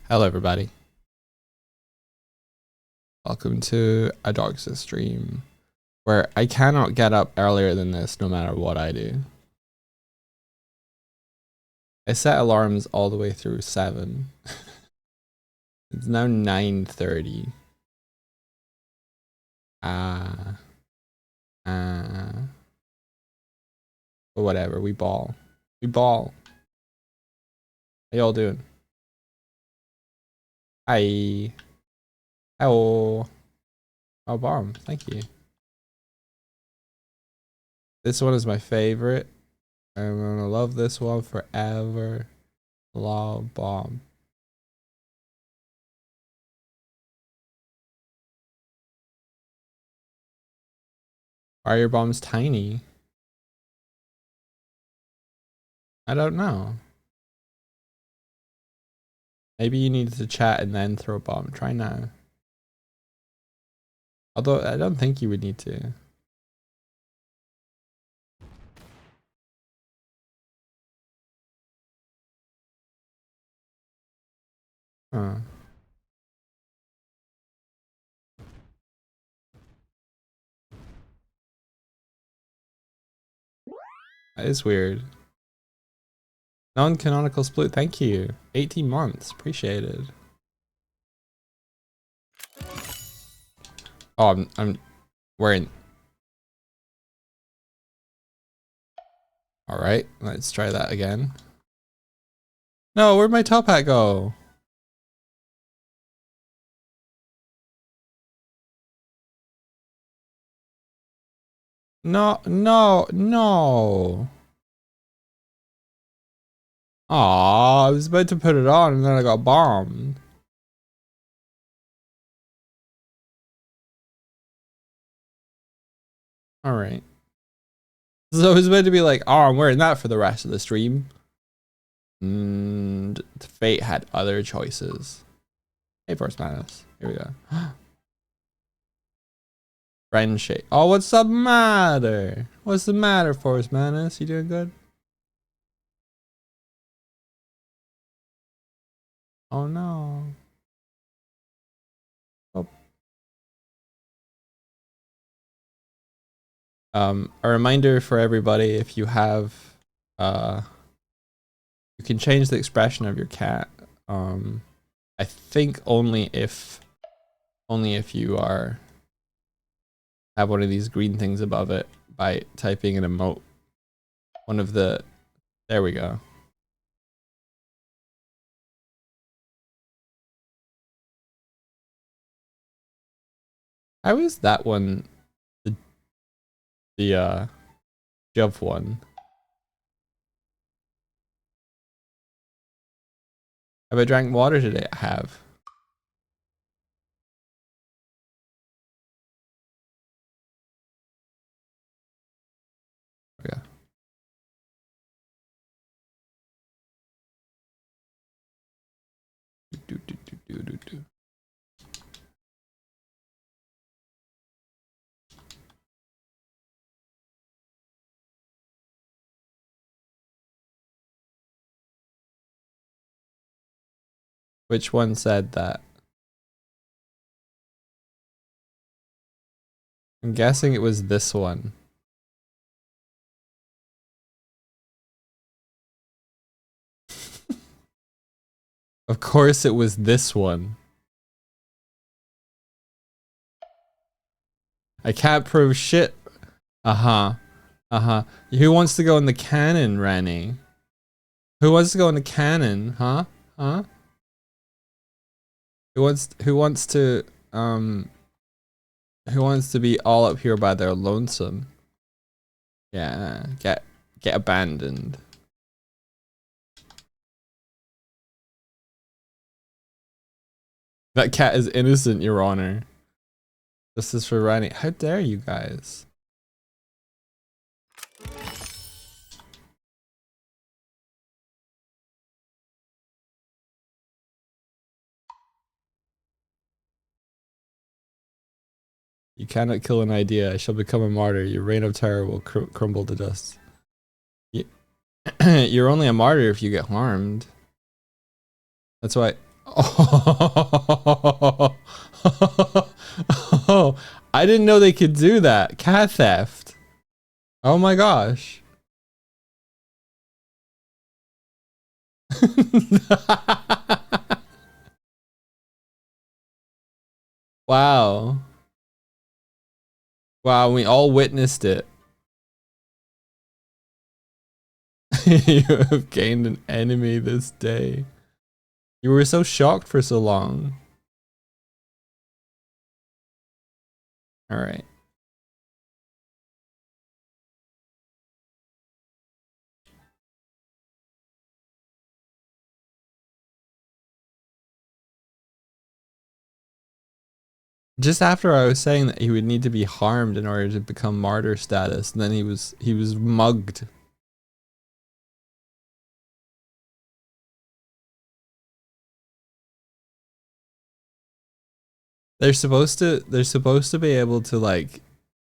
Hello everybody. Welcome to a Darksis stream where I cannot get up earlier than this no matter what I do. I set alarms all the way through 7. It's now 9:30. But whatever, we ball. We ball. How y'all doing? Hi. Hello. Oh, bomb. Thank you. This one is my favorite. I'm gonna love this one forever. Love bomb. Are your bombs tiny? I don't know. Maybe you need to chat and then throw a bomb. Try now. Although I don't think you would need to. Huh. That is weird. Non-canonical split, thank you. 18 months, appreciated. Oh, I'm wearing. All right, let's try that again. No, where'd my top hat go? No, no, no. Aw, I was about to put it on and then I got bombed. All right. So I was about to be like, oh, I'm wearing that for the rest of the stream. And fate had other choices. Hey, Force Madness. Here we go. Friendship. Oh, what's the matter? What's the matter, Force Madness? You doing good? Oh no. Oh. A reminder for everybody: if you have, you can change the expression of your cat. I think only if you have one of these green things above it by typing an emote. One of the, there we go. How is that one the jump one? Have I drank water today? I have. Okay. Do. Which one said that? I'm guessing it was this one. Of course it was this one. I can't prove shit. Uh-huh. Uh-huh. Who wants to go in the cannon, Ranny? Who wants to go in the cannon? Huh? Huh? Who wants to be all up here by their lonesome? Yeah, get abandoned. That cat is innocent, Your Honor. This is for Ranny. How dare you guys? You cannot kill an idea. I shall become a martyr. Your reign of terror will crumble to dust. You're only a martyr if you get harmed. That's why Oh, oh, I didn't know they could do that. Cat theft. Oh my gosh. Wow. Wow, we all witnessed it. You have gained an enemy this day. You were so shocked for so long. All right. Just after I was saying that he would need to be harmed in order to become martyr status, and then he was mugged. They're supposed to be able to like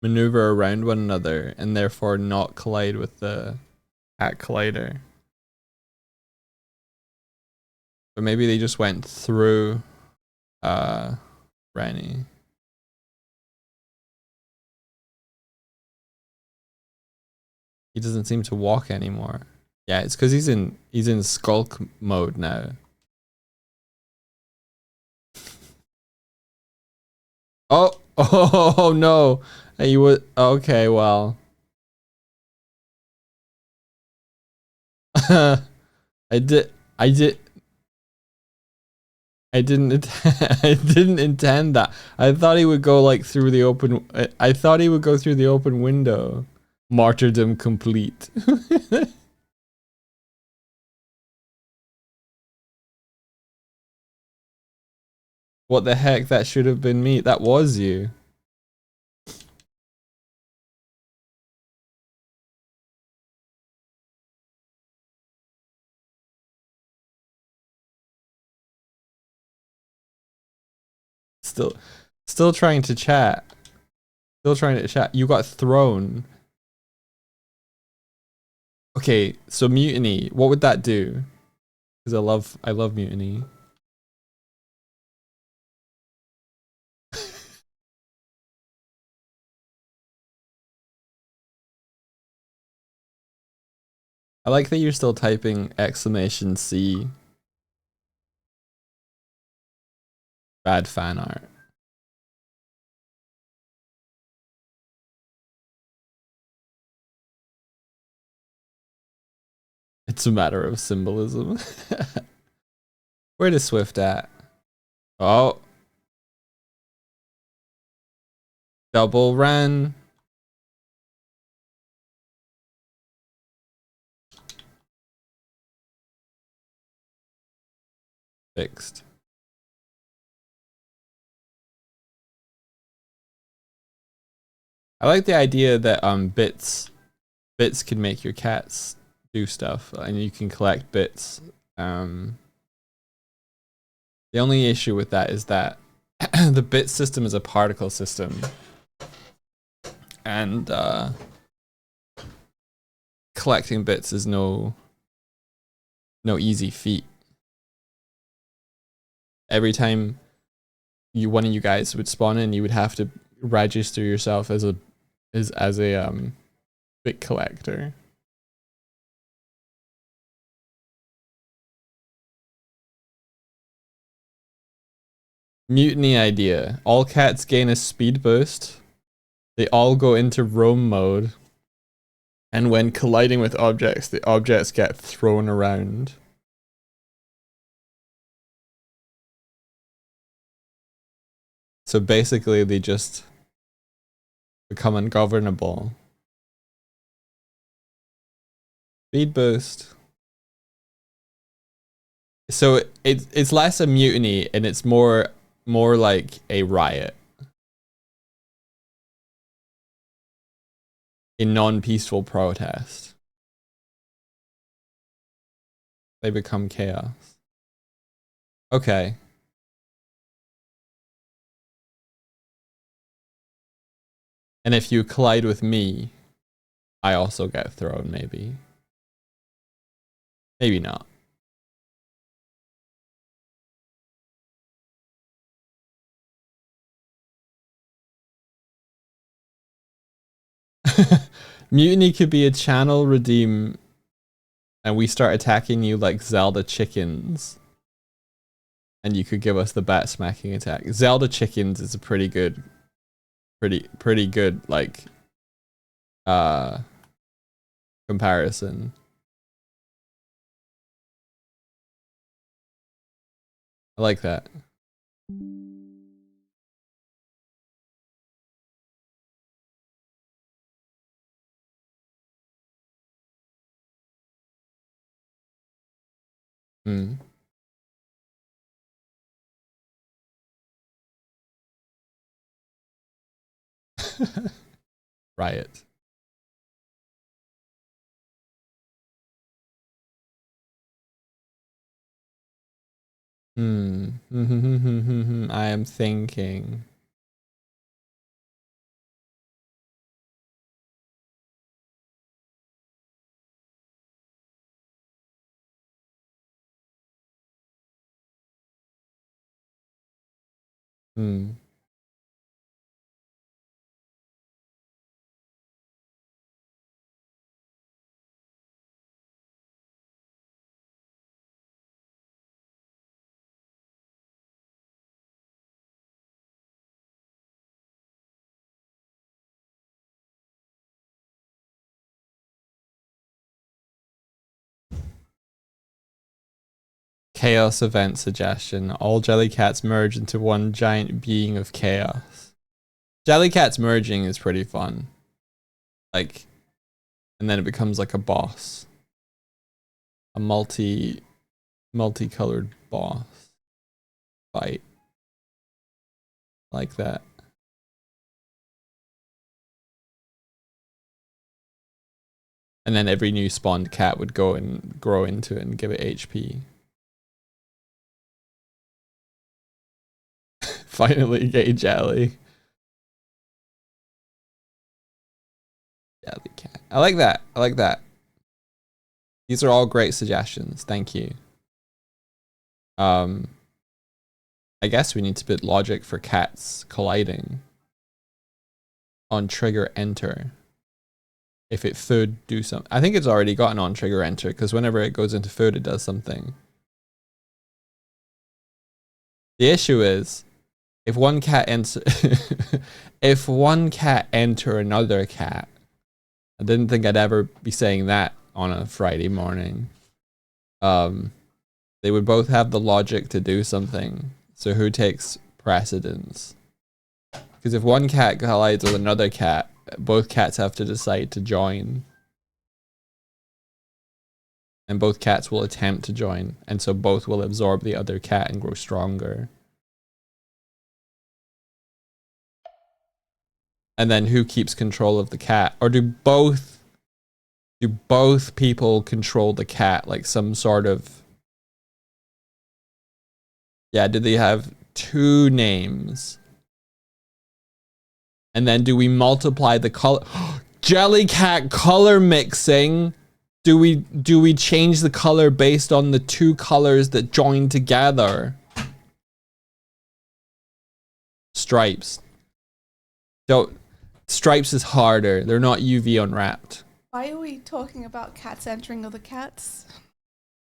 maneuver around one another and therefore not collide with the Hat Collider. But maybe they just went through Rennie. He doesn't seem to walk anymore. Yeah, it's because he's in skulk mode now. Oh, oh no. He would okay, well. I did I did I didn't I didn't intend that. I thought he would go like through the open I thought he would go through the open window. Martyrdom complete. What the heck? That should have been me. That was you. Still trying to chat. Still trying to chat. You got thrown. Okay, so mutiny. What would that do? Because I love mutiny. I like that you're still typing exclamation C. Bad fan art. It's a matter of symbolism. Where is Swift at? Oh. Double Ren. Fixed. I like the idea that bits can make your cats do stuff and you can collect bits. The only issue with that is that the bit system is a particle system. And collecting bits is no easy feat. Every time one of you guys would spawn in, you would have to register yourself as a bit collector. Mutiny idea. All cats gain a speed boost. They all go into roam mode. And when colliding with objects, the objects get thrown around. So basically they just become ungovernable. Speed boost. So it's less a mutiny and it's more like a riot. A non-peaceful protest. They become chaos. Okay. And if you collide with me, I also get thrown, maybe. Maybe not. Mutiny could be a channel redeem, and we start attacking you like Zelda chickens. And you could give us the bat smacking attack. Zelda chickens is a pretty good, like, comparison. I like that. Hmm. Riot. I am thinking. Chaos event suggestion. All Jellycats merge into one giant being of chaos. Jellycats merging is pretty fun. Like, and then it becomes like a boss. A multicolored boss fight. Like that. And then every new spawned cat would go and grow into it and give it HP. Finally, gay jelly. Jelly cat. I like that. I like that. These are all great suggestions. Thank you. I guess we need to put logic for cats colliding on trigger enter. If it food do something. I think it's already got an on trigger enter because whenever it goes into food, it does something. The issue is if one cat enter if one cat enter another cat. I didn't think I'd ever be saying that on a Friday morning. They would both have the logic to do something. So who takes precedence? Because if one cat collides with another cat, both cats have to decide to join. And both cats will attempt to join. And so both will absorb the other cat and grow stronger. And then who keeps control of the cat? Or do both people control the cat? Like some sort of... Yeah, do they have two names? And then do we multiply the color? Jellycat color mixing. Do we change the color based on the two colors that join together? Stripes. So stripes is harder. They're not UV unwrapped. Why are we talking about cats entering other cats?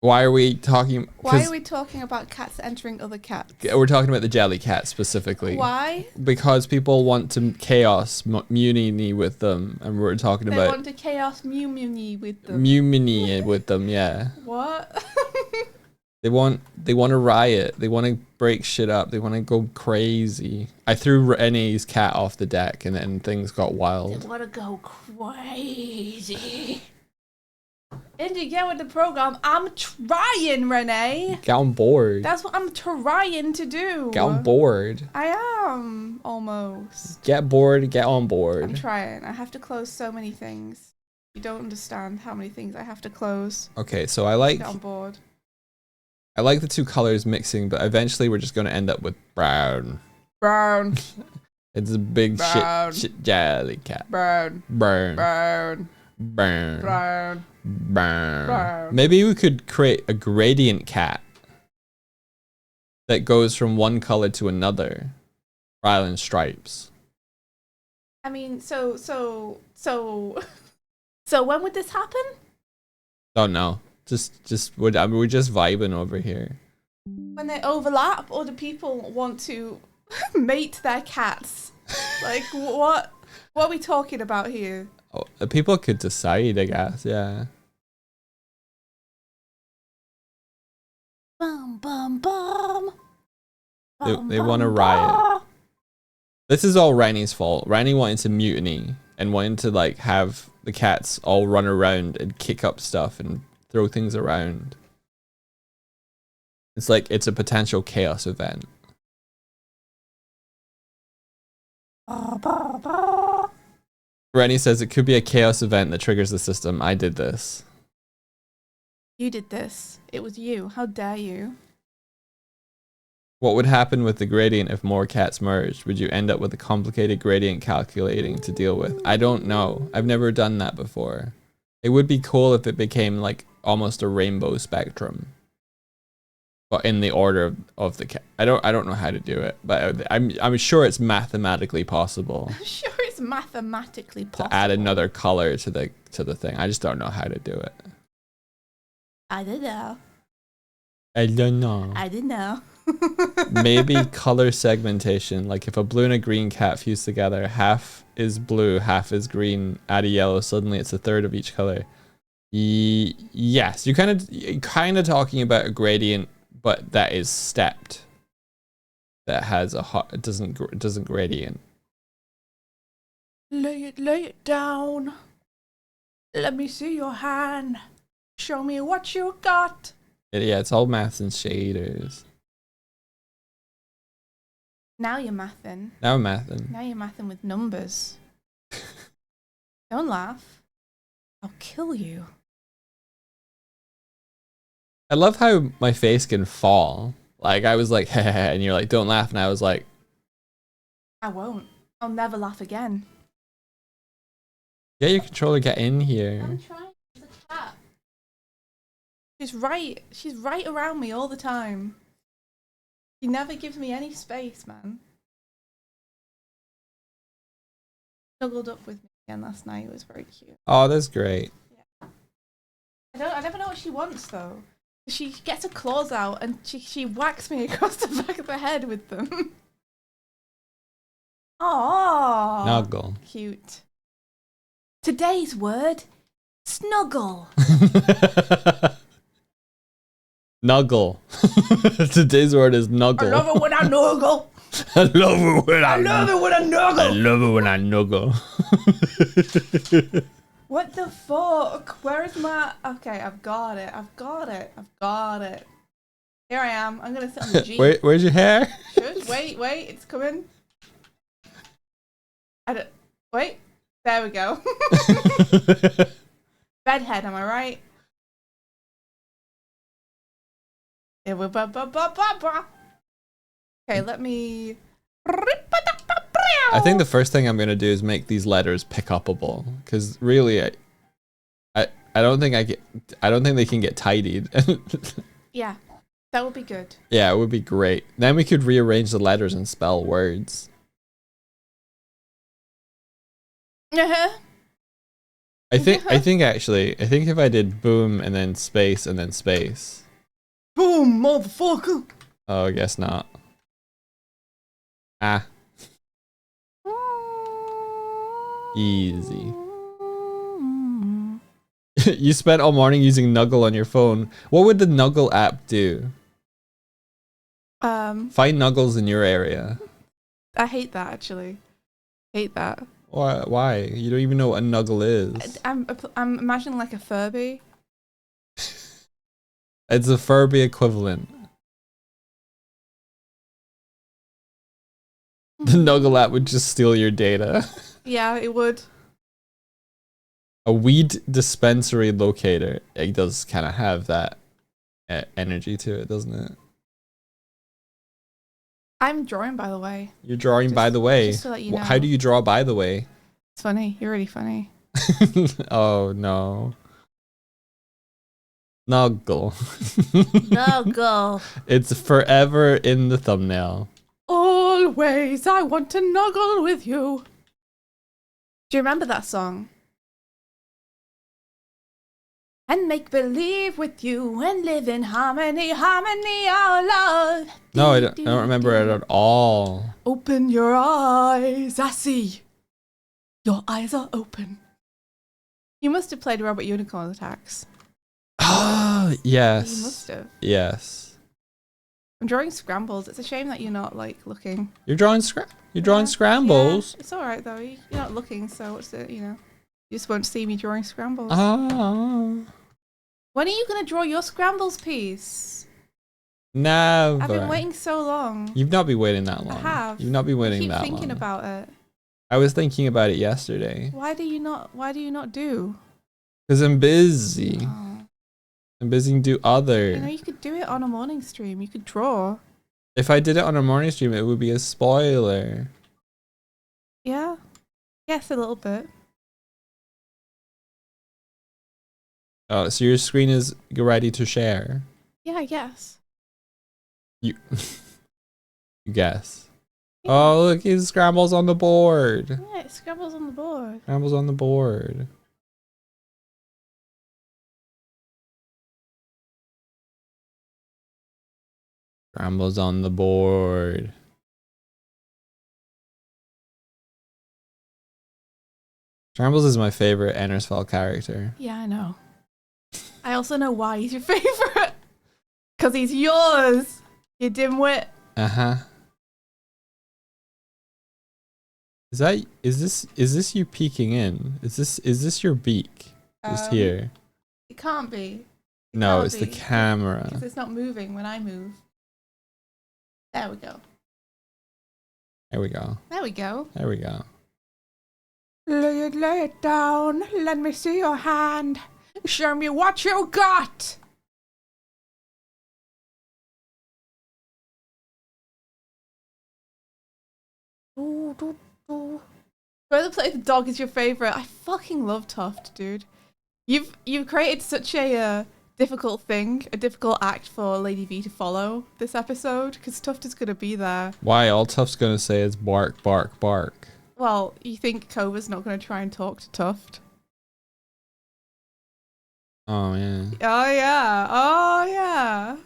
Why are we talking? Why are we talking about cats entering other cats? We're talking about the Jellycat specifically. Why? Because people want to chaos mutiny with them, and we're talking about. They want to chaos mutiny with them. Mutiny with them, yeah. What? They want to riot. They want to break shit up. They want to go crazy. I threw Renee's cat off the deck, and then things got wild. They want to go crazy. Indy, get with the program. I'm trying, Renee. Get on board. That's what I'm trying to do. Get on board. I am, almost. Get bored, get on board. I'm trying. I have to close so many things. You don't understand how many things I have to close. Okay, so I like... Get on board. I like the two colors mixing, but eventually we're just going to end up with brown. Brown. It's a big brown. shit Jellycat. Brown. Burn. Brown. Burn. Brown. Burn. Brown. Maybe we could create a gradient cat that goes from one color to another rather than stripes. I mean, so when would this happen? Don't know. We're just vibing over here. When they overlap, or do people want to mate their cats? Like, what are we talking about here? Oh, people could decide, I guess. Yeah. Bum bum bum. They want to riot. This is all Rani's fault. Rani wanted to mutiny and wanted to like have the cats all run around and kick up stuff and throw things around. It's like it's a potential chaos event. Rani says it could be a chaos event that triggers the system. I did this. You did this. It was you. How dare you? What would happen with the gradient if more cats merged? Would you end up with a complicated gradient calculating to deal with? I don't know. I've never done that before. It would be cool if it became like almost a rainbow spectrum. But in the order of the cat. I don't know how to do it, but I'm sure it's mathematically possible. I'm sure it's mathematically possible. To add another color to the thing. I just don't know how to do it. I don't know. I don't know. I didn't know. Maybe color segmentation, like if a blue and a green cat fuse together, half is blue, half is green, add a yellow, suddenly it's a third of each color. Yes, you're kind of talking about a gradient, but that is stepped. That has it doesn't gradient. Lay it down. Let me see your hand. Show me what you got. Yeah, it's all maths and shaders. Now you're mathing. Now I'm mathing. Now you're mathing with numbers. Don't laugh. I'll kill you. I love how my face can fall. Like I was like, and you're like, don't laugh, and I was like, I won't. I'll never laugh again. get your controller, get in here. I'm trying. There's a cat. She's right around me all the time. She never gives me any space, man. Snuggled up with me again last night. It was very cute. Oh, that's great. Yeah. I never know what she wants though. She gets her claws out and she whacks me across the back of the head with them. Aww. Snuggle. Cute. Today's word, snuggle. Nuggle. Today's word is nuggle. I love it when I nuggle. I love it when I love it when I nuggle. I love it when I nuggle. What the fuck? Where is my... Okay, I've got it. Here I am. I'm gonna sit on the Jeep. Where's your hair? Shush. Wait, it's coming. Wait. There we go. Bedhead, am I right? Okay, let me... I think the first thing I'm gonna do is make these letters pick upable, because really, I don't think they can get tidied. Yeah, that would be good. Yeah, it would be great. Then we could rearrange the letters and spell words. I think if I did boom and then space and then space. Boom, motherfucker. Oh, I guess not. Ah. Easy. You spent all morning using Nuggle on your phone. What would the Nuggle app do? Find Nuggles in your area. I hate that actually. Hate that. Why? You don't even know what a Nuggle is. I'm imagining like a Furby. It's a Furby equivalent. The Nuggle app would just steal your data. Yeah, it would. A weed dispensary locator. It does kind of have that energy to it, doesn't it? I'm drawing, by the way. You're drawing, by the way. Just to let you know. How do you draw, by the way? It's funny. You're really funny. Oh, no. Nuggle. Nuggle. It's forever in the thumbnail. Always, I want to nuggle with you. Do you remember that song? And make believe with you and live in harmony, harmony, our love. No, I don't remember it at all. Open your eyes, I see. Your eyes are open. You must have played Robot Unicorn Attacks. Ah, yes. You must have. Yes. I'm drawing scrambles. It's a shame that you're not like looking. You're drawing scrambles. Yeah, it's all right though. You're not looking, so what's it? You just won't see me drawing scrambles. Ah. When are you gonna draw your scrambles piece? Never. I've been waiting so long. You've not been waiting that long. I have. You've not been waiting that long. I keep thinking about it. I was thinking about it yesterday. Why do you not do? Because I'm busy. Oh. I'm busy do other. You know, you could do it on a morning stream. You could draw. If I did it on a morning stream, it would be a spoiler. Yeah. Yes, a little bit. Oh, so your screen is ready to share? Yeah, I guess. You guess. Yeah. Oh, look, his scrambles on the board. Yeah, it scrambles on the board. Scrambles on the board. Scrambles on the board. Scrambles is my favorite Ennersfell character. Yeah, I know. I also know why he's your favorite. Because he's yours, you dimwit. Uh-huh. Is this you peeking in? Is this your beak? Just here. It can't be. No, can't it's the be, camera. Because it's not moving when I move. There we go. There we go. There we go. There we go. Lay it down. Let me see your hand. Show me what you got. Whether play the dog is your favorite. I fucking love Tuft, dude. You've created such a difficult thing, a difficult act for Lady V to follow this episode, because Tuft is gonna be there. Why? All Tuft's gonna say is bark, bark, bark. Well, you think Kova's not gonna try and talk to Tuft? Oh yeah. Oh yeah. Oh yeah.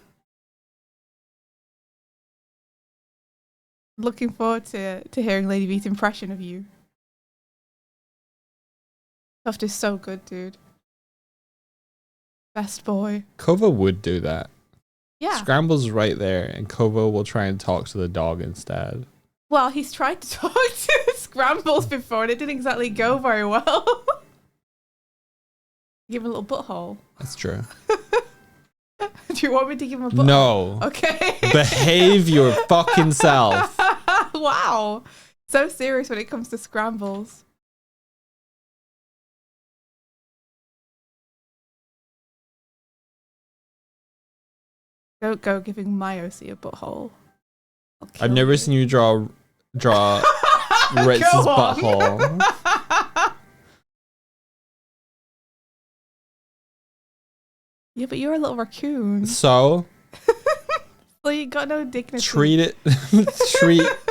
Looking forward to hearing Lady V's impression of you. Tuft is so good, dude. Best boy. Kova would do that. Yeah. Scramble's right there, and Kova will try and talk to the dog instead. Well, he's tried to talk to Scrambles before, and it didn't exactly go very well. Give him a little butthole. That's true. Do you want me to give him a butthole? No. Okay. Behave your fucking self. Wow. So serious when it comes to Scrambles. Don't go giving my OC a butthole. I've never seen you draw Ritz's butthole. Yeah, but you're a little raccoon. So? So you got no dignity. Treat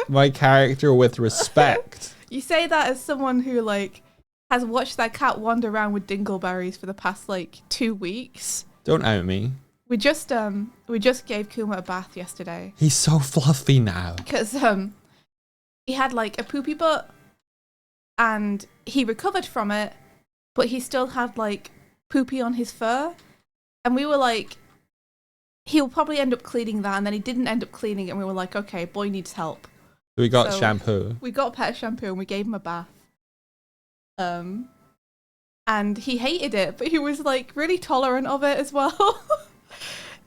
my character with respect. You say that as someone who like has watched that cat wander around with dingleberries for the past like 2 weeks. Don't out me. We just gave Kuma a bath yesterday. He's so fluffy now. Because he had like a poopy butt and he recovered from it, but he still had like poopy on his fur. And we were like, he'll probably end up cleaning that, and then he didn't end up cleaning it, and we were like, okay, boy needs help. We got So, shampoo. We got pet shampoo and we gave him a bath. And he hated it, but he was like really tolerant of it as well.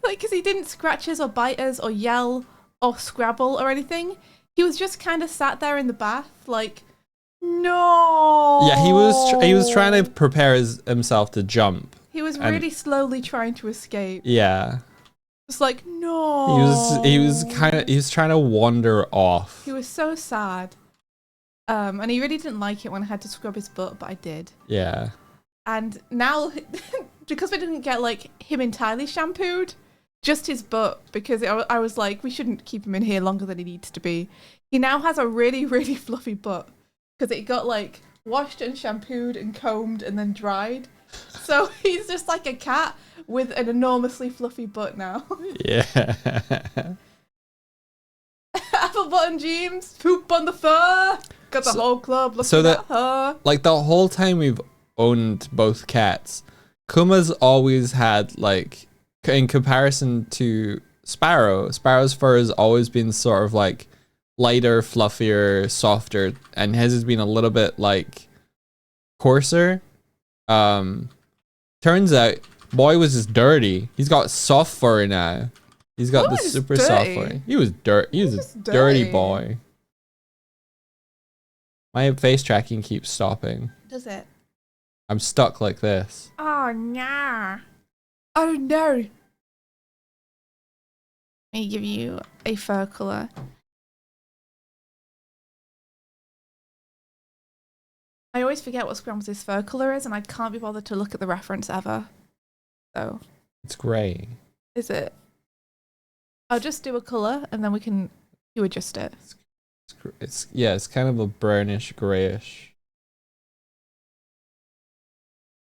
Like, because he didn't scratch us or bite us or yell or scrabble or anything. He was just kind of sat there in the bath, like, no. Yeah, he was trying to prepare himself to jump. He was really slowly trying to escape. Yeah. Just like, no. He was trying to wander off. He was so sad. And he really didn't like it when I had to scrub his butt, but I did. Yeah. And now, because we didn't get like him entirely shampooed, just his butt, because I was like, we shouldn't keep him in here longer than he needs to be. He now has a really, really fluffy butt because it got like washed and shampooed and combed and then dried. So he's just like a cat with an enormously fluffy butt now. Yeah. Apple button jeans, poop on the fur. Got the whole club looking at her. Like the whole time we've owned both cats, Kuma's always had like, in comparison to Sparrow's fur has always been sort of like lighter, fluffier, softer, and his has been a little bit like coarser. Turns out boy was just dirty. He's got soft fur now. He's got the super soft fur. He was dirty. He was a dirty boy. My face tracking keeps stopping. Does it? I'm stuck like this. Oh no. Oh no. Let me give you a fur color. I always forget what Scrambles' fur color is, and I can't be bothered to look at the reference ever. So. It's grey. Is it? I'll just do a color, and then you adjust it. It's kind of a brownish grayish.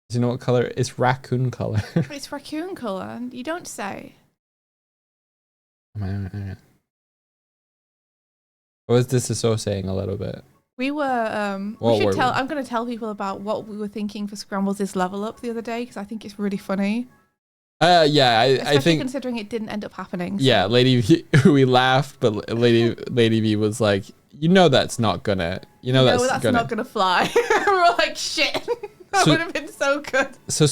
Do you know what color? It's raccoon color. It's raccoon color. You don't say. I was disassociating a little bit. We were. I'm going to tell people about what we were thinking for Scrambles' level up the other day because I think it's really funny. Yeah, I think considering it didn't end up happening. So. Yeah, Lady V, we laughed, but Lady V was like, that's not gonna, that's not gonna fly. We were like, shit, that would have been so good. So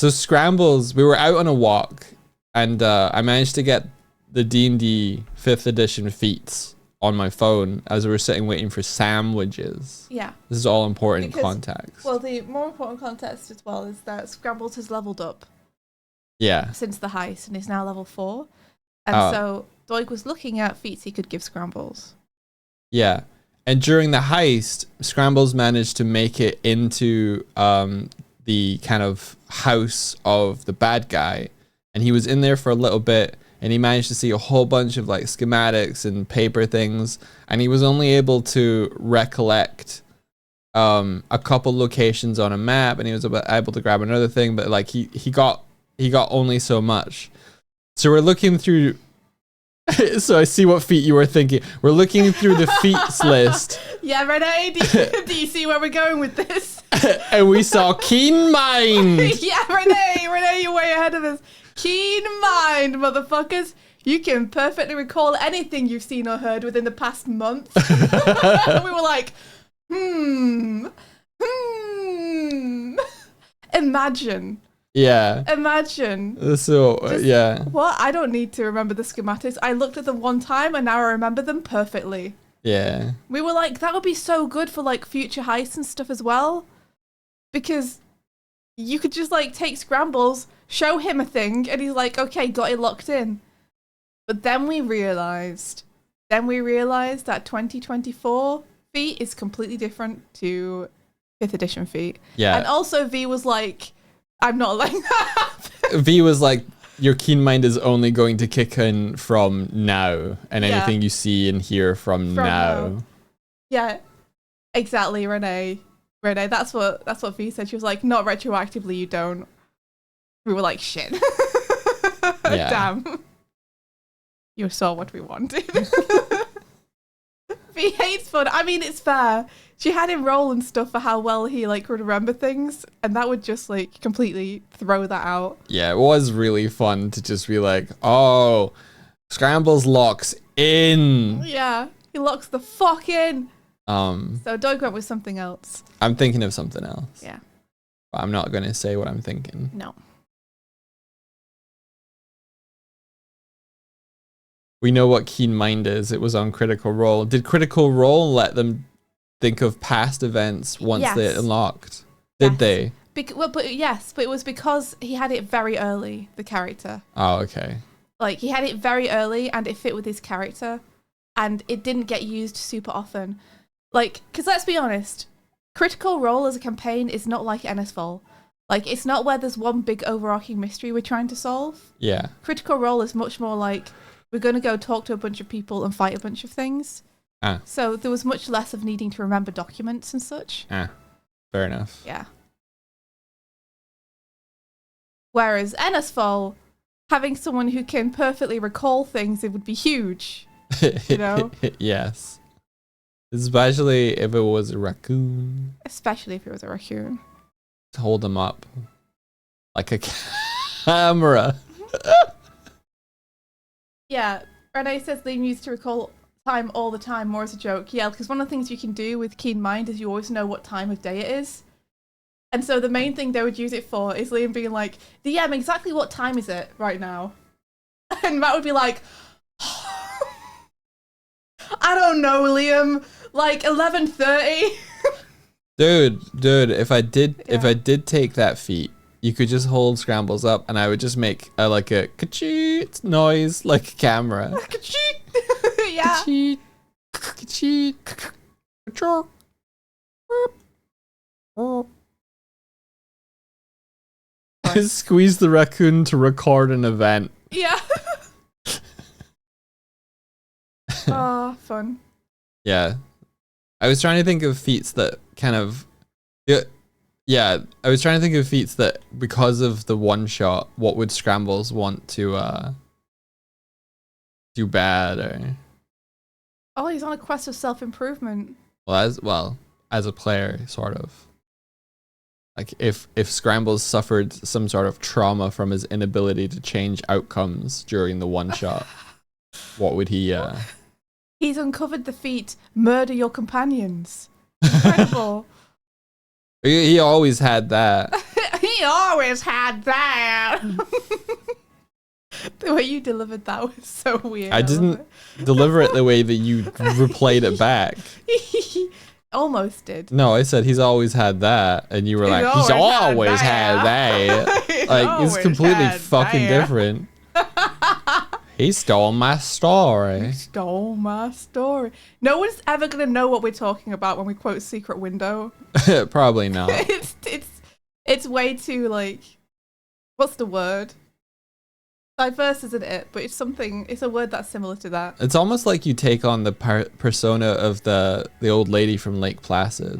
Scrambles, we were out on a walk, and I managed to get the D&D 5th edition feats on my phone as we were sitting waiting for sandwiches. Yeah. This is all important context. Well, the more important context as well is that Scrambles has leveled up. Yeah. Since the heist and is now level 4. And so Doig was looking at feats he could give Scrambles. Yeah. And during the heist, Scrambles managed to make it into the kind of house of the bad guy. And he was in there for a little bit. And he managed to see a whole bunch of like schematics and paper things. And he was only able to recollect a couple locations on a map. And he was able to grab another thing. But like he got only so much. So we're looking through. So I see what feat you were thinking. We're looking through the feats list. Yeah, Renee, do you see where we're going with this? And we saw Keen Mind. Yeah, Renee, you're way ahead of us. Keen mind, motherfuckers. You can perfectly recall anything you've seen or heard within the past month. We were like, Imagine. Yeah. Imagine. So, yeah. What? I don't need to remember the schematics. I looked at them one time and now I remember them perfectly. Yeah. We were like, that would be so good for like future heists and stuff as well. Because you could just like take Scrambles, show him a thing, and he's like, okay, got it locked in. But then we realized that 2024 feat is completely different to 5th edition feat. Yeah. And also V was like, I'm not letting that happen. V was like, your keen mind is only going to kick in from now, and anything you see and hear from now. Yeah, exactly, Renee, that's what V said. She was like, not retroactively, you don't. We were like, shit. Yeah. Damn. You saw what we wanted. V hates fun. I mean, it's fair. She had him roll and stuff for how well he like could remember things, and that would just like completely throw that out. Yeah, it was really fun to just be like, oh, Scrambles locks in. Yeah, he locks the fuck in. So Doug went with something else. I'm thinking of something else. Yeah. But I'm not going to say what I'm thinking. No. We know what Keen Mind is. It was on Critical Role. Did Critical Role let them think of past events once they unlocked? Did they? But it was because he had it very early, the character. Oh, okay. Like, he had it very early and it fit with his character. And it didn't get used super often. Like, because let's be honest, Critical Role as a campaign is not like NSVol. Like, it's not where there's one big overarching mystery we're trying to solve. Yeah. Critical Role is much more like, we're going to go talk to a bunch of people and fight a bunch of things. Ah. So there was much less of needing to remember documents and such. Fair enough. Yeah. Whereas NSFOL, having someone who can perfectly recall things, it would be huge. You know? Yes. Especially if it was a raccoon. Especially if it was a raccoon. Hold them up like a camera. Yeah. Renee says Liam used to recall time all the time, more as a joke. Yeah, because one of the things you can do with Keen Mind is you always know what time of day it is. And so the main thing they would use it for is Liam being like, DM, exactly what time is it right now? And Matt would be like, I don't know, Liam. Like 11:30. Dude, if I did take that feat, you could just hold Scrambles up and I would just make a ka-cheet noise like a camera. Yeah. Ka-cheet, ka-cheet, ka-chork. Squeeze the raccoon to record an event. Yeah. Oh, fun. Yeah. I was trying to think of feats that kind of... Yeah, I was trying to think of feats that, because of the one shot, what would Scrambles want to do bad or... Oh, he's on a quest of self-improvement. Well, as a player, sort of. Like, if Scrambles suffered some sort of trauma from his inability to change outcomes during the one shot, what would he... He's uncovered the feat, murder your companions. Incredible. He always had that. He always had that. The way you delivered that was so weird. I didn't deliver it the way that you replayed it back. Almost did. No, I said he's always had that, and you were like, he's always had that. Like, it's completely fucking different. He stole my story. Stole my story. No one's ever gonna know what we're talking about when we quote Secret Window. Probably not. It's way too like, what's the word? Diverse, isn't it? But it's something. It's a word that's similar to that. It's almost like you take on the persona of the old lady from Lake Placid.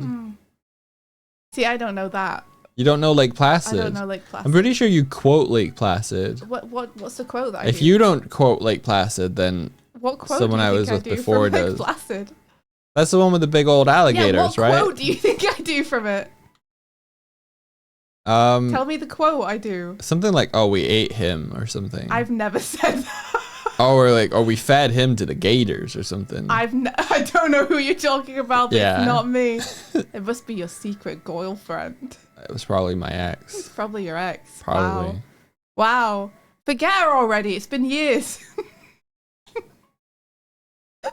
See, I don't know that. You don't know Lake Placid? I don't know Lake Placid. I'm pretty sure you quote Lake Placid. What's the quote that I If do? you don't quote Lake Placid, then What quote someone do you I think was with do before from Lake does. Placid? That's the one with the big old alligators, what right? quote do you think I do from it? Um, Tell me the quote I do. Something like, "Oh, we ate him" or something. I've never said that. or we fed him to the gators or something. I don't know who you're talking about, but Yeah. it's not me. It must be your secret girlfriend. It was probably my It's ex. probably your ex. Probably. Wow. Forget her already. It's been years. You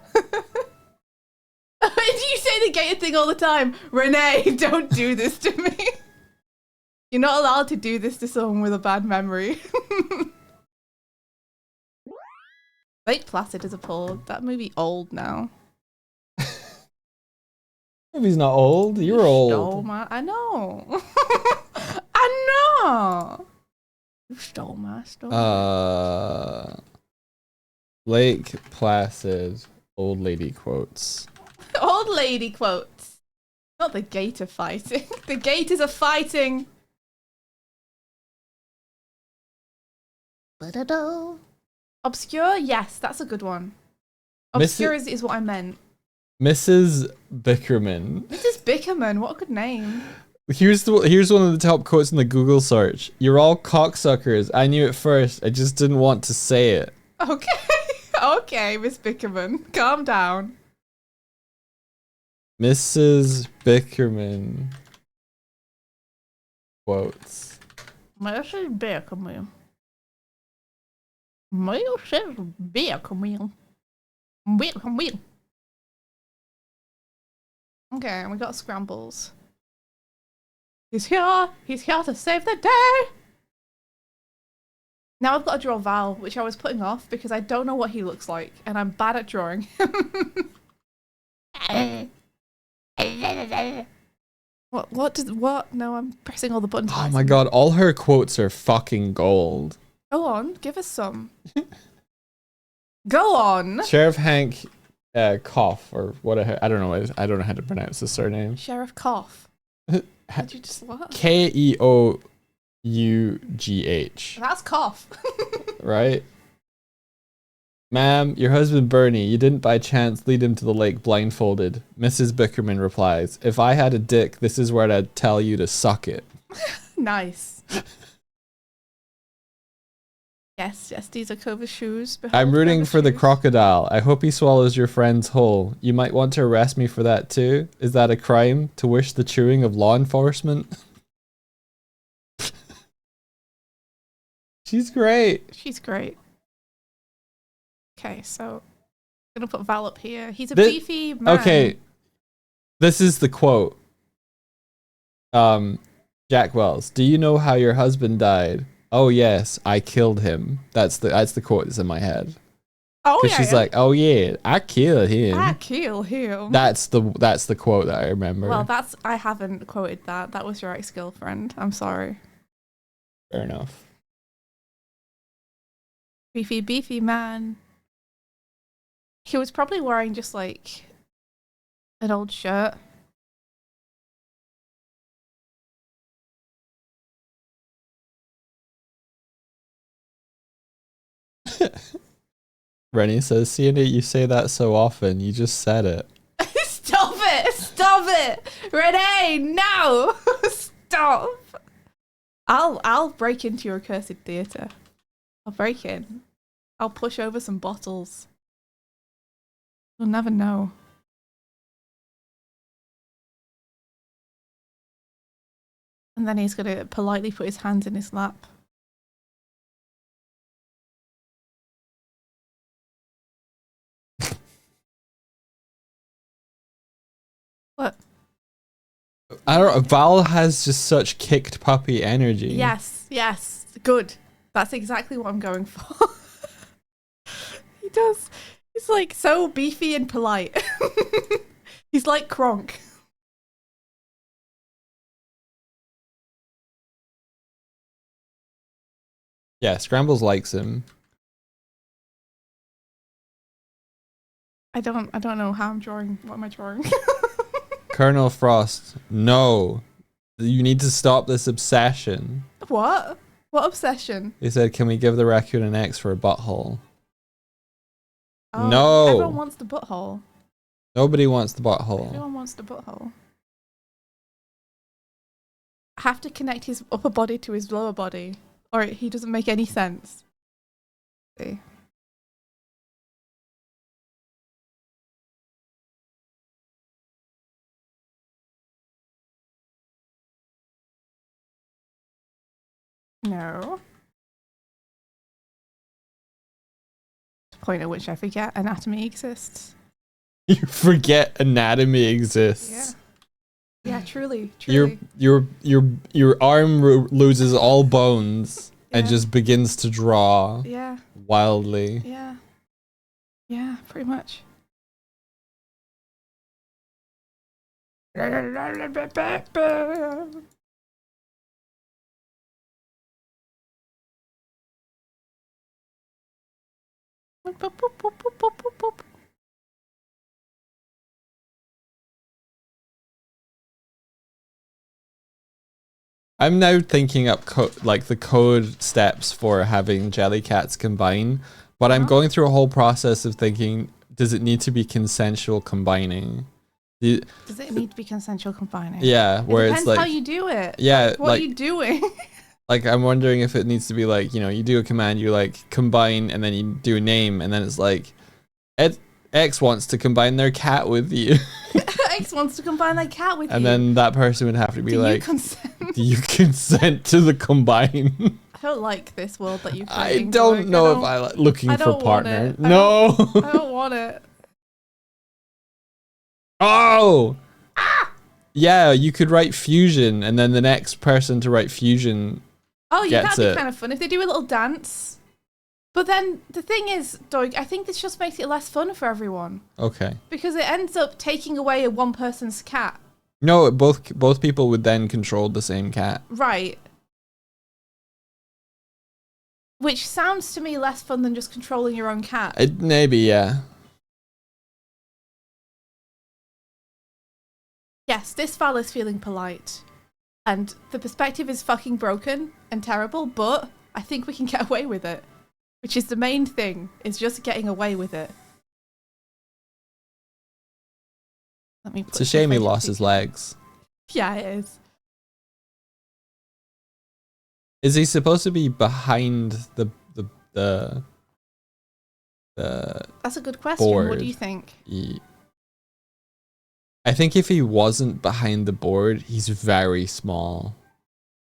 say the gated thing all the time. Renee, don't do this to me. You're not allowed to do this to someone with a bad memory. Lake Placid is appalled. That movie old now. If he's not old, you're old. I know. I know. You stole my story. Lake Placid old lady quotes. Old lady quotes. Not the gator fighting. The gators are fighting. Obscure? Yes, that's a good one. Obscure is what I meant. Mrs. Bickerman. Mrs. Bickerman, what a good name. Here's one of the top quotes in the Google search. "You're all cocksuckers. I knew it first. I just didn't want to say it." Okay. Okay, Miss Bickerman. Calm down. Mrs. Bickerman quotes. Mrs. Bickerman. Mrs. Bickerman. Bickerman. Okay, and we got Scrambles. He's here to save the day. Now I've got to draw Val, which I was putting off because I don't know what he looks like, and I'm bad at drawing him. What? No, I'm pressing all the buttons. Oh my god, all her quotes are fucking gold. Go on, give us some. Go on. Sheriff Hank Koff or whatever. I don't know. I don't know how to pronounce the surname. Sheriff Cough. Did you just what? Keough. That's Cough. Right? Ma'am, your husband Bernie, you didn't by chance lead him to the lake blindfolded. Mrs. Bickerman replies, if I had a dick, this is where I'd tell you to suck it. Nice. Yes, these are Cova's shoes. Behold I'm rooting Cova's for the shoes. crocodile. I hope he swallows your friend's whole. You might want to arrest me for that too. Is that a crime? To wish the chewing of law enforcement? She's great. She's great. Okay, so I'm gonna put Val up here. He's a Thi- beefy man. Okay. This is the quote. Jack Wells, do you know how your husband died? Oh yes, I killed him. That's the quote that's in my head. Oh Because yeah. she's like, oh yeah, I killed him. I kill him. That's the quote that I remember. Well, I haven't quoted that. That was your ex-girlfriend. I'm sorry. Fair enough. Beefy man. He was probably wearing just like an old shirt. Rennie says, seeing it, you say that so often, you just said it. Stop it! Stop it! Renee, no! Stop! I'll break into your accursed theatre. I'll break in. I'll push over some bottles. You'll never know. And then he's gonna politely put his hands in his lap. What? I don't know. Val has just such kicked puppy energy. Yes, good. That's exactly what I'm going for. He does. He's like so beefy and polite. He's like Kronk. Yeah, Scrambles likes him. I don't know how I'm drawing. What am I drawing? Colonel Frost, no. You need to stop this obsession. What? What obsession? He said, can we give the raccoon an X for a butthole? Oh, No. Everyone wants the butthole. Nobody wants the butthole. Everyone wants the butthole. I have to connect his upper body to his lower body, or he doesn't make any sense. See. No. Point at which I forget anatomy exists. You forget anatomy exists. Yeah, truly, truly. Your arm loses all bones and Yeah. just begins to draw Yeah, wildly. yeah. Yeah, pretty much. I'm now thinking up like the code steps for having Jellycats combine, but I'm Uh-huh. going through a whole process of thinking, does it need to be consensual combining? Does it need to be consensual combining? Yeah, where It it's depends like, how you do it. yeah, What like are you doing? like I'm wondering if it needs to be like, you know, you do a command, you like combine, and then you do a name, and then it's like, X wants to combine their cat with you, X wants to combine that cat with and you. then that person would have to be Do you like, consent? do you consent to the combine? I don't like this world that you're I creating. don't Dork. know if I like looking I for don't want partner. it. I No. I don't want it. Oh. Yeah, you could write fusion, and then the next person to write fusion. Oh, yeah, Gets that'd it. be kind of fun if they do a little dance. But then the thing is, Doig, I think this just makes it less fun for everyone Okay. because it ends up taking away one person's cat. No, both people would then control the same cat. Right. Which sounds to me less fun than just controlling your own cat. Maybe, yeah. Yes, this Val is feeling polite. And the perspective is fucking broken and terrible, but I think we can get away with it. Which is the main thing, is just getting away with it. Let me It's a shame he lost his legs. Yeah, it is. Is he supposed to be behind the That's a good question. board? What do you think? I think if he wasn't behind the board, he's very small.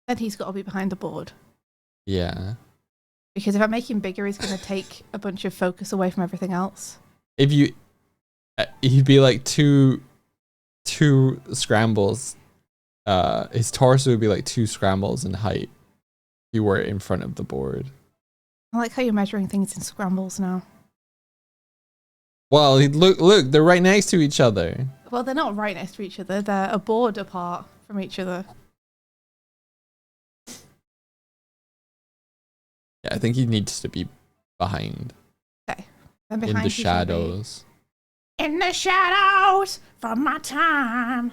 Then he's got to be behind the board. Yeah. Because if I make him bigger, he's going to take a bunch of focus away from everything else. If you, he'd be like two scrambles. His torso would be like 2 scrambles in height. If you were in front of the board. I like how you're measuring things in scrambles now. Well, look, they're right next to each other. Well, they're not right next to each other. They're a board apart from each other. Yeah, I think he needs to be behind. Okay. And behind In the he's gonna be- shadows. In the shadows from my time.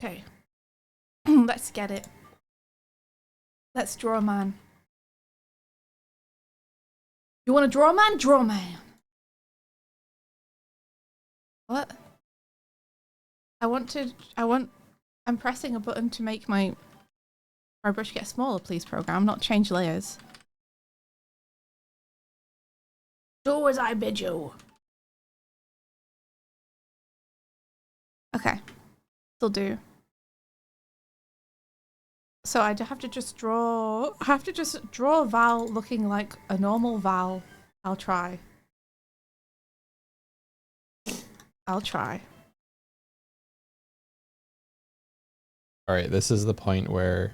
Okay. Let's get it. Let's draw a man. You want to draw a man? Draw a man. What? I'm pressing a button to make my brush get smaller, please, program, not change layers. Do as I bid you. Okay. Still do. So I have to just draw Val looking like a normal Val. I'll try. Alright, this is the point where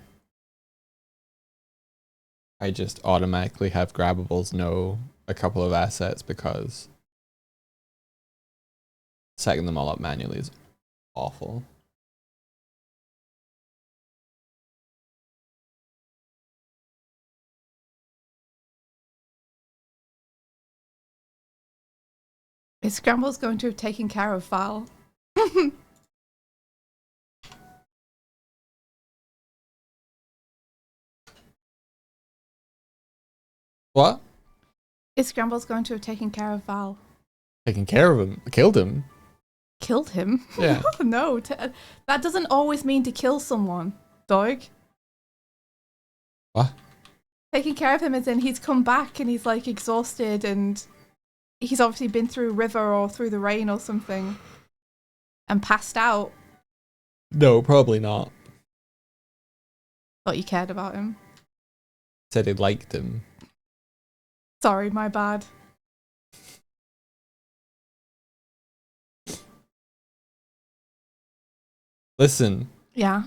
I just automatically have grabbables know a couple of assets because setting them all up manually is awful. Is Scramble's going to have taken care of Val? What? Is Scramble's going to have taken care of Val? Taking care of him. Killed him. Killed him? Yeah. No, that doesn't always mean to kill someone, dog. What? Taking care of him as in he's come back and he's like exhausted and he's obviously been through a river or through the rain or something and passed out. No, probably not. Thought you cared about him. Said he liked him. Sorry, my bad. Listen. Yeah.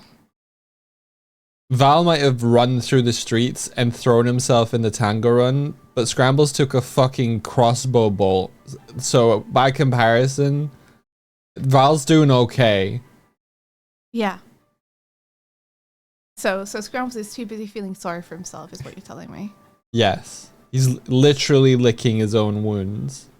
Val might have run through the streets and thrown himself in the tango run, but Scrambles took a fucking crossbow bolt. So by comparison, Val's doing okay. Yeah. So Scrambles is too busy feeling sorry for himself, is what you're telling me. Yes. He's literally licking his own wounds.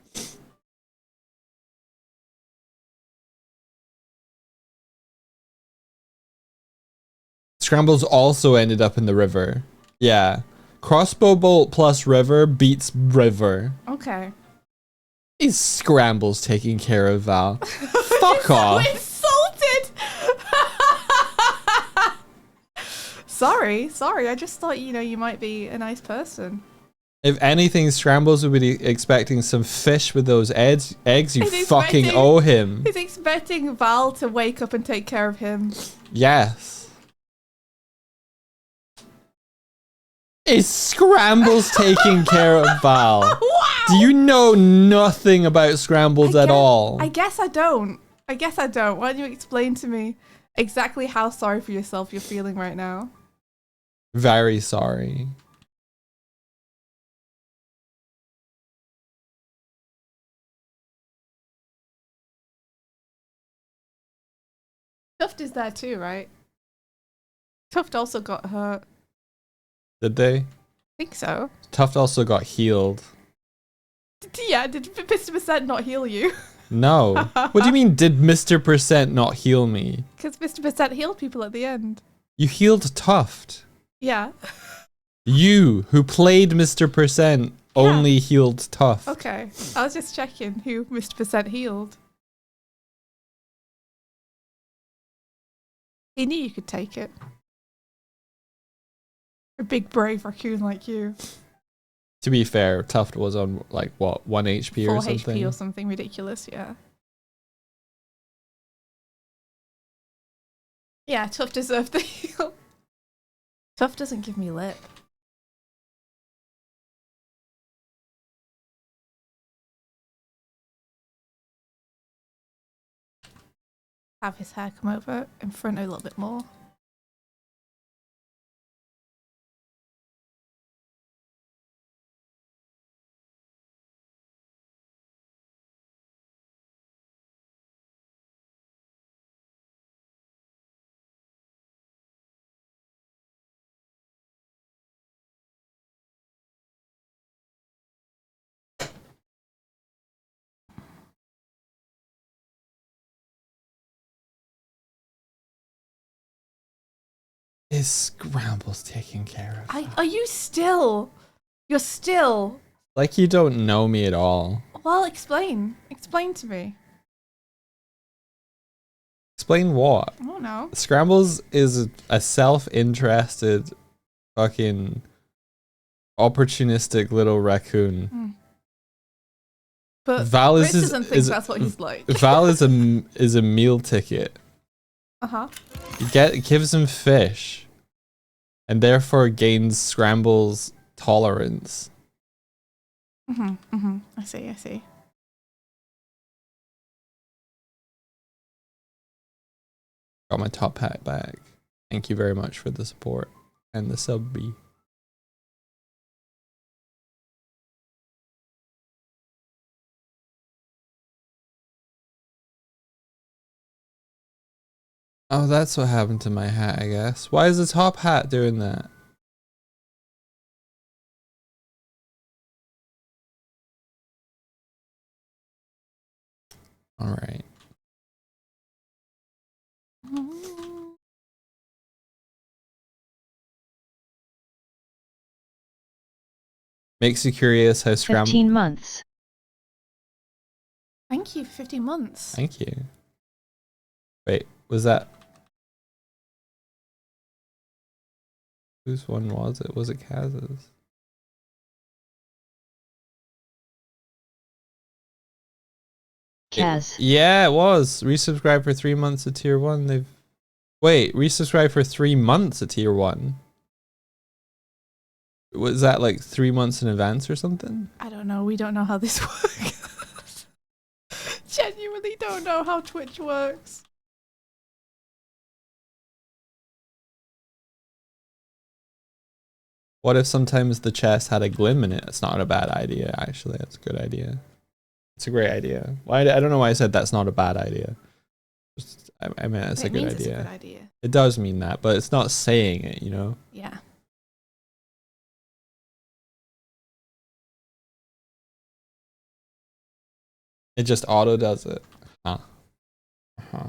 Scrambles also ended up in the river. Yeah. Crossbow bolt plus river beats river. Okay. Is Scrambles taking care of Val? Fuck off. So insulted! Sorry. I just thought, you might be a nice person. If anything, Scrambles would be expecting some fish with those eggs you He's fucking expecting- owe him. He's expecting Val to wake up and take care of him. Yes. Is Scrambles taking care of Val? Wow! Do you know nothing about Scrambles at all? I guess I don't. Why don't you explain to me exactly how sorry for yourself you're feeling right now? Very sorry. Tuft is there too, right? Tuft also got hurt. Did they? I think so. Tuft also got healed. Yeah, did Mr. Percent not heal you? No. What do you mean, did Mr. Percent not heal me? Because Mr. Percent healed people at the end. You healed Tuft. Yeah. You, who played Mr. Percent, only healed Tuft. Okay. I was just checking who Mr. Percent healed. He knew you could take it. A big brave raccoon like you. To be fair, Tuft was on, like, what, 1 HP 4 or something? HP or something ridiculous, yeah. Yeah, Tuft deserved the heal. Tuft doesn't give me lip. Have his hair come over in front a little bit more. Is Scrambles taking care of that? Are you still? You're still? Like you don't know me at all. Well, explain. Explain to me. Explain what? I don't know. Scrambles is a self-interested, fucking opportunistic little raccoon. But Val Chris doesn't think that's what he's like. Val is a meal ticket. Uh-huh. Gives him fish, and therefore gains Scrambles tolerance. I see. Got my top hat back. Thank you very much for the support and the sub B. Oh, that's what happened to my hat, I guess. Why is the top hat doing that? All right. Makes you curious how Scramble... 15 months. Thank you for 15 months. Thank you. Wait, was that... Whose one was it? Was it Kaz's? Kaz. Yeah, it was. Resubscribe for 3 months of tier 1. They've... Wait, resubscribe for 3 months of tier 1. Was that like 3 months in advance or something? I don't know. We don't know how this works. Genuinely don't know how Twitch works. What if sometimes the chest had a glim in it? It's not a bad idea, actually. That's a good idea. It's a great idea. Why? I don't know why I said that's not a bad idea. I mean, it's a good idea. It's a good idea. It does mean that, but it's not saying it, you know? Yeah. It just auto does it. Huh. Uh-huh.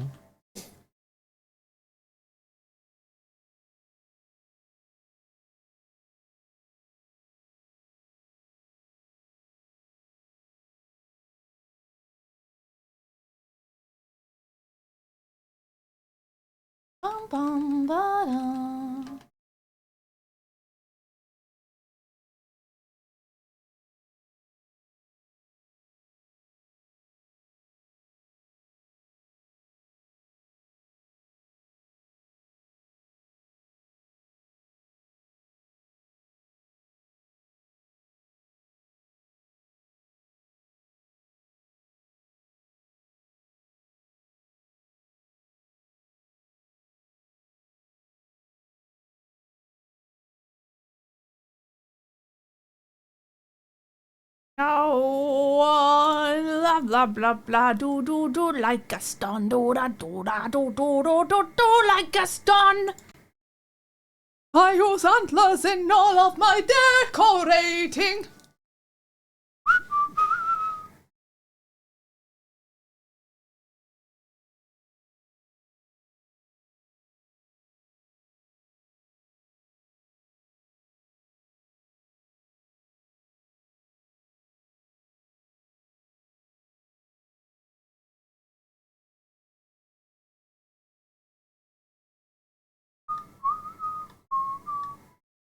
Bum, bum, ba-dum. No one, blah blah blah blah, do like Gaston, do da like Gaston. I use antlers in all of my decorating.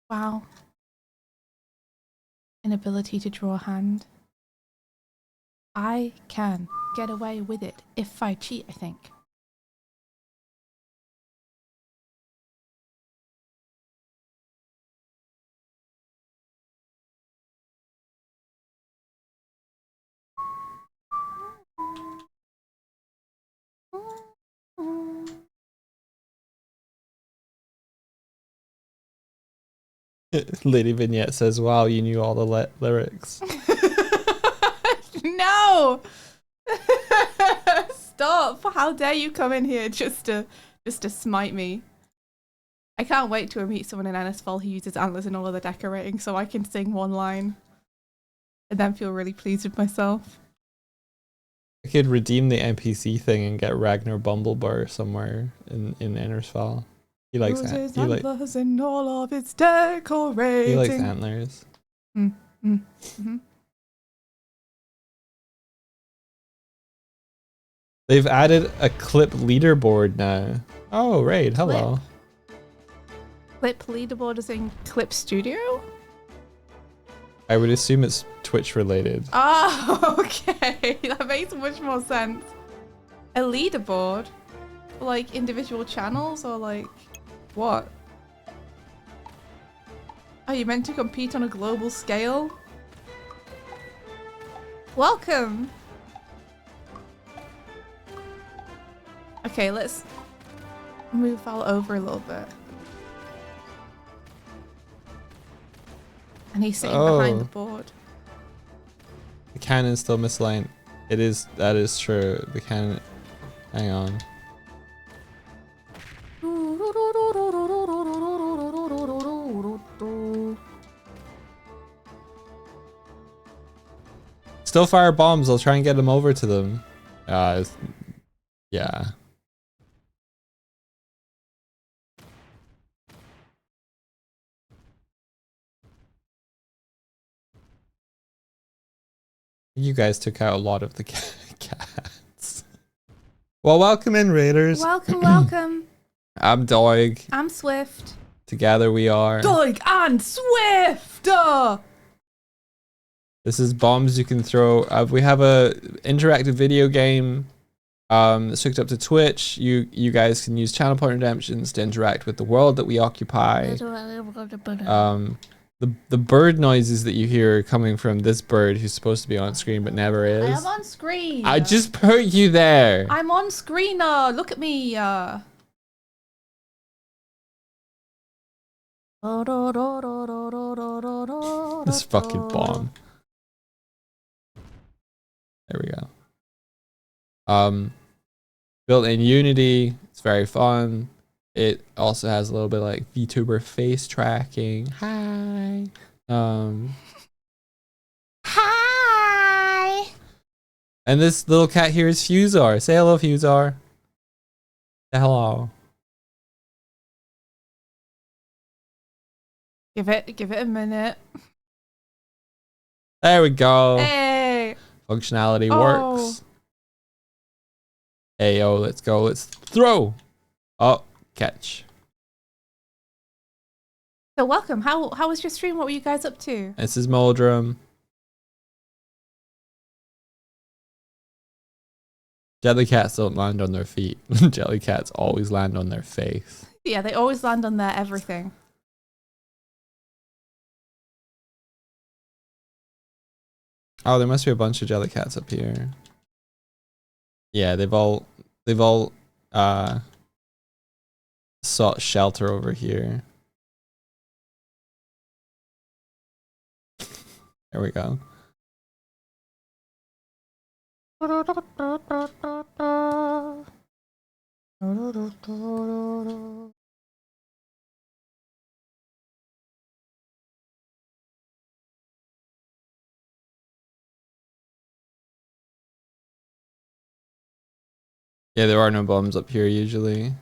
Wow. Inability to draw a hand. I can get away with it if I cheat, I think. Lady Vignette says, "Wow, you knew all the lyrics." No! Stop! How dare you come in here just to smite me? I can't wait to meet someone in NSFL who uses antlers in all of the decorating so I can sing one line and then feel really pleased with myself. I could redeem the NPC thing and get Ragnar Bumblebur somewhere in Innersfall. He likes antlers in all of its decorating. He likes antlers. Mm-hmm. They've added a clip leaderboard now. Oh, Raid, hello. Clip leaderboard is in Clip Studio? I would assume it's Twitch related. Oh, okay. That makes much more sense. A leaderboard? For like individual channels or like what? Are you meant to compete on a global scale? Welcome! Okay, let's move Val over a little bit. And he's sitting behind the board. The cannon's still misaligned. That is true. The cannon, hang on. Still fire bombs, I'll try and get them over to them. Yeah. You guys took out a lot of the cats. Well, welcome in, Raiders. Welcome, welcome. I'm Doig. I'm Swift. Together we are Doig and Swift! This is bombs you can throw. We have a interactive video game that's hooked up to Twitch. You guys can use channel point redemptions to interact with the world that we occupy. The bird noises that you hear are coming from this bird who's supposed to be on screen but never is. I am on screen. I just put you there. I'm on screen. Look at me. This fucking bomb. There we go. Built in Unity. It's very fun. It also has a little bit like VTuber face tracking. Hi. Hi. And this little cat here is Fusar. Say hello, Fusar. Say hello. Give it a minute. There we go. Hey. Functionality works. Ayo, let's go. Let's throw. Oh, catch. So welcome. How was your stream? What were you guys up to? This is Moldrum. Jellycats don't land on their feet. Jellycats always land on their face. Yeah, they always land on their everything. Oh, there must be a bunch of Jellycats up here. Yeah, they've all sought shelter over here. There we go. Yeah, there are no bombs up here usually.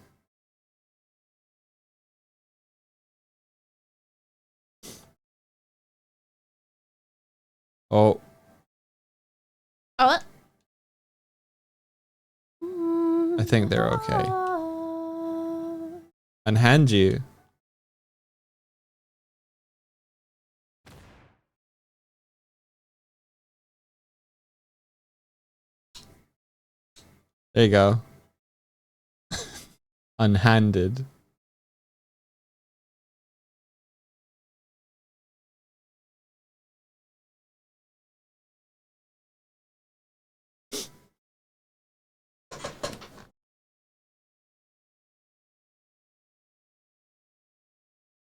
Oh. Oh. I think they're okay. Unhand you. There you go. Unhanded.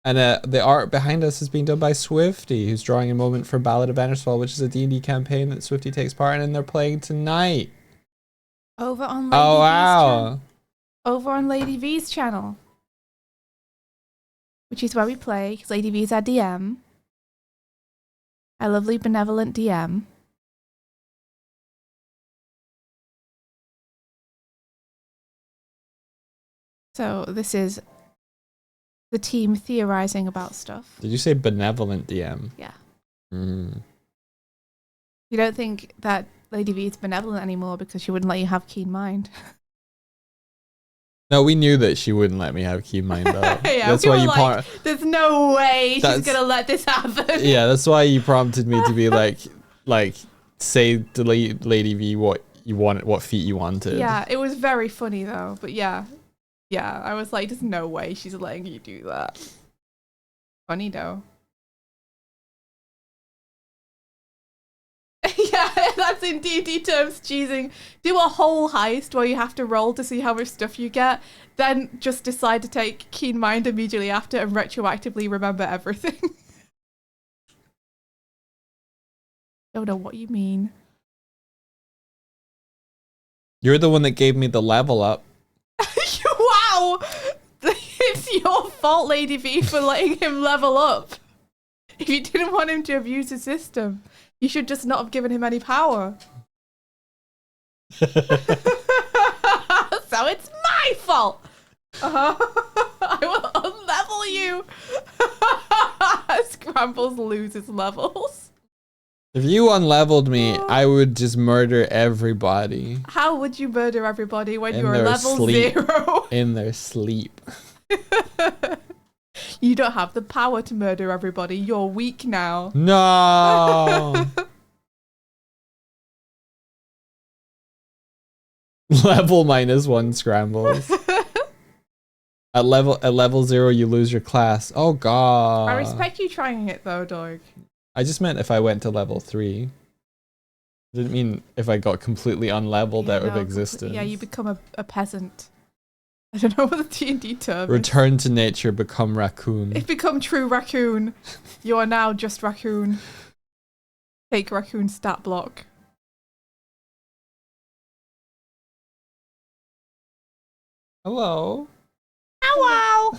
And the art behind us is being done by Swifty, who's drawing a moment from Ballad of Bannersfall, which is a D&D campaign that Swifty takes part in, and they're playing tonight. Over on Lady Oh, V's wow. channel. Over on Lady V's channel. Which is where we play, because Lady V's our DM. A lovely, benevolent DM. So this is the team theorizing about stuff. Did you say benevolent DM? Yeah. Mm. You don't think that Lady V is benevolent anymore because she wouldn't let you have keen mind? No, we knew that she wouldn't let me have key mind though. Yeah, that's we why were you like, there's no way she's That's- gonna let this happen. Yeah, that's why you prompted me to be like say to Lady V what you wanted, what feat you wanted. Yeah, it was very funny though. But yeah, I was like, there's no way she's letting you do that. Funny though. Yeah, that's in D&D terms cheesing. Do a whole heist where you have to roll to see how much stuff you get, then just decide to take Keen Mind immediately after and retroactively remember everything. Don't know what you mean. You're the one that gave me the level up. Wow! It's your fault, Lady V, for letting him level up. If you didn't want him to abuse the system, you should just not have given him any power. So it's my fault. I will unlevel you. Scrambles loses levels. If you unleveled me, I would just murder everybody How would you murder everybody when In you're their level sleep. 0? in their sleep. You don't have the power to murder everybody. You're weak now. No. Level -1 scrambles. At level 0, you lose your class. Oh god. I respect you trying it though, dog. I just meant if I went to level 3. Didn't mean if I got completely unleveled out of existence. Yeah, you become a peasant. I don't know what the D&D term is. Return to nature, become raccoon. If become true raccoon, you are now just raccoon. Take raccoon stat block. Hello. Ow!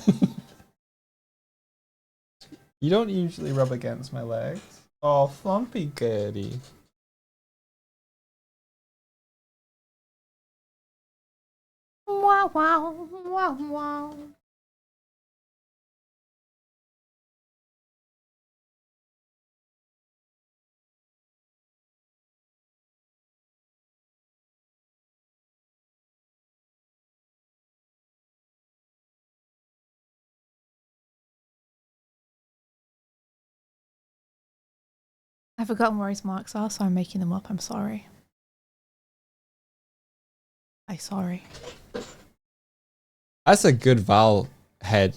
You don't usually rub against my legs. Oh, flumpy goody. Wow, wow, wow, wow. I've forgotten where his marks are, so I'm making them up. I'm sorry. I'm sorry. That's a good Val head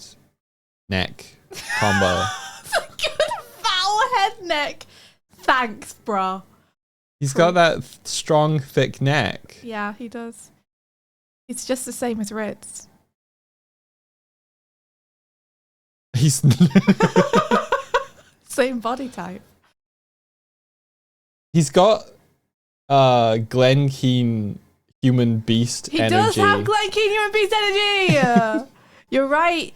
neck combo. It's a good foul head neck. Thanks, bro. He's got that strong, thick neck. Yeah, he does. It's just the same as Ritz. He's Same body type. he's got Glen Keane human beast He energy. does have Glen Keane human beast energy. You're right.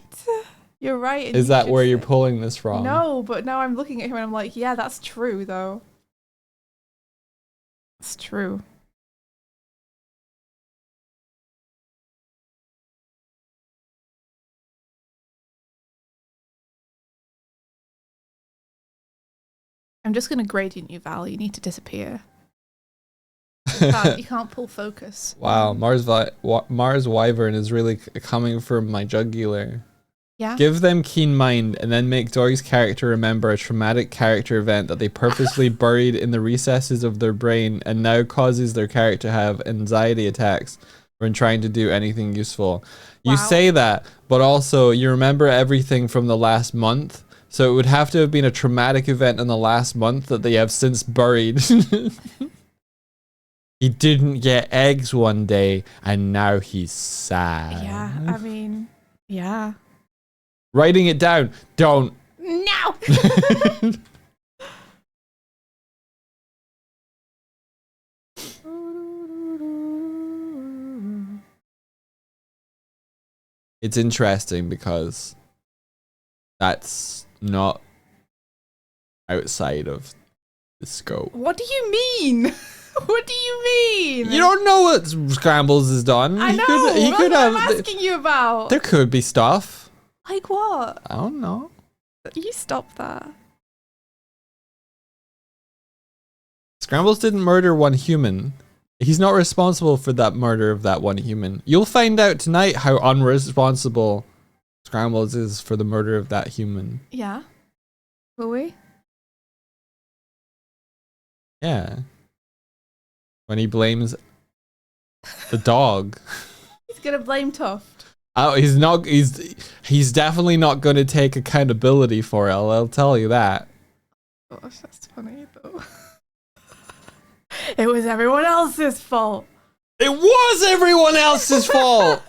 You're right. and Is you that should where you're say- pulling this from? No, but now I'm looking at him and I'm like, yeah, that's true though. It's true. I'm just gonna gradient you, Val. You need to disappear. You can't pull focus. Wow, Mars Wyvern is really coming for my jugular. Yeah. Give them keen mind and then make Dory's character remember a traumatic character event that they purposely buried in the recesses of their brain and now causes their character to have anxiety attacks when trying to do anything useful. You say that, but also you remember everything from the last month. So it would have to have been a traumatic event in the last month that they have since buried. He didn't get eggs one day and now he's sad. Yeah, I mean, yeah. Writing it down. Don't. No! It's interesting because that's not outside of the scope. What do you mean? What do you mean? You don't know what Scrambles has done. I know. He could what have. I'm asking you about. There could be stuff. Like what? I don't know. You stop that. Scrambles didn't murder one human. He's not responsible for that murder of that one human. You'll find out tonight how unresponsible Scrambles is for the murder of that human. Yeah. Will we? Yeah. When he blames the dog. He's gonna blame Tuft. Oh, he's not. He's definitely not going to take accountability for it. I'll tell you that. Gosh, that's funny though. It was everyone else's fault. It was everyone else's fault.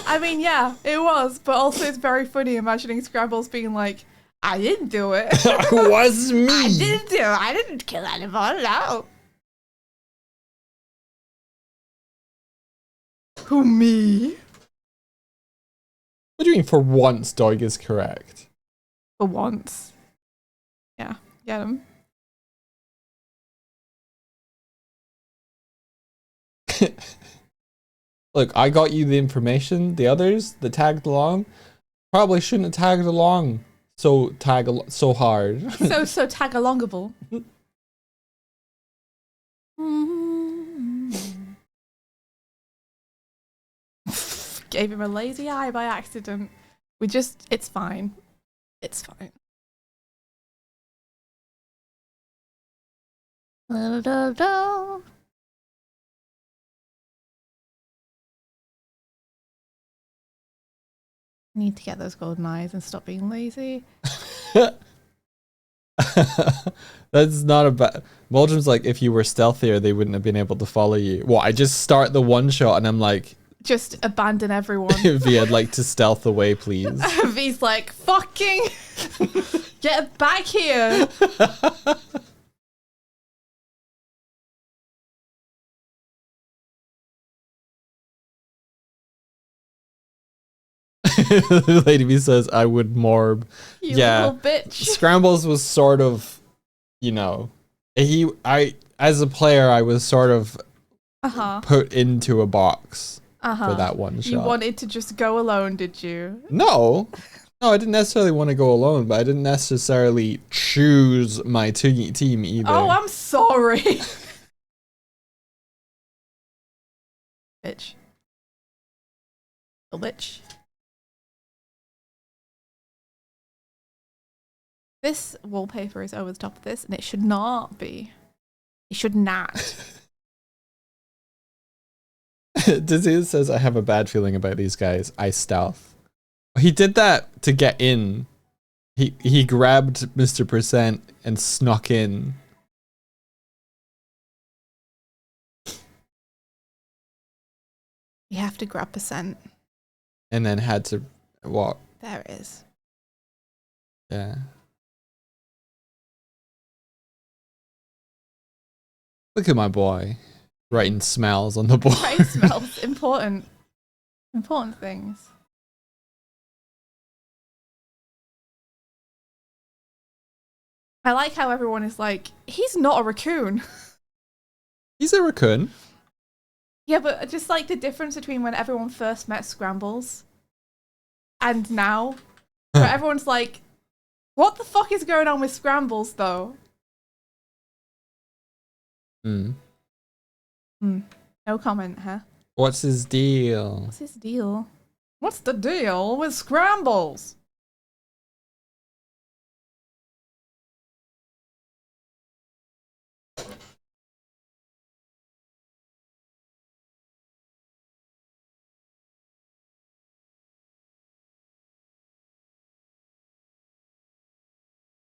I mean, yeah, it was, but also it's very funny imagining Scrambles being like, "I didn't do it. It was me. I didn't do it. I didn't kill anyone. No." Who, me? What do you mean for once Doig is correct? For once. Yeah, get him. Look, I got you the information. The others that tagged along probably shouldn't have tagged along so hard. So tag-alongable. Gave him a lazy eye by accident. It's fine. It's fine. Need to get those golden eyes and stop being lazy. That's not a bad. Muldrum's like, if you were stealthier, they wouldn't have been able to follow you. What? I just start the one shot and I'm like, just abandon everyone. V, I'd like to stealth away, please. V's like, fucking get back here. Lady V says, I would morb. You yeah. little bitch. Scrambles was sort of, you know, as a player, I was sort of put into a box for that one shot. You wanted to just go alone, did you? No, I didn't necessarily want to go alone, but I didn't necessarily choose my team either. Oh, I'm sorry. Bitch. Little bitch. This wallpaper is over the top of this, and it should not be. It should not. Disease says, I have a bad feeling about these guys. I stealth. He did that to get in. He grabbed Mr. Percent and snuck in. You have to grab percent. And then had to walk. There it is. Yeah. Look at my boy. Writing smells on the board. Right, smells. Important. Important things. I like how everyone is like, he's not a raccoon. He's a raccoon. Yeah, but just like the difference between when everyone first met Scrambles and now, where everyone's like, what the fuck is going on with Scrambles though? Hmm. No comment, huh? What's his deal? What's his deal? What's the deal with scrambles?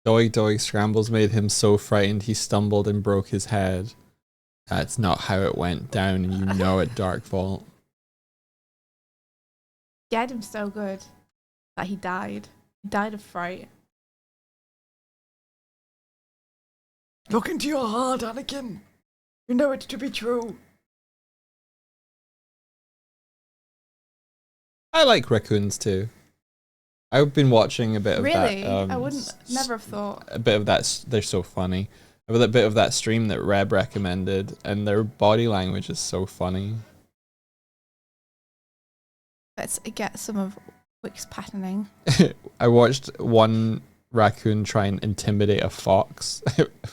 Doig Doig Scrambles made him so frightened he stumbled and broke his head. That's not how it went down, and you know it, Dark Vault. Scared him so good that he died. He died of fright. Look into your heart, Anakin. You know it to be true. I like raccoons too. I've been watching a bit of Really? that. I wouldn't never have thought. A bit of that. They're so funny. A bit of that stream that Reb recommended, and their body language is so funny. Let's get some of Wick's patterning. I watched one raccoon try and intimidate a fox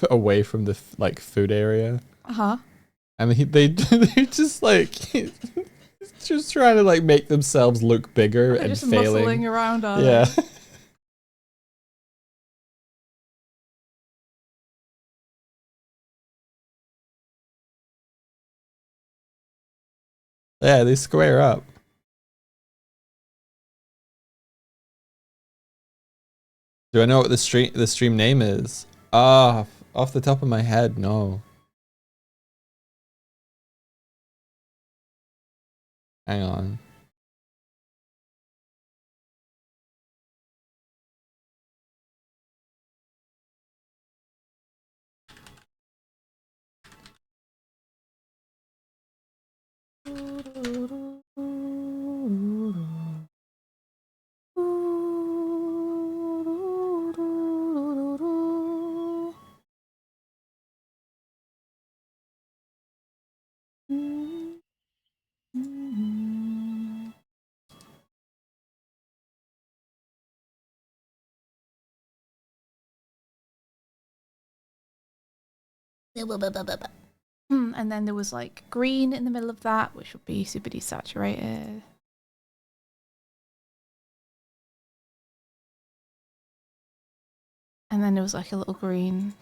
away from the like food area. Uh-huh. And they're just like just trying to like make themselves look bigger They're and just failing. muscling around, are Yeah. they? Yeah, they square up. Do I know what the stream name is? Ah, off the top of my head, no. Hang on. And then there was like green in the middle of that, which would be super desaturated. And then there was like a little green.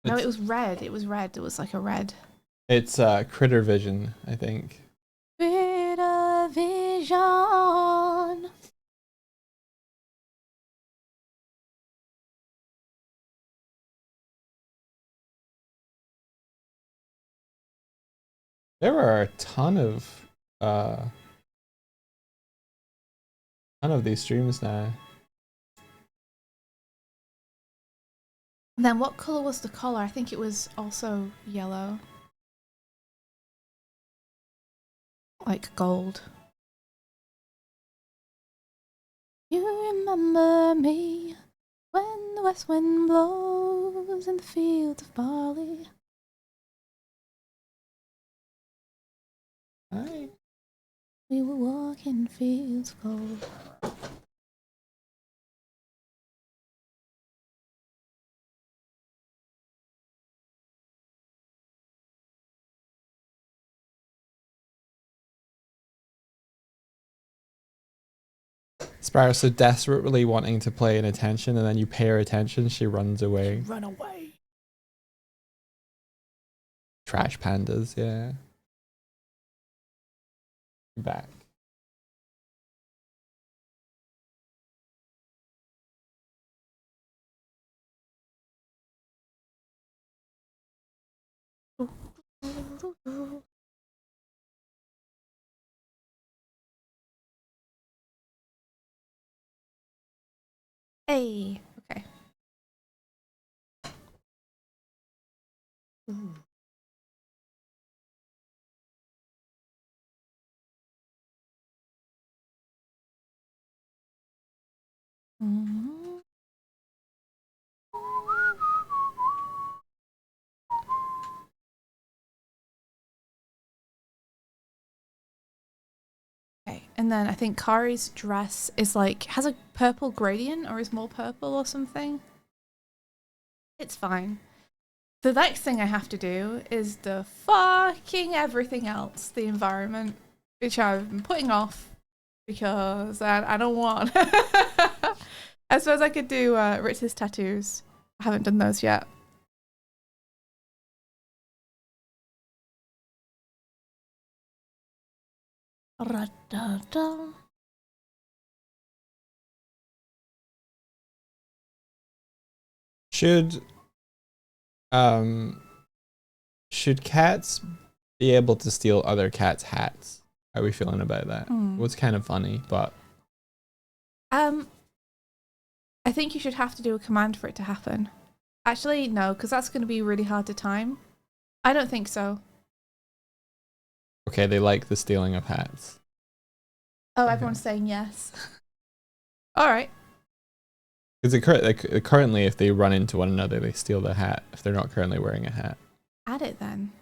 No, it was red. It was red. It was like a red. It's Critter Vision, I think. Critter Vision. There are a ton of these streams now. And then what color was the collar? I think it was also yellow. Like gold. You remember me when the west wind blows in the fields of barley. Hi. We were walking fields of gold. Sparrow so desperately wanting to play in attention, and then you pay her attention, she runs away. Run away. Trash pandas, yeah. Back. Hey, okay. Mhm. Okay, and then I think Kari's dress is like has a purple gradient or is more purple or something. It's fine. The next thing I have to do is the fucking everything else, the environment, which I've been putting off because I don't want. I suppose I could do Ritz's tattoos. I haven't done those yet. Ra-da-da. Should cats be able to steal other cats' hats? How are we feeling about that? Hmm. It was kind of funny, but I think you should have to do a command for it to happen. Actually, no, because that's going to be really hard to time. I don't think so. okay, they like the stealing of hats. Oh, Okay. everyone's saying yes. All right. Because currently, if they run into one another, they steal the hat if they're not currently wearing a hat. Add it then.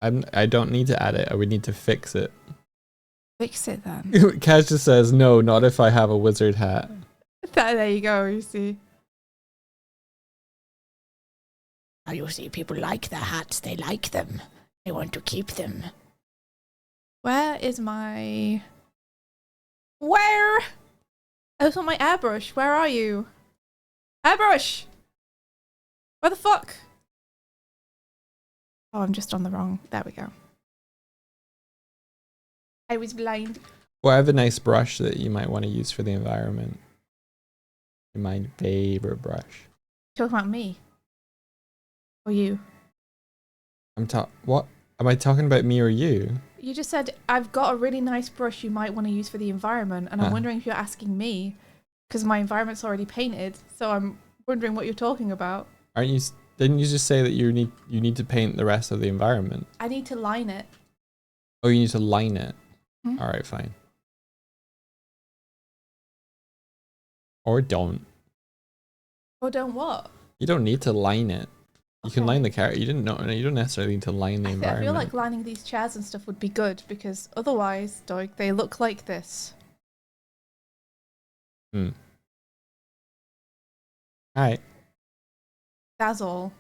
I don't need to add it. I would need to fix it. Fix it then. Kaz just says, no, not if I have a wizard hat. There you go, you see. Now you see, people like their hats. They like them. They want to keep them. Where is my... Where? Oh, it's on my airbrush. Where are you? Airbrush! Where the fuck? Oh, I'm just on the wrong... There we go. I was blind. Well, I have a nice brush that you might want to use for the environment. My favorite brush. Talking about me. Or you. What? Am I talking about me or you? You just said, I've got a really nice brush you might want to use for the environment, and I'm wondering if you're asking me, because my environment's already painted, so I'm wondering what you're talking about. Aren't you? Didn't you just say that you need to paint the rest of the environment? I need to line it. Oh, you need to line it. Hmm? All right, fine. Or don't. Or don't what? You don't need to line it. You can Okay. line the character. You didn't know. You don't necessarily need to line the I environment. feel like lining these chairs and stuff would be good, because otherwise, Doig, they look like this. All right. That's all.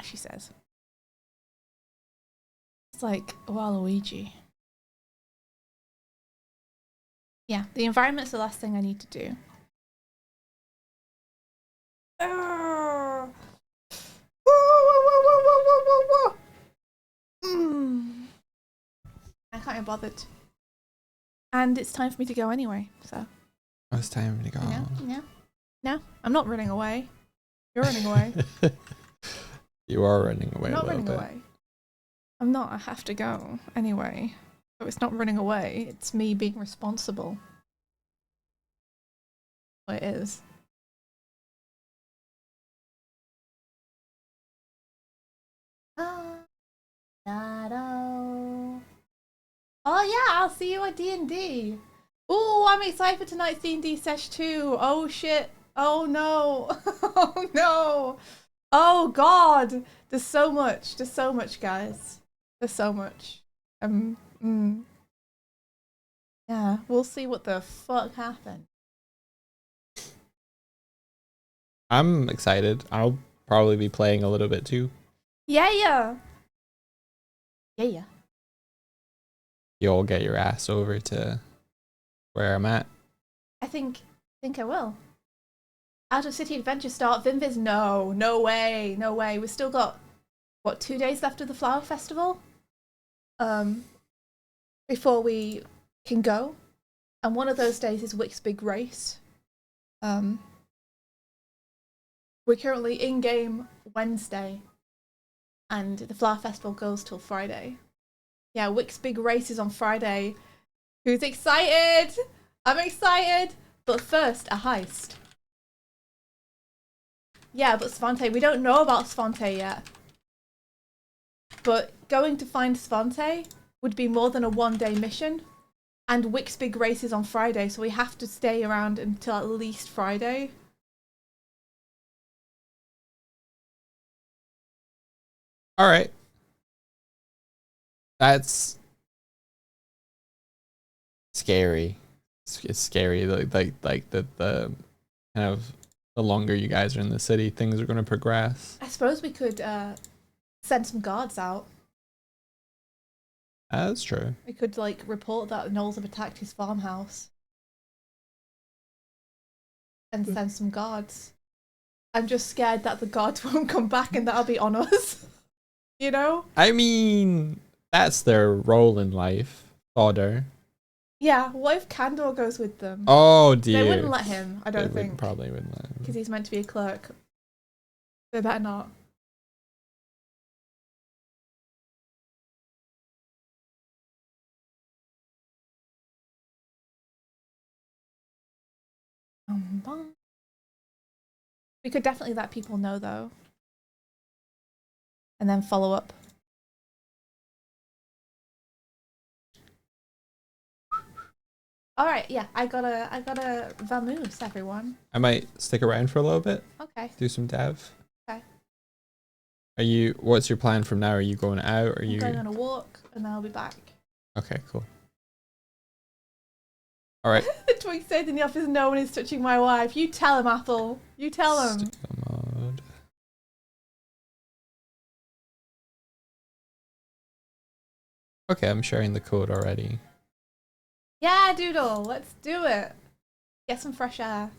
She says. It's like Waluigi. Yeah, the environment's the last thing I need to do. I can't be bothered. And it's time for me to go anyway, so. Oh, it's time to go. No, I'm not running away. You're running away. You are running away I'm not a little running bit. away. I'm not. I have to go anyway. So it's not running away. It's me being responsible. Well, it is. Oh yeah, I'll see you at D&D. Oh, I'm excited for tonight's D&D sesh too. Oh shit. Oh no. Oh no. Oh god. There's so much. There's so much, guys. There's so much. Yeah, we'll see what the fuck happened. I'm excited. I'll probably be playing a little bit too. Yeah. You all get your ass over to where I'm at. I think I will. Out of City Adventure start, Vinviz, no way. We've still got, what, 2 days left of the Flower Festival? Before we can go. And one of those days is Wick's big race. We're currently in-game Wednesday. And the Flower Festival goes till Friday. Yeah, Wick's big race is on Friday. Who's excited? I'm excited. But first, a heist. Yeah, but Svante, we don't know about Svante yet. But going to find Svante would be more than a one-day mission. And Wick's big race is on Friday, so we have to stay around until at least Friday. All right. That's scary. It's scary. Like the kind of the longer you guys are in the city, things are going to progress. I suppose we could send some guards out. That's true. We could like report that Knowles have attacked his farmhouse and send some guards. I'm just scared that the guards won't come back and that'll be on us. You know? I mean, that's their role in life. Fodder. Yeah, what if Candor goes with them? Oh dear. They wouldn't let him, I don't think. Probably wouldn't let him. Because he's meant to be a clerk. They better not. We could definitely let people know though. And then follow up. Alright, yeah, I got a vamoose, everyone. I might stick around for a little bit. Okay. Do some dev. Okay. What's your plan from now? Are you going out? Are I'm you going on a walk and then I'll be back. Okay, cool. All right. The twig said in the office, no one is touching my wife. You tell him, Athel. You tell him. Studio mode. Okay, I'm sharing the code already. Yeah, Doodle, let's do it. Get some fresh air.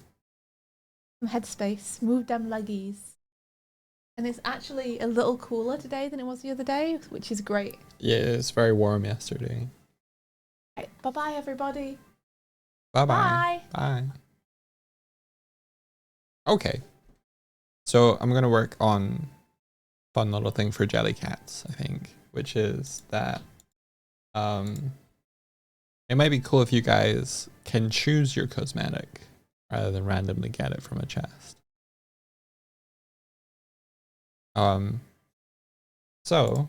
Some headspace. Move them leggies. And it's actually a little cooler today than it was the other day, which is great. Yeah, it's very warm yesterday. Right, bye-bye, everybody. Bye-bye. Bye. Okay. So I'm going to work on a fun little thing for Jellycats, I think, which is that it might be cool if you guys can choose your cosmetic rather than randomly get it from a chest. So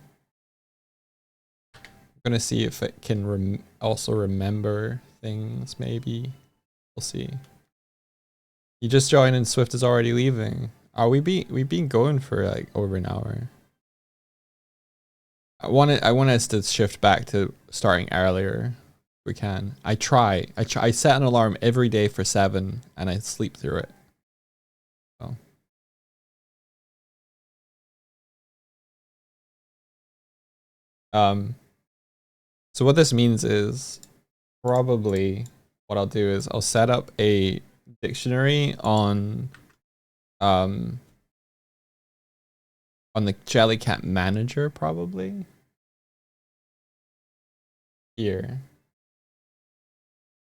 I'm gonna see if it can also remember things. Maybe we'll see. You just joined and Swift is already leaving. We've been going for like over an hour. I want us to shift back to starting earlier. If we can. I set an alarm every day for 7 and I sleep through it. So what this means is probably what I'll do is I'll set up a dictionary on the Jellycat manager probably. Here.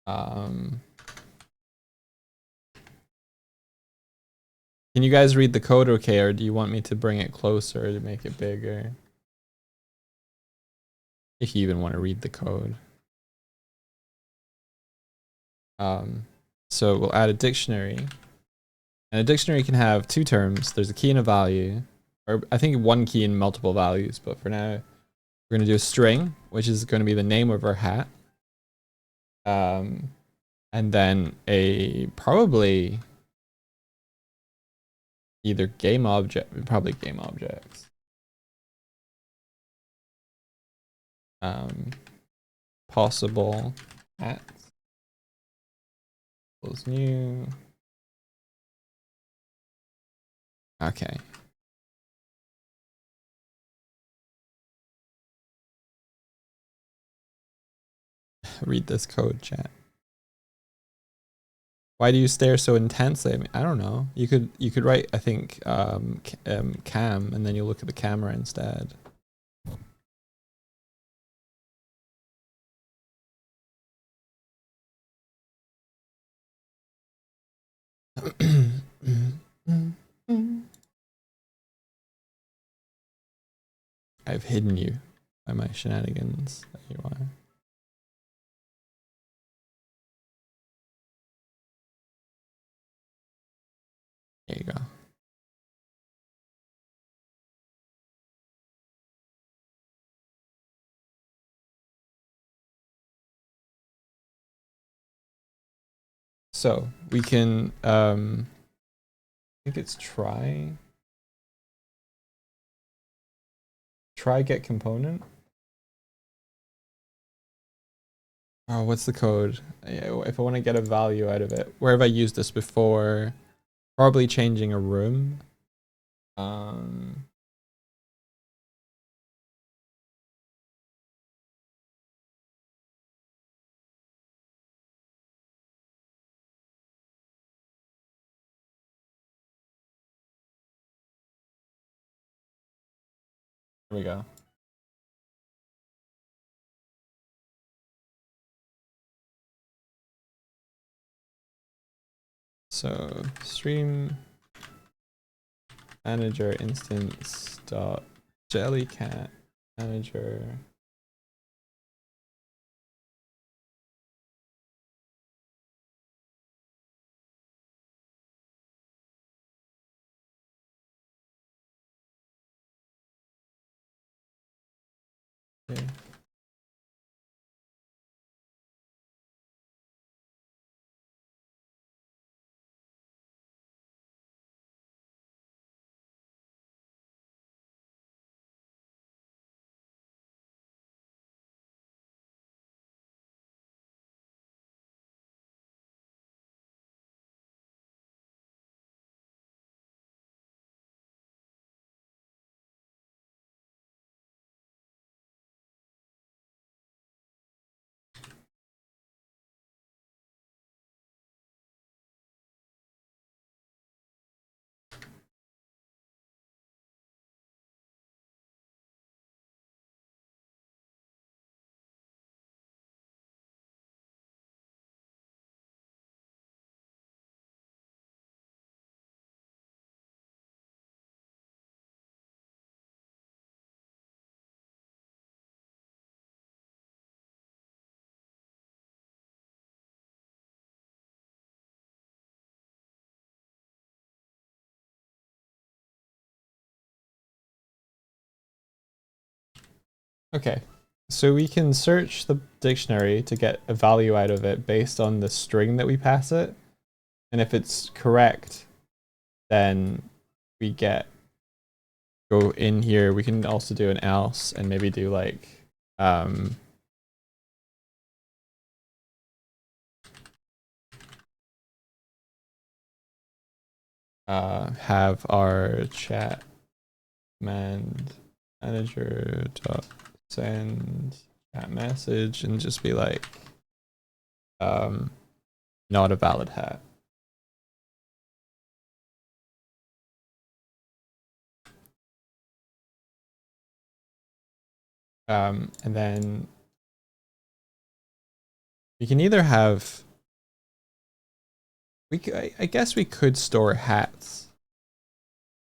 Can you guys read the code okay, or do you want me to bring it closer to make it bigger? If you even want to read the code. So we'll add a dictionary. And a dictionary can have 2 terms. There's a key and a value. Or I think 1 key and multiple values, but for now we're gonna do a string, which is gonna be the name of our hat. And then a probably either game object, probably game objects. Possible hats. Equals new. Okay. Read this code, chat. Why do you stare so intensely? I mean, I don't know. You could write, I think, cam, and then you look at the camera instead. I've hidden you. by my shenanigans. There you are. There you go. So we can I think it's try get component. Oh, what's the code? If I want to get a value out of it, where have I used this before? Probably changing a room. Here we go. So stream manager instance dot jellycat manager. Okay. Okay, so we can search the dictionary to get a value out of it based on the string that we pass it. And if it's correct, then we go in here. We can also do an else and maybe do like have our chat command manager dot send chat message and just be like not a valid hat. And then we can either have I guess we could store hats.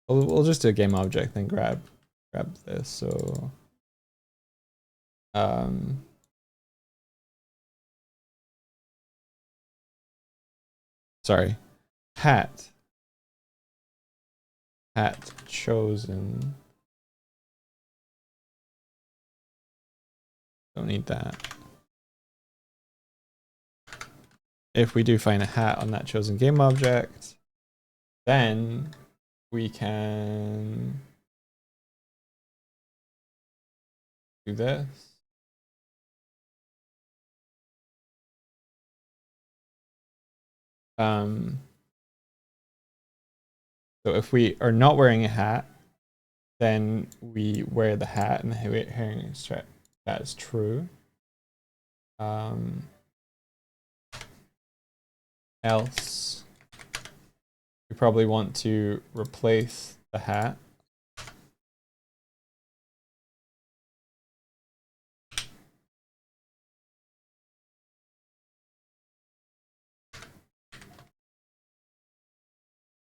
We'll just do a game object and grab this. So sorry, hat chosen. Don't need that. If we do find a hat on that chosen game object, then we can do this. So if we are not wearing a hat, then we wear the hat and the hearing strap. That is true. Else, we probably want to replace the hat.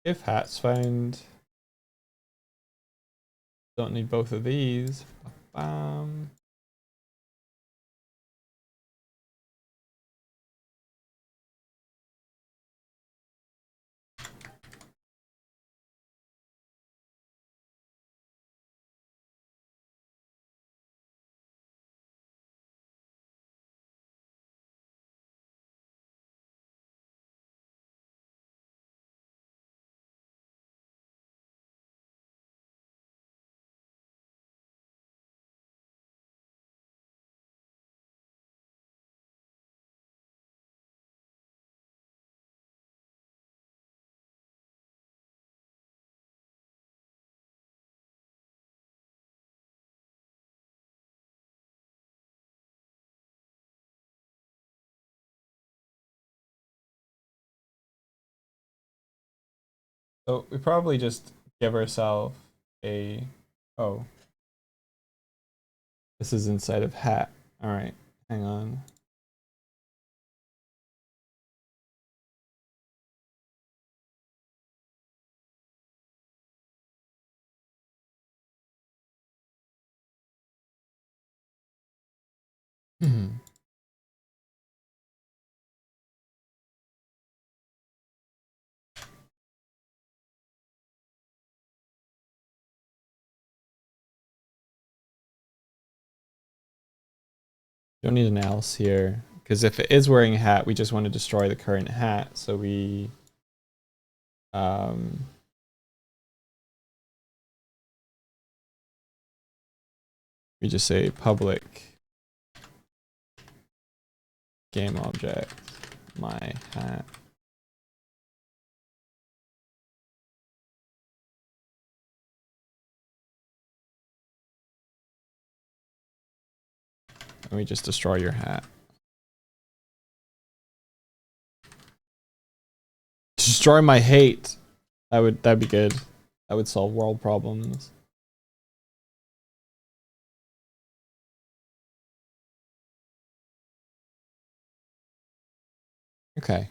If hat's found, don't need both of these. So we probably just give ourselves a, oh, this is inside of hat. All right, hang on. Don't need an else here, because if it is wearing a hat, we just want to destroy the current hat. So we just say public game object my hat. And we just destroy your hat. Destroy my hate. That'd be good. That would solve world problems. Okay.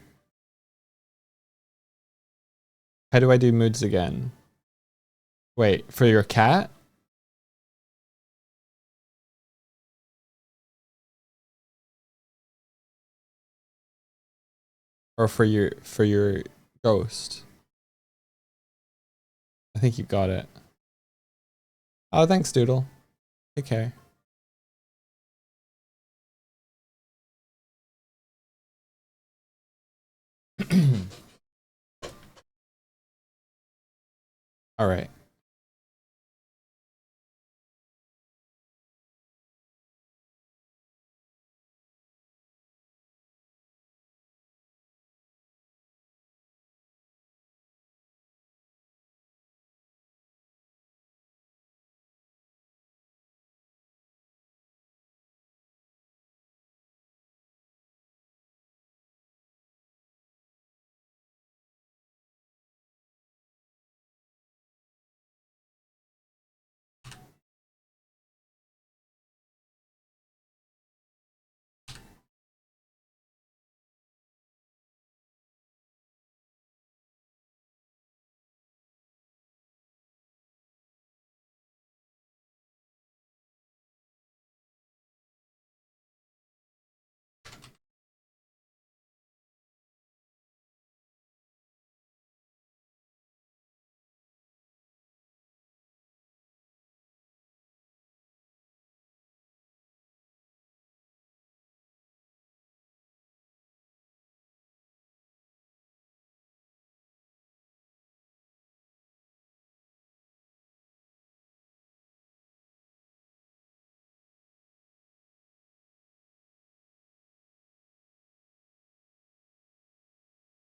How do I do moods again? Wait, for your cat? Or for your ghost? I think you got it. Oh, thanks, Doodle. Take care. All right.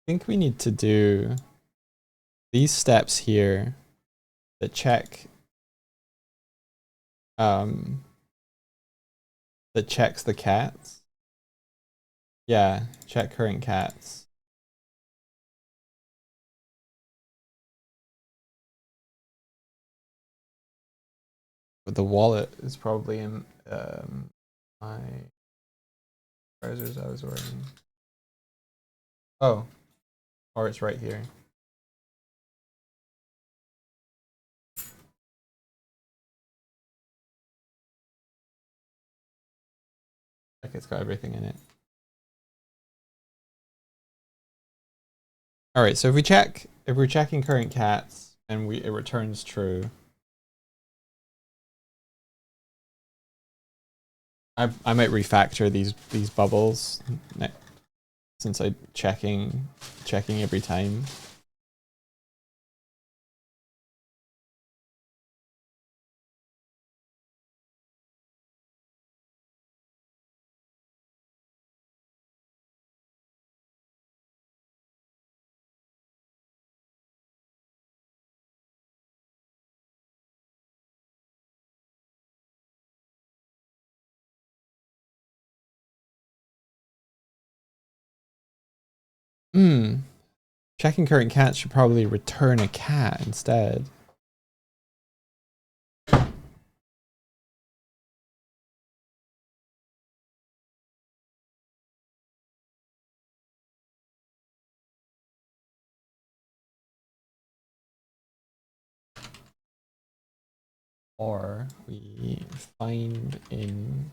I think we need to do these steps here that check that checks the cats. Yeah, check current cats. But the wallet is probably in my trousers I was wearing. Oh, or it's right here. Like it's got everything in it. All right, so if we're checking current cats and it returns true. I might refactor these bubbles since I'm checking every time. Checking current cats should probably return a cat instead. Or we find in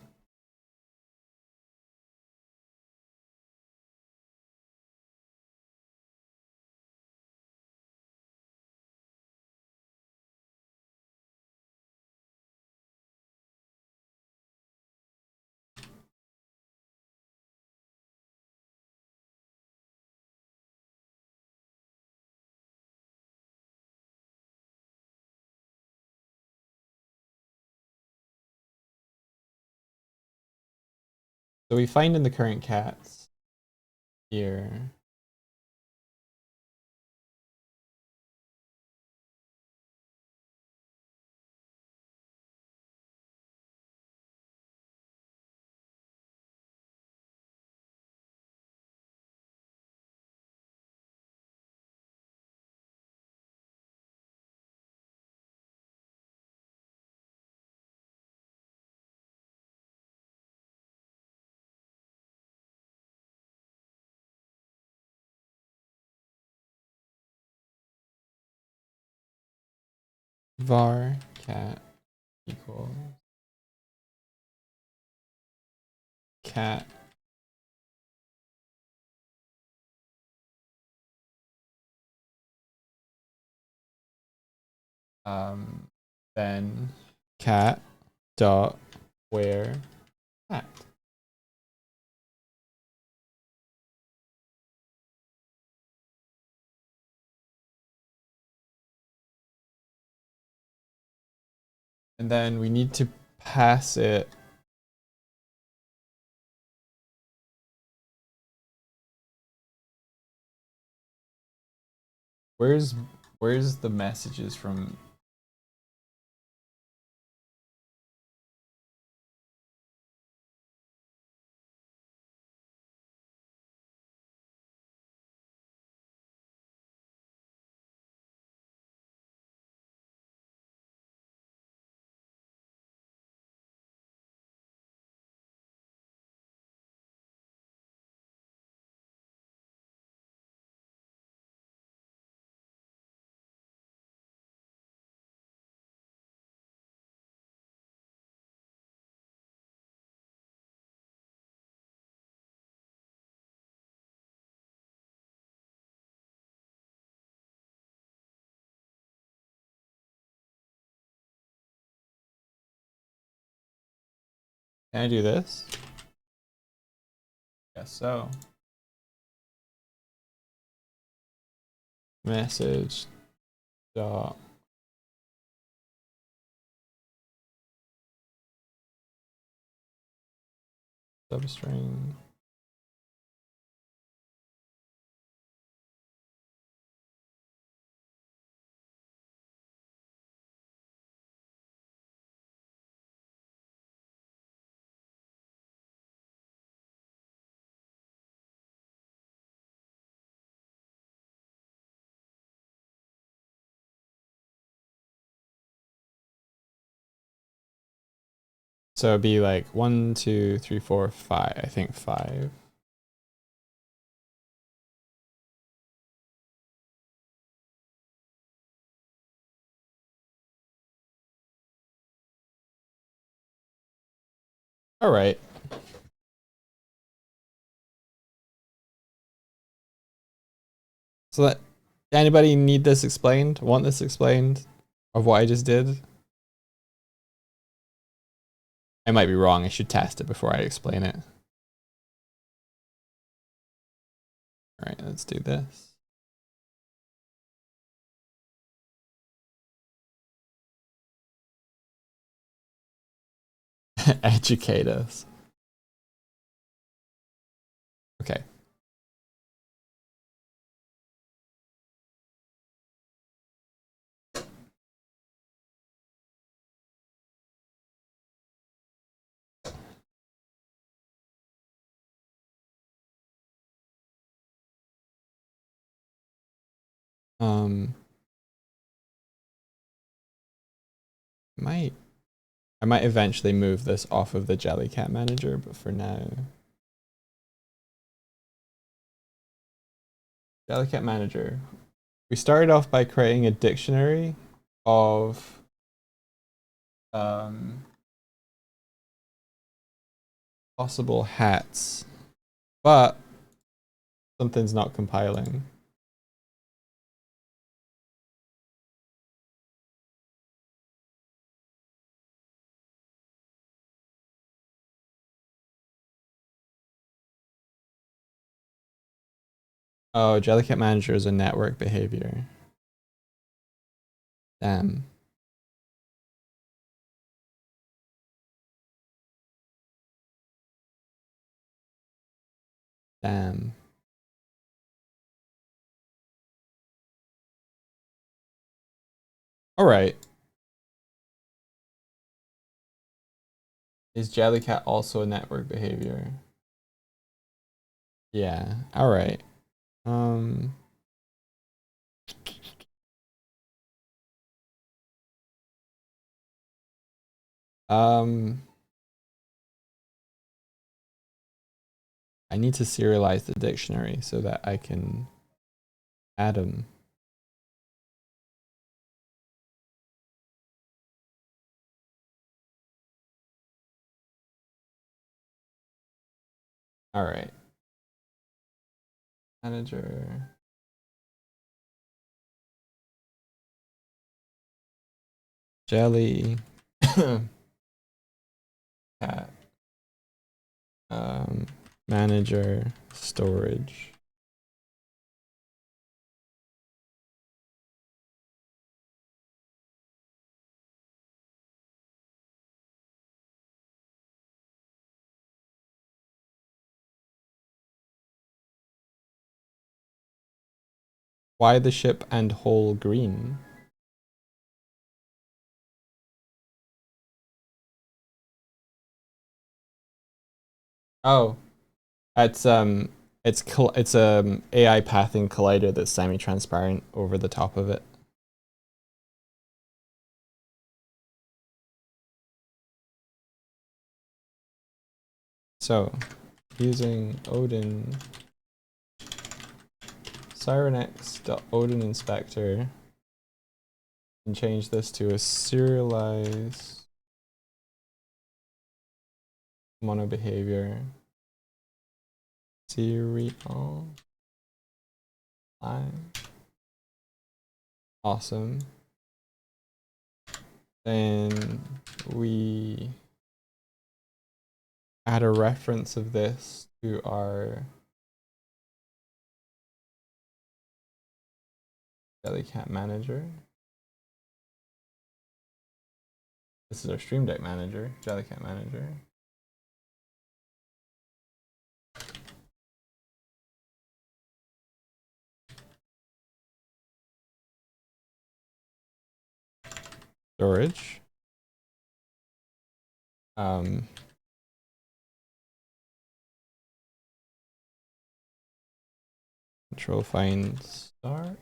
so we find in the current cats here. Var cat equals cat then cat dot where cat. And then we need to pass it where's the messages from. Can I do this? Yes, so. Message dot substring so it'd be like 1, 2, 3, 4, 5. I think 5. All right. So that anybody need this explained? Want this explained of what I just did? I might be wrong. I should test it before I explain it. All right, let's do this. Educate us. Okay. Um, I might eventually move this off of the Jellycat manager, but for now, Jellycat manager. We started off by creating a dictionary of possible hats, but something's not compiling. Oh, Jellycat manager is a network behavior. Damn. Damn. All right. Is Jellycat also a network behavior? Yeah. All right. Um. I need to serialize the dictionary so that I can add them. All right. Manager. Jelly. Cat. Manager. Storage. Why the ship and whole green? Oh, it's AI pathing collider that's semi-transparent over the top of it. So, using Odin SirenX.Odin inspector and change this to a serialized mono behavior. Serial line. Awesome. Then we add a reference of this to our Jellycat manager. This is our Stream Deck manager, Jellycat manager. Storage. Control find start.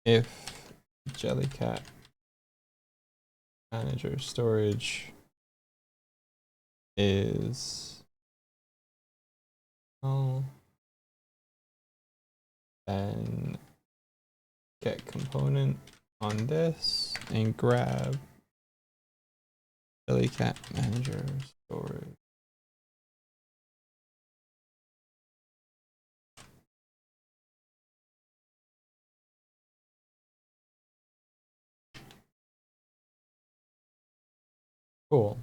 If Jellycat manager storage is null, then get component on this and grab Jellycat manager storage. Cool.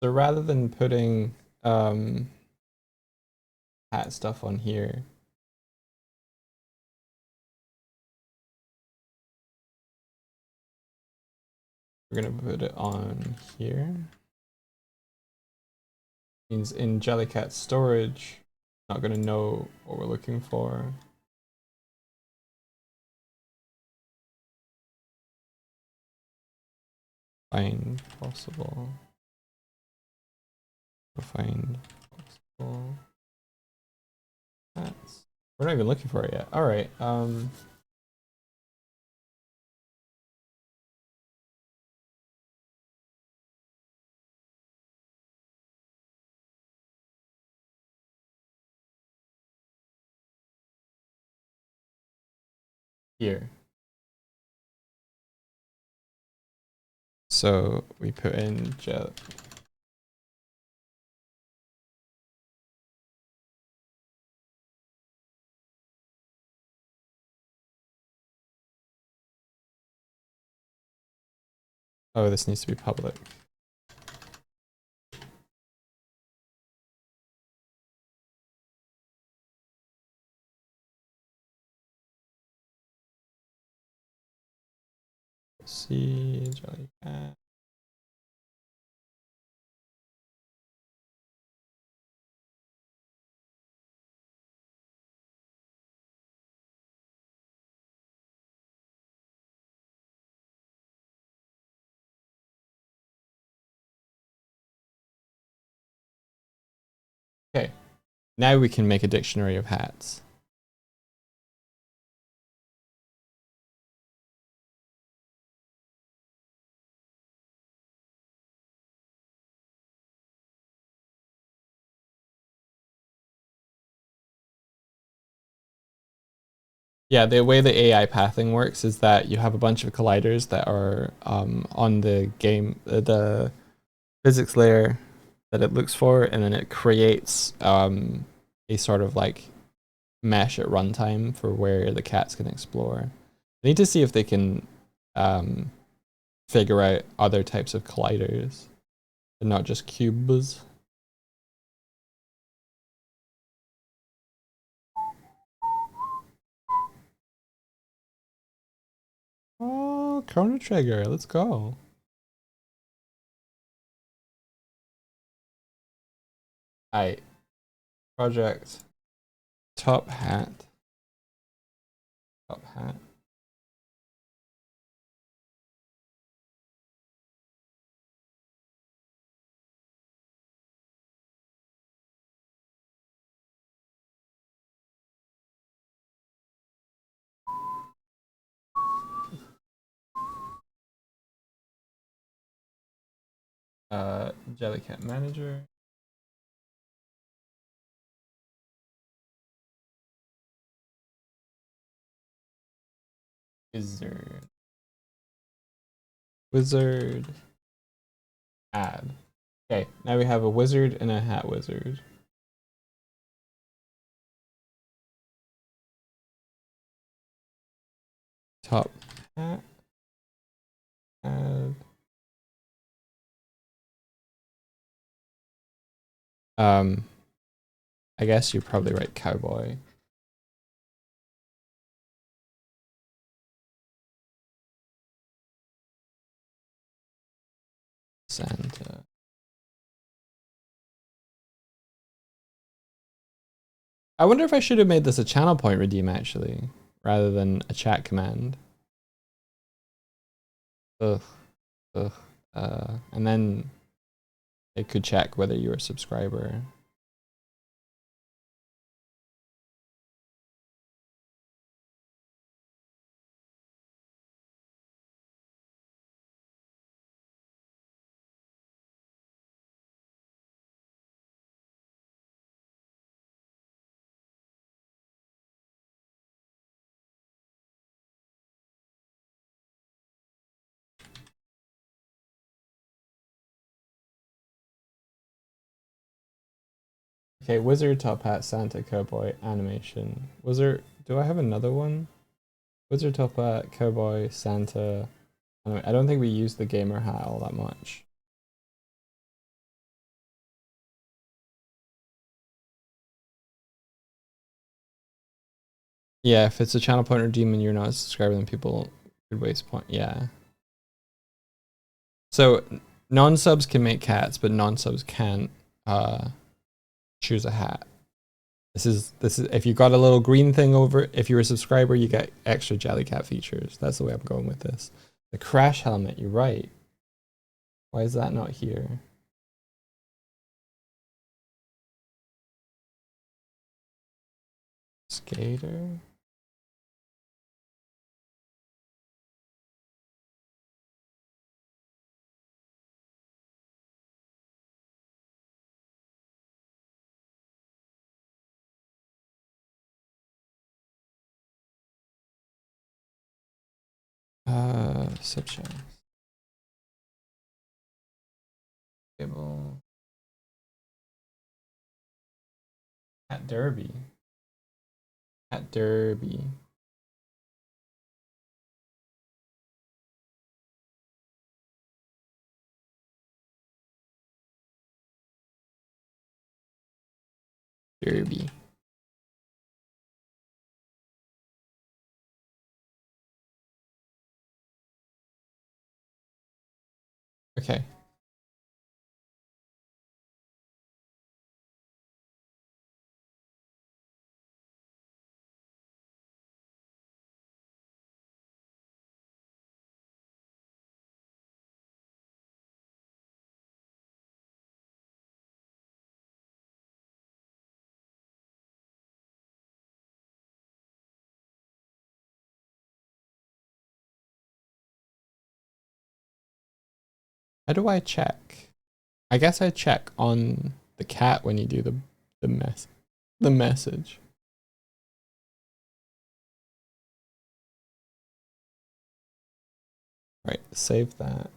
So rather than putting hat stuff on here, we're gonna put it on here. Means in Jellycat storage, not gonna know what we're looking for. Find possible. Find possible hats. We're not even looking for it yet. All right. Here. So we put in gel. Oh, this needs to be public. Let's see, Jellycat. Okay, now we can make a dictionary of hats. Yeah, the way the AI pathing works is that you have a bunch of colliders that are on the game, the physics layer that it looks for, and then it creates a sort of like mesh at runtime for where the cats can explore. I need to see if they can figure out other types of colliders and not just cubes. Oh, Chrono Trigger, let's go. Alright, project top hat. Top hat. Jellycat manager. Wizard. Add. Okay, now we have a wizard and a hat wizard. Top hat. Add. I guess you're probably right, cowboy. Santa. I wonder if I should have made this a channel point redeem actually, rather than a chat command. Ugh. Ugh. And then it could check whether you're a subscriber. Okay, wizard, top hat, Santa, cowboy, animation. Wizard, do I have another one? Wizard, top hat, cowboy, Santa. I don't think we use the gamer hat all that much. Yeah, if it's a channel point redeem and you're not a subscriber, then people could waste point. Yeah. So non-subs can make hats, but non-subs can't choose a hat. This is if you got a little green thing over, if you're a subscriber, you get extra Jellycat features. That's the way I'm going with this. The crash helmet, you're right. Why is that not here? Skater? Such a table at Derby. At Derby. Derby. Okay. How do I check? I guess I check on the cat when you do the message. Right, save that.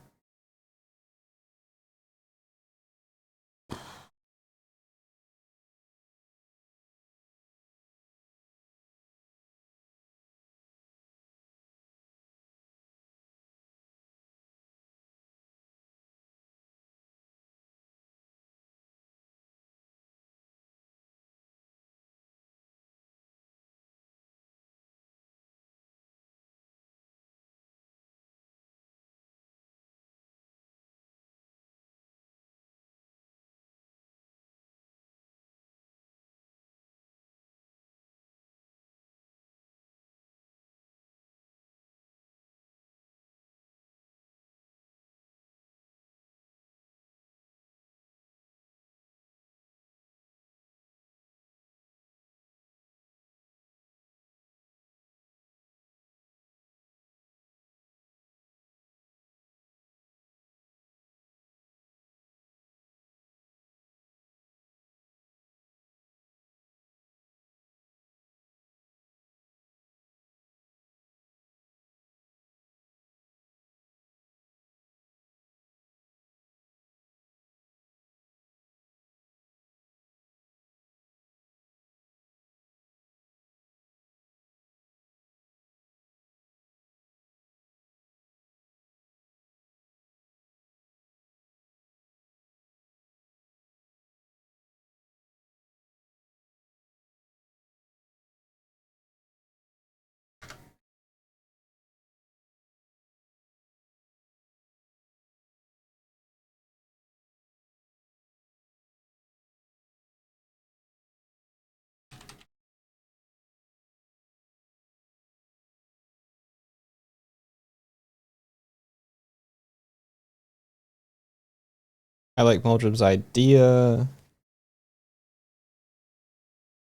I like Muldrum's idea.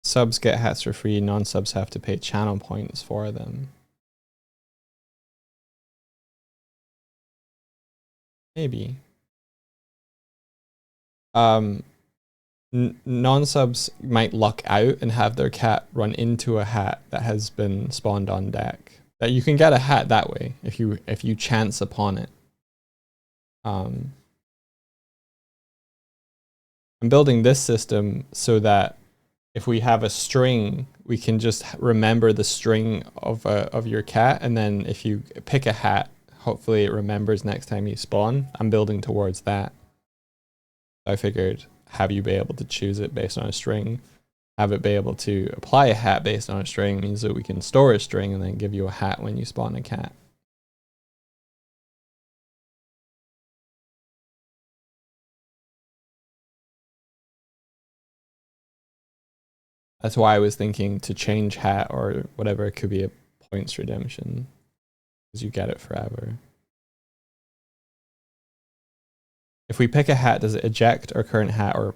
Subs get hats for free, non-subs have to pay channel points for them. Maybe. Non-subs might luck out and have their cat run into a hat that has been spawned on deck. That you can get a hat that way if you chance upon it. I'm building this system so that if we have a string, we can just remember the string of your cat, and then if you pick a hat, hopefully it remembers next time you spawn. I'm building towards that. I figured have you be able to choose it based on a string, have it be able to apply a hat based on a string means that we can store a string and then give you a hat when you spawn a cat. That's why I was thinking to change hat or whatever, it could be a points redemption because you get it forever. If we pick a hat, does it eject our current hat, or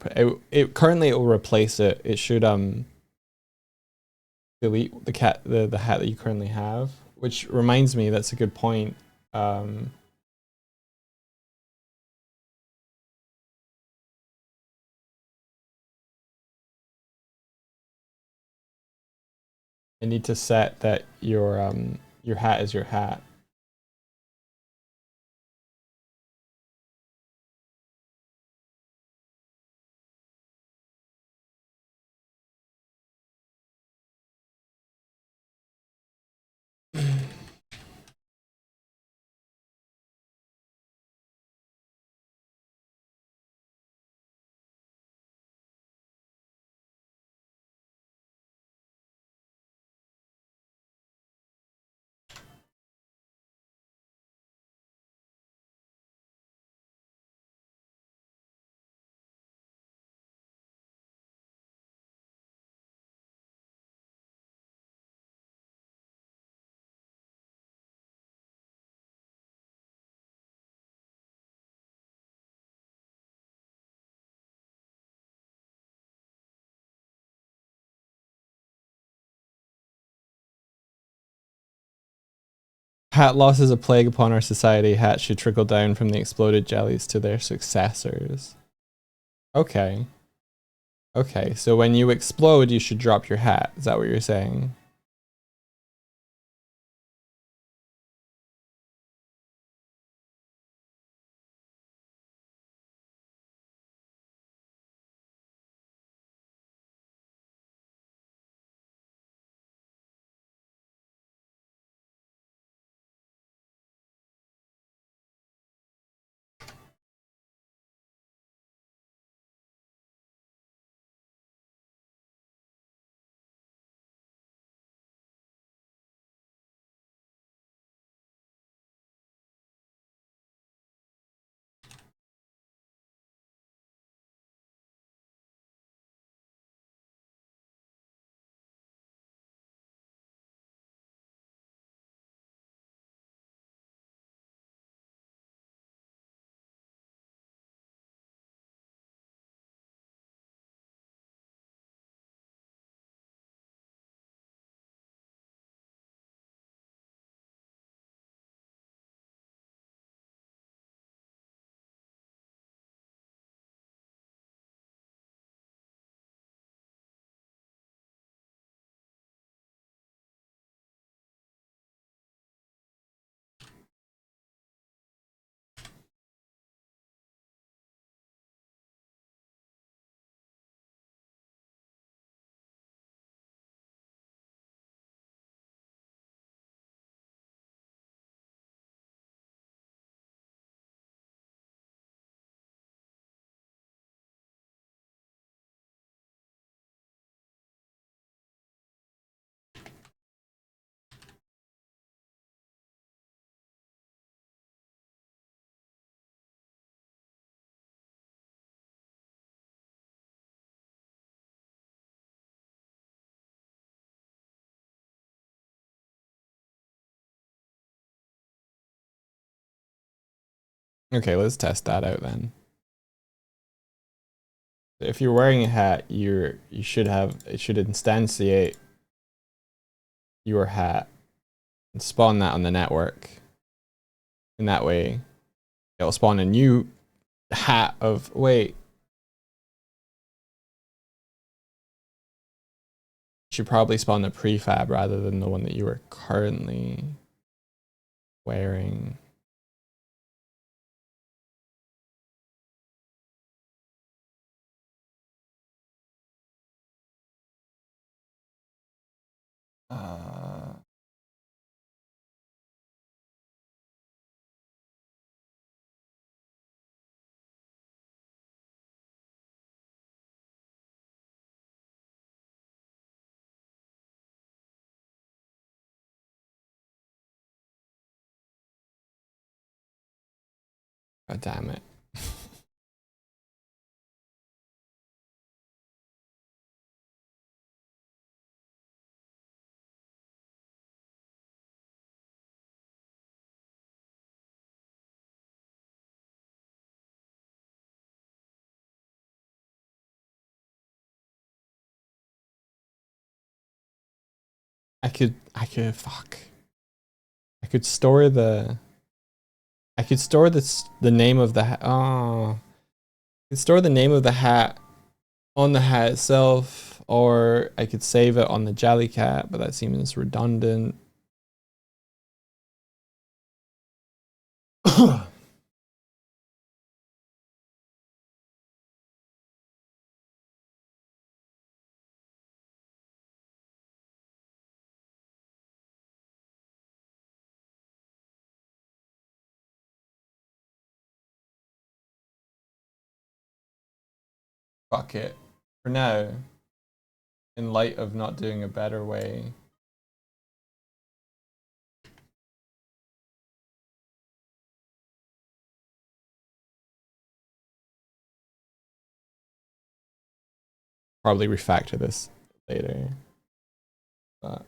currently it will replace it? It should delete the hat that you currently have. Which reminds me, that's a good point. I need to set that your hat is your hat. Hat loss is a plague upon our society. Hats should trickle down from the exploded jellies to their successors. Okay. Okay, so when you explode, you should drop your hat. Is that what you're saying? Okay, let's test that out then. If you're wearing a hat, you should have, it should instantiate your hat and spawn that on the network. In that way, it'll spawn a new hat of, wait. Should probably spawn the prefab rather than the one that you are currently wearing. God damn it. fuck. I could store the name of the hat. Oh, I could store the name of the hat on the hat itself, or I could save it on the Jellycat, but that seems redundant. Fuck it. For now, in light of not doing a better way. Probably refactor this later. But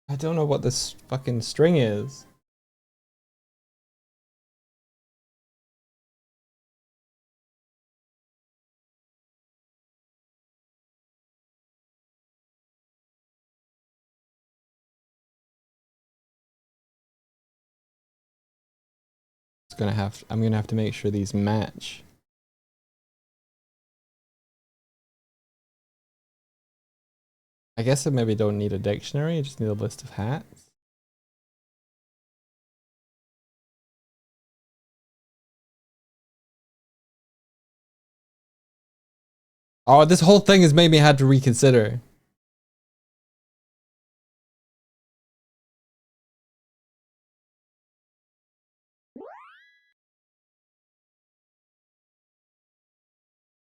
I don't know what this fucking string is. I'm gonna have to make sure these match. I guess I maybe don't need a dictionary, I just need a list of hats. Oh, this whole thing has made me had to reconsider.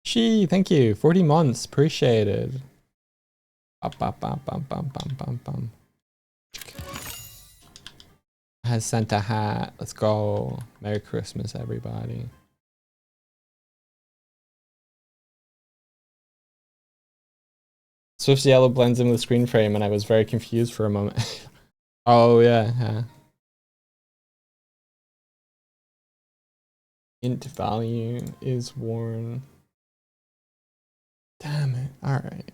Gee, thank you. 40 months, appreciated. Bum, bum, bum, bum, bum, bum, bum, bum. Has sent a hat. Let's go. Merry Christmas, everybody. Swift's yellow blends in with the screen frame, and I was very confused for a moment. Oh, yeah. Int value is worn. Damn it. Alright.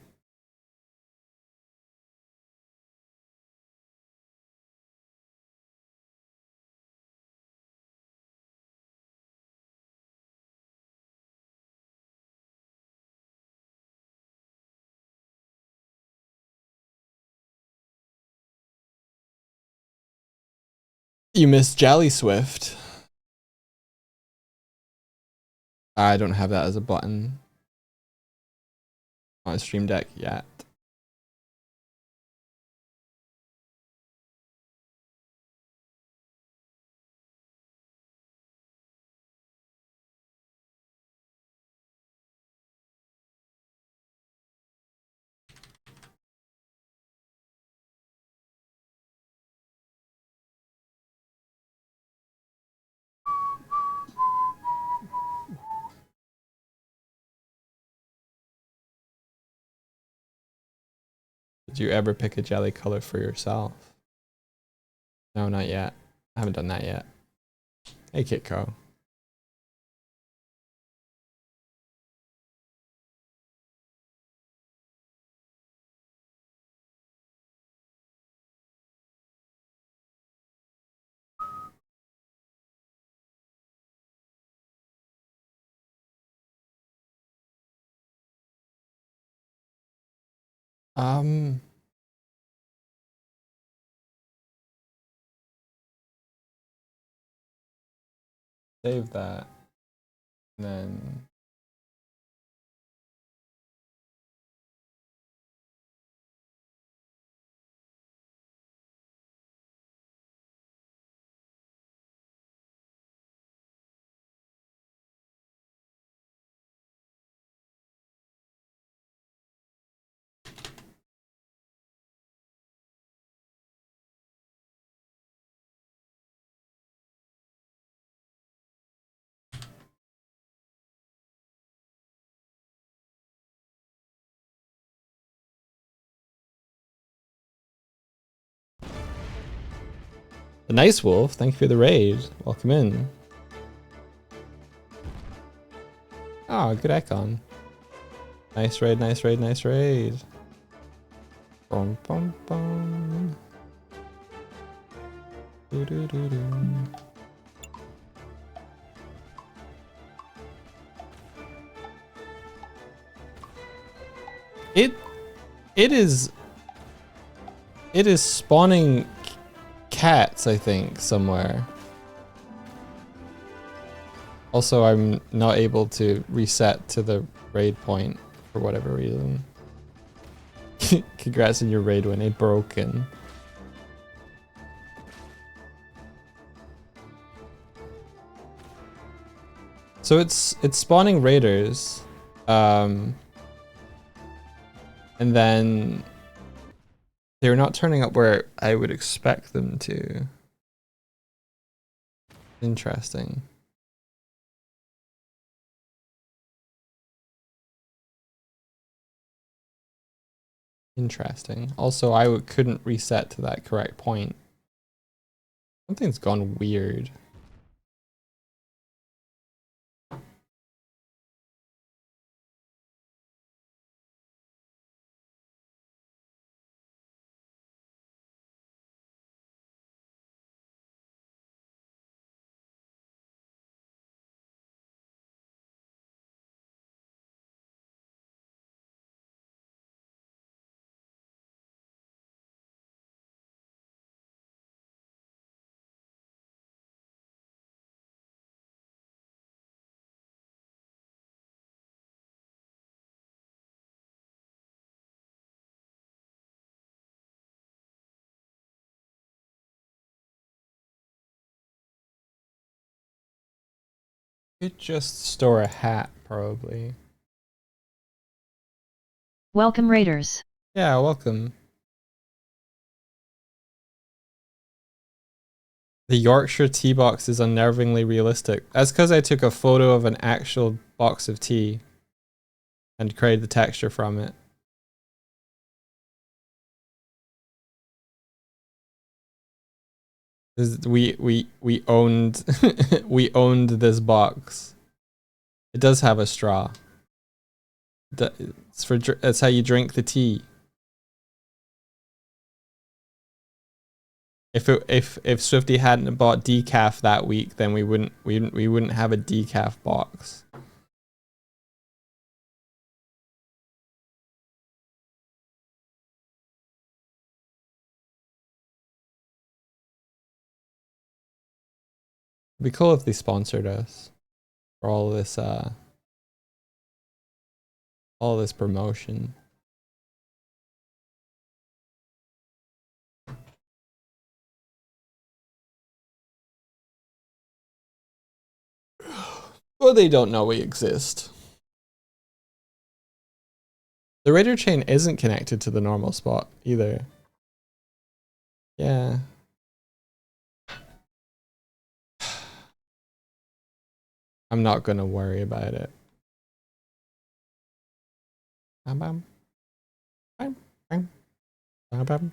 You missed Jolly Swift. I don't have that as a button on Stream Deck yet. Did you ever pick a jelly color for yourself? No, not yet. I haven't done that yet. Hey, Kitco. Save that. And then The Nice Wolf, thank you for the raid. Welcome in. Oh, good icon. Nice raid, nice raid, nice raid. Bum, bum, bum. Doo, doo, doo, doo. It is spawning cats, I think, somewhere. Also, I'm not able to reset to the raid point for whatever reason. Congrats on your raid when it broken. So it's spawning raiders, and then they're not turning up where I would expect them to. Interesting. Interesting. Also, I couldn't reset to that correct point. Something's gone weird. Could just store a hat, probably. Welcome Raiders. Yeah, welcome. The Yorkshire tea box is unnervingly realistic. That's because I took a photo of an actual box of tea and created the texture from it. We owned we owned this box. It does have a straw. It's how you drink the tea. If Swifty hadn't bought decaf that week, then we wouldn't have a decaf box. It'd be cool if they sponsored us for all this promotion. Well, they don't know we exist. The raider chain isn't connected to the normal spot either. Yeah. I'm not gonna worry about it. Bam bam. Bam bam. Bam bam.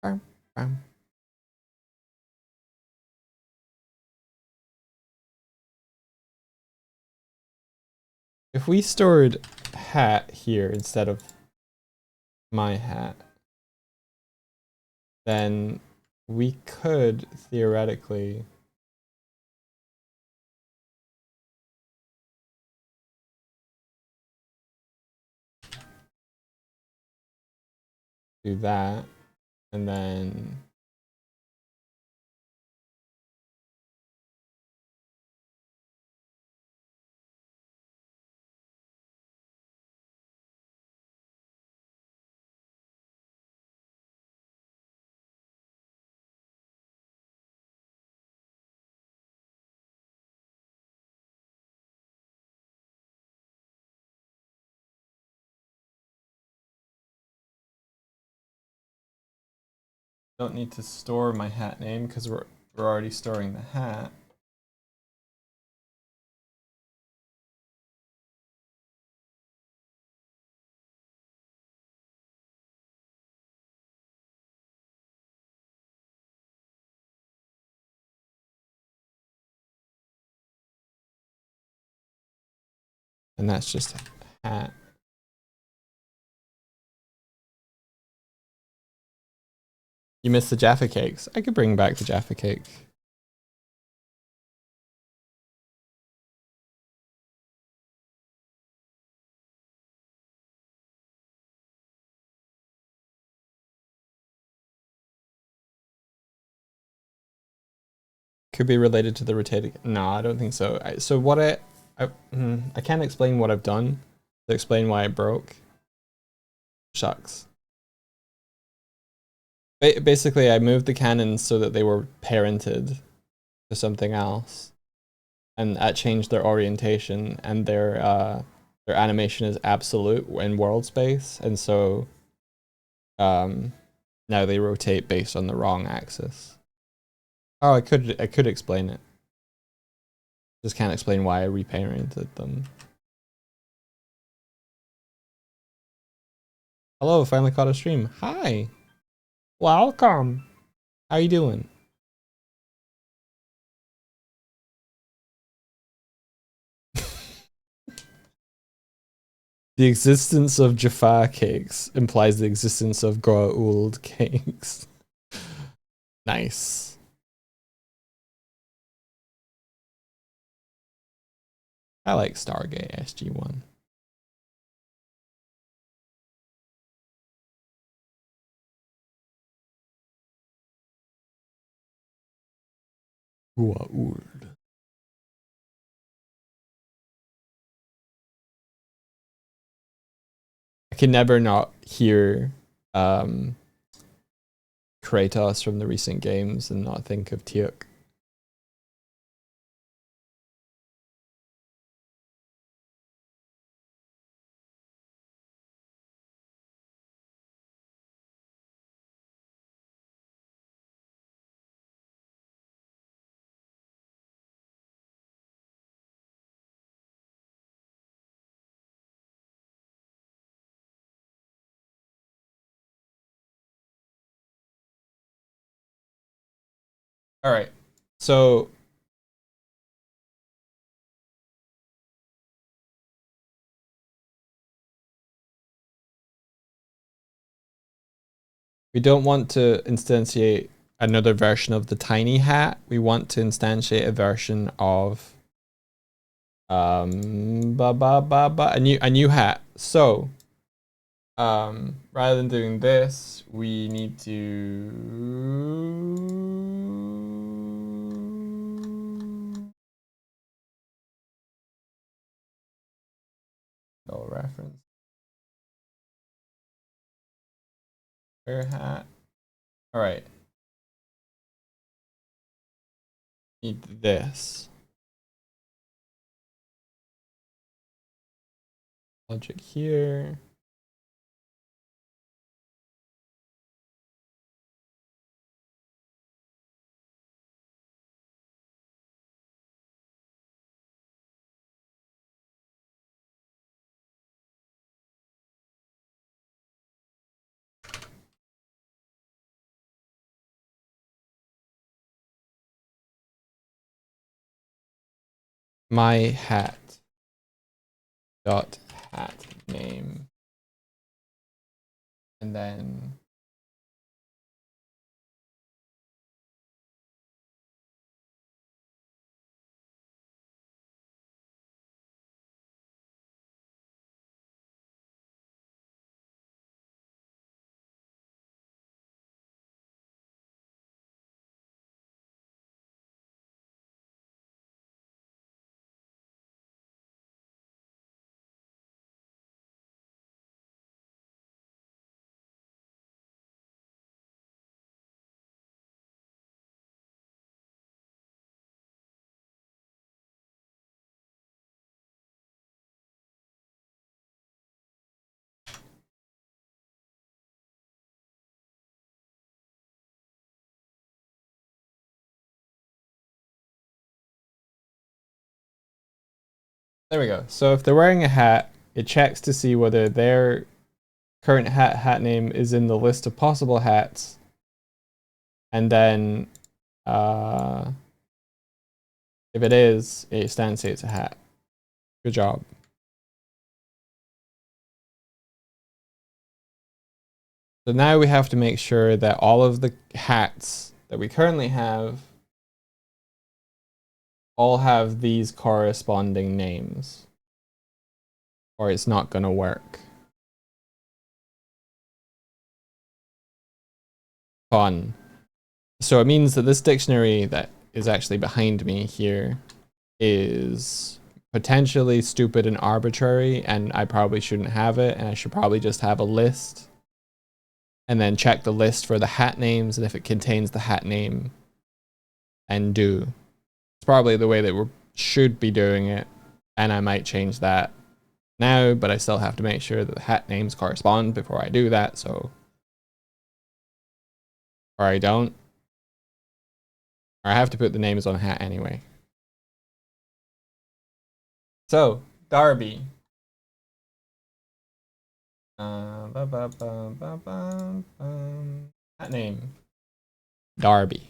Bam bam. If we stored hat here instead of my hat, then we could theoretically do that, and then don't need to store my hat name because we're already storing the hat. and that's just hat. You missed the Jaffa cakes. I could bring back the Jaffa cake. Could be related to the rotating. No, I don't think so. So what I can't explain what I've done to explain why it broke. Shucks. Basically, I moved the cannons so that they were parented to something else, and that changed their orientation, and their animation is absolute in world space, and so now they rotate based on the wrong axis. Oh, I could explain it. Just can't explain why I reparented them. Hello, finally caught a stream. Hi. Welcome. How you doing? The existence of Jaffa cakes implies the existence of Goa'uld cakes. Nice. I like Stargate SG-1. Goa'uld. I can never not hear Kratos from the recent games and not think of Teok. All right, so we don't want to instantiate another version of the tiny hat. We want to instantiate a version of a new hat. So rather than doing this, we need to reference where hat. All right, need this logic here. My hat dot hat name, and then there we go. So if they're wearing a hat, it checks to see whether their current hat name is in the list of possible hats, and then if it is, it instantiates a hat. Good job. So now we have to make sure that all of the hats that we currently have all have these corresponding names, or it's not going to work. Fun. So it means that this dictionary that is actually behind me here is potentially stupid and arbitrary, and I probably shouldn't have it, and I should probably just have a list and then check the list for the hat names, and if it contains the hat name, and do. It's probably the way that we should be doing it, and I might change that now, but I still have to make sure that the hat names correspond before I do that, so. Or I don't. Or I have to put the names on a hat anyway. So, Darby. Hat name. Darby.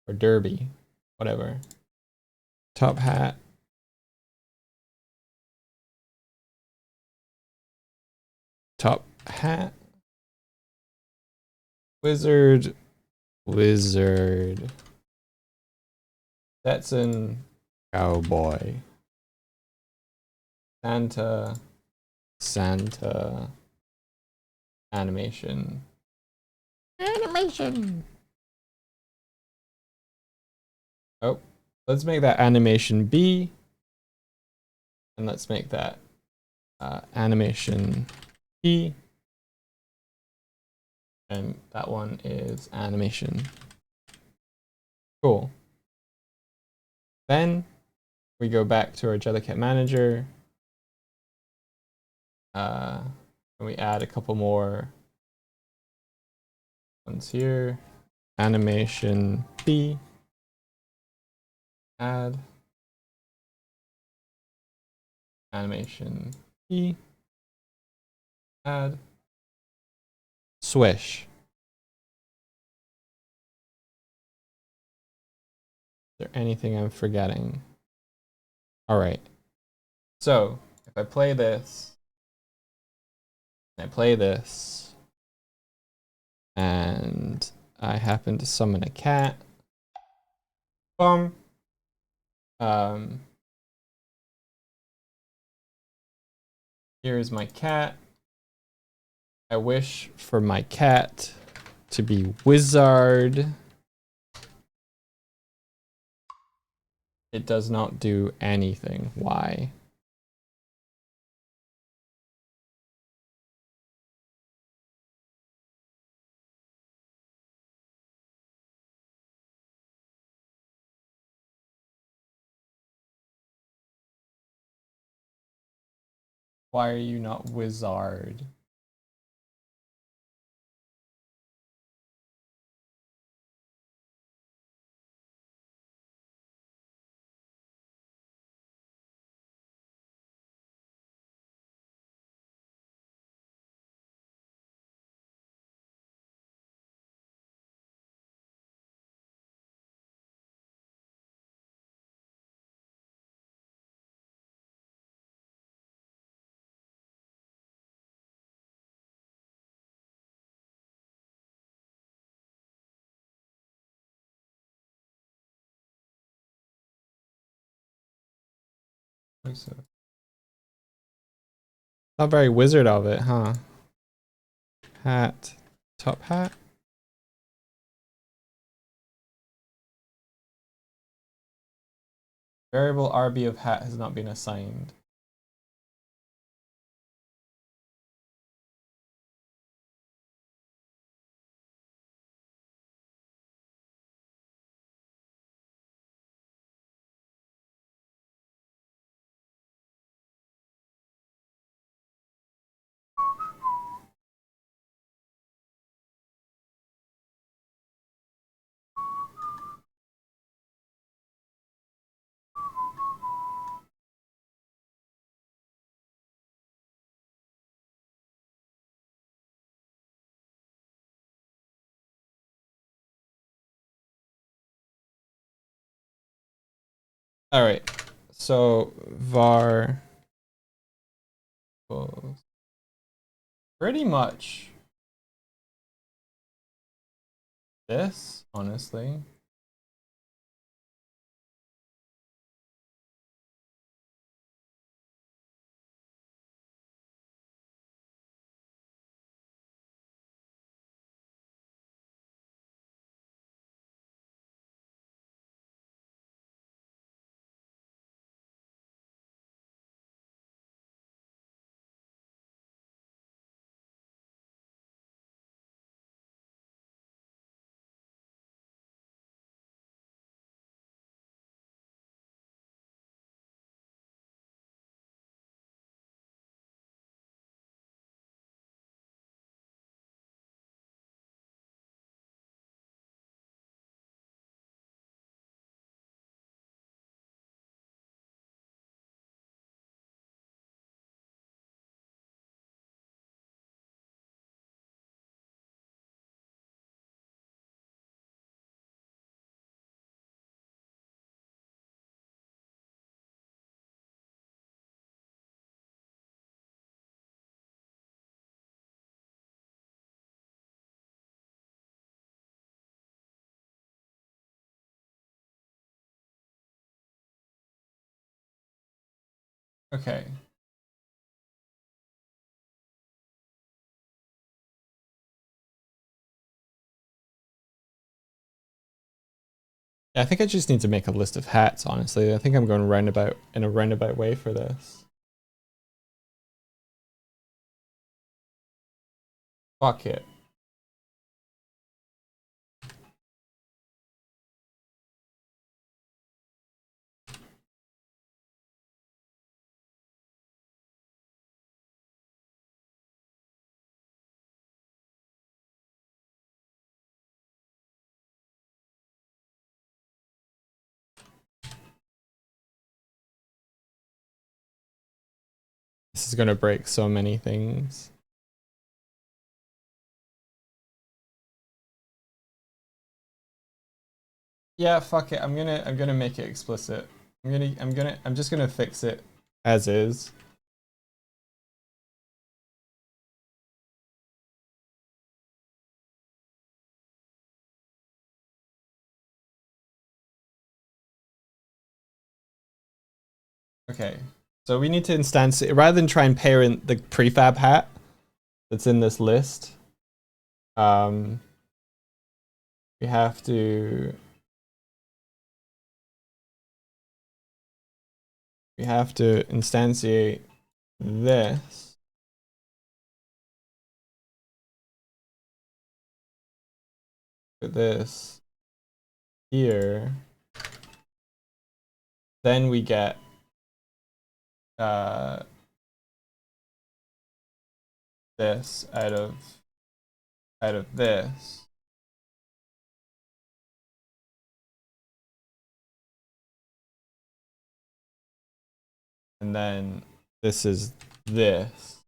Or Derby. Whatever. Top hat. Top hat. Wizard. Wizard. Stetson. Cowboy. Santa. Santa. Animation. Animation. Oh, let's make that animation B. And let's make that animation P. And that one is animation. Cool. Then we go back to our Jellycat manager. And we add a couple more ones here. Animation B. Add. Animation P. Add. Swish. Is there anything I'm forgetting? All right. So if I play this, and I play this, and I happen to summon a cat, boom. Here's my cat. I wish for my cat to be Wizard. It does not do anything. Why? Why are you not Wizard? Not very wizard of it, huh? Hat. Top hat. Variable RB of hat has not been assigned. All right, so var equals pretty much this, honestly. Okay. I think I just need to make a list of hats, honestly. I think I'm going roundabout in a roundabout way for this. Fuck it. This is gonna break so many things. Yeah, fuck it. I'm gonna make it explicit. I'm just gonna fix it as is. Okay. So we need to instance rather than try and parent the prefab hat that's in this list. We have to instantiate this. Put this here. Then we get this out of this. And then this is this,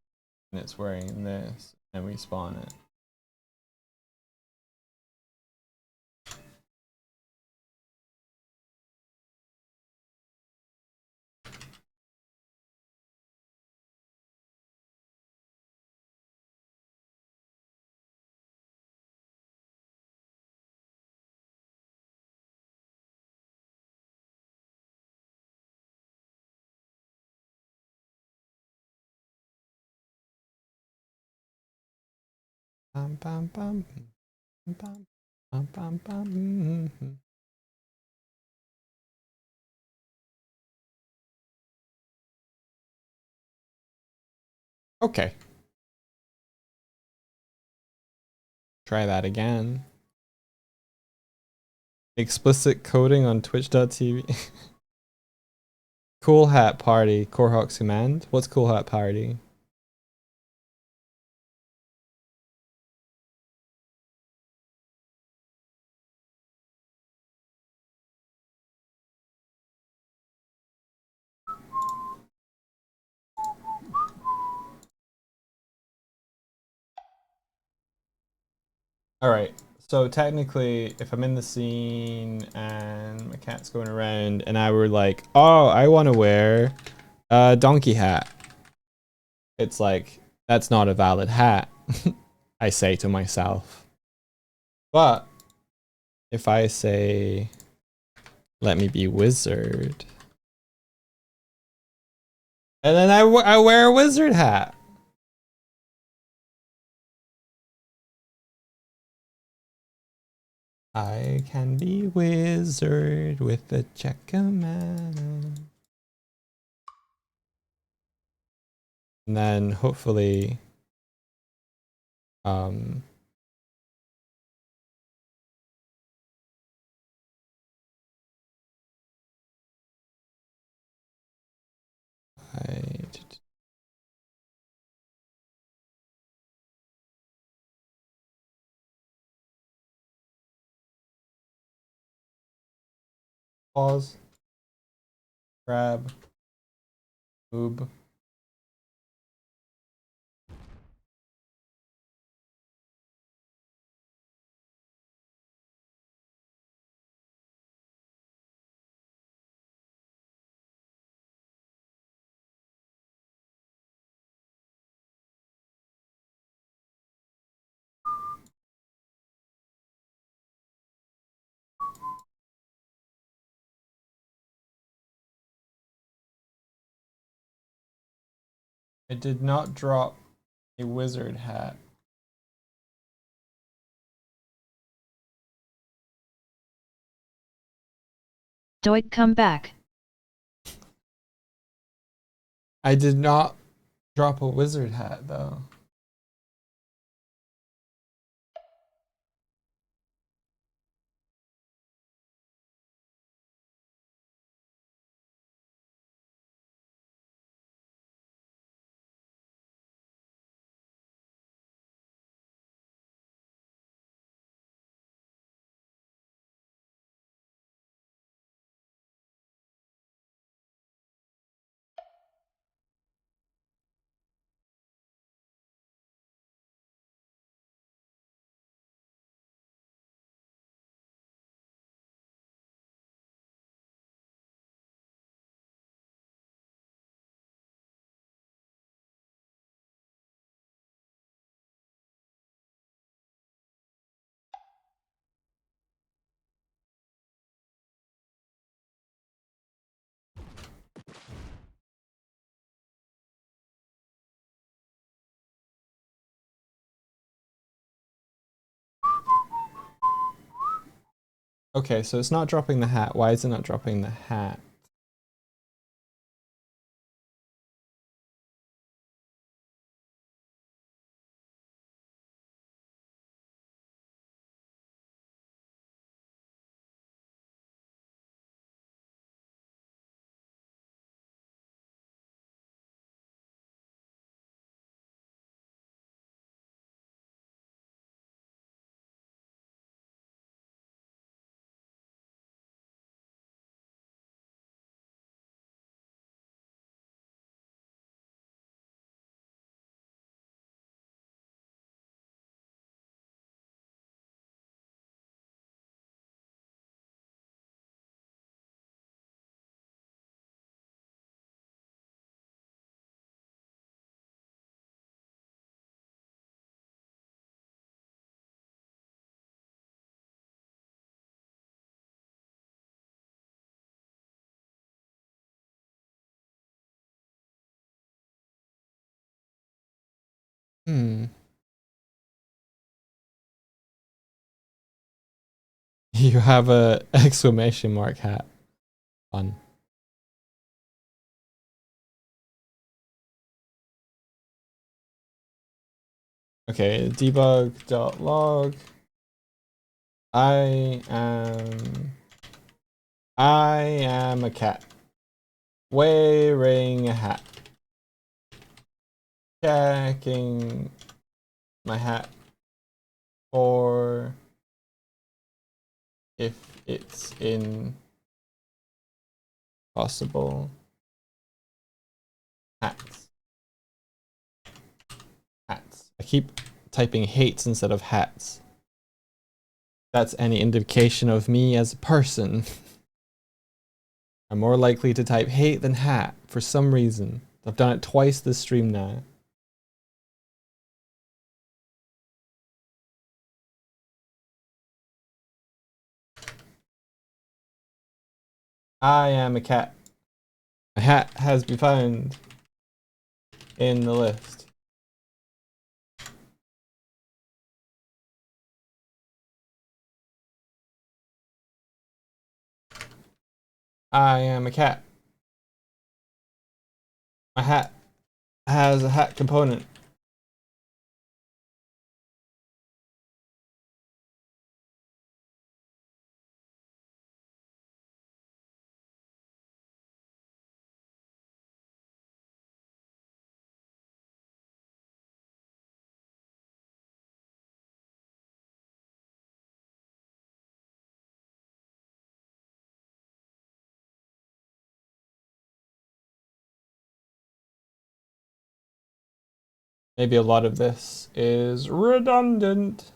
and it's wearing this, and we spawn it. Bum, bum, bum, bum, bum, bum, bum. Okay. Try that again. Explicit coding on twitch.tv. Cool Hat Party, Corehawk's command. What's Cool Hat Party? All right. So technically, if I'm in the scene and my cat's going around and I were like, oh, I want to wear a donkey hat. It's like, that's not a valid hat, I say to myself. But if I say, let me be wizard, and then I wear a wizard hat. I can be wizard with a check command. And then hopefully, I pause, grab, oob. I did not drop a wizard hat. Doit, come back. I did not drop a wizard hat though. Okay, so it's not dropping the hat. Why is it not dropping the hat? You have a exclamation mark hat on. Okay, debug.log. I am a cat wearing a hat. Checking my hat for if it's in possible hats. Hats. I keep typing hates instead of hats. That's any indication of me as a person. I'm more likely to type hate than hat for some reason. I've done it twice this stream now. I am a cat. A hat has been found in the list. I am a cat. My hat has a hat component. Maybe a lot of this is redundant.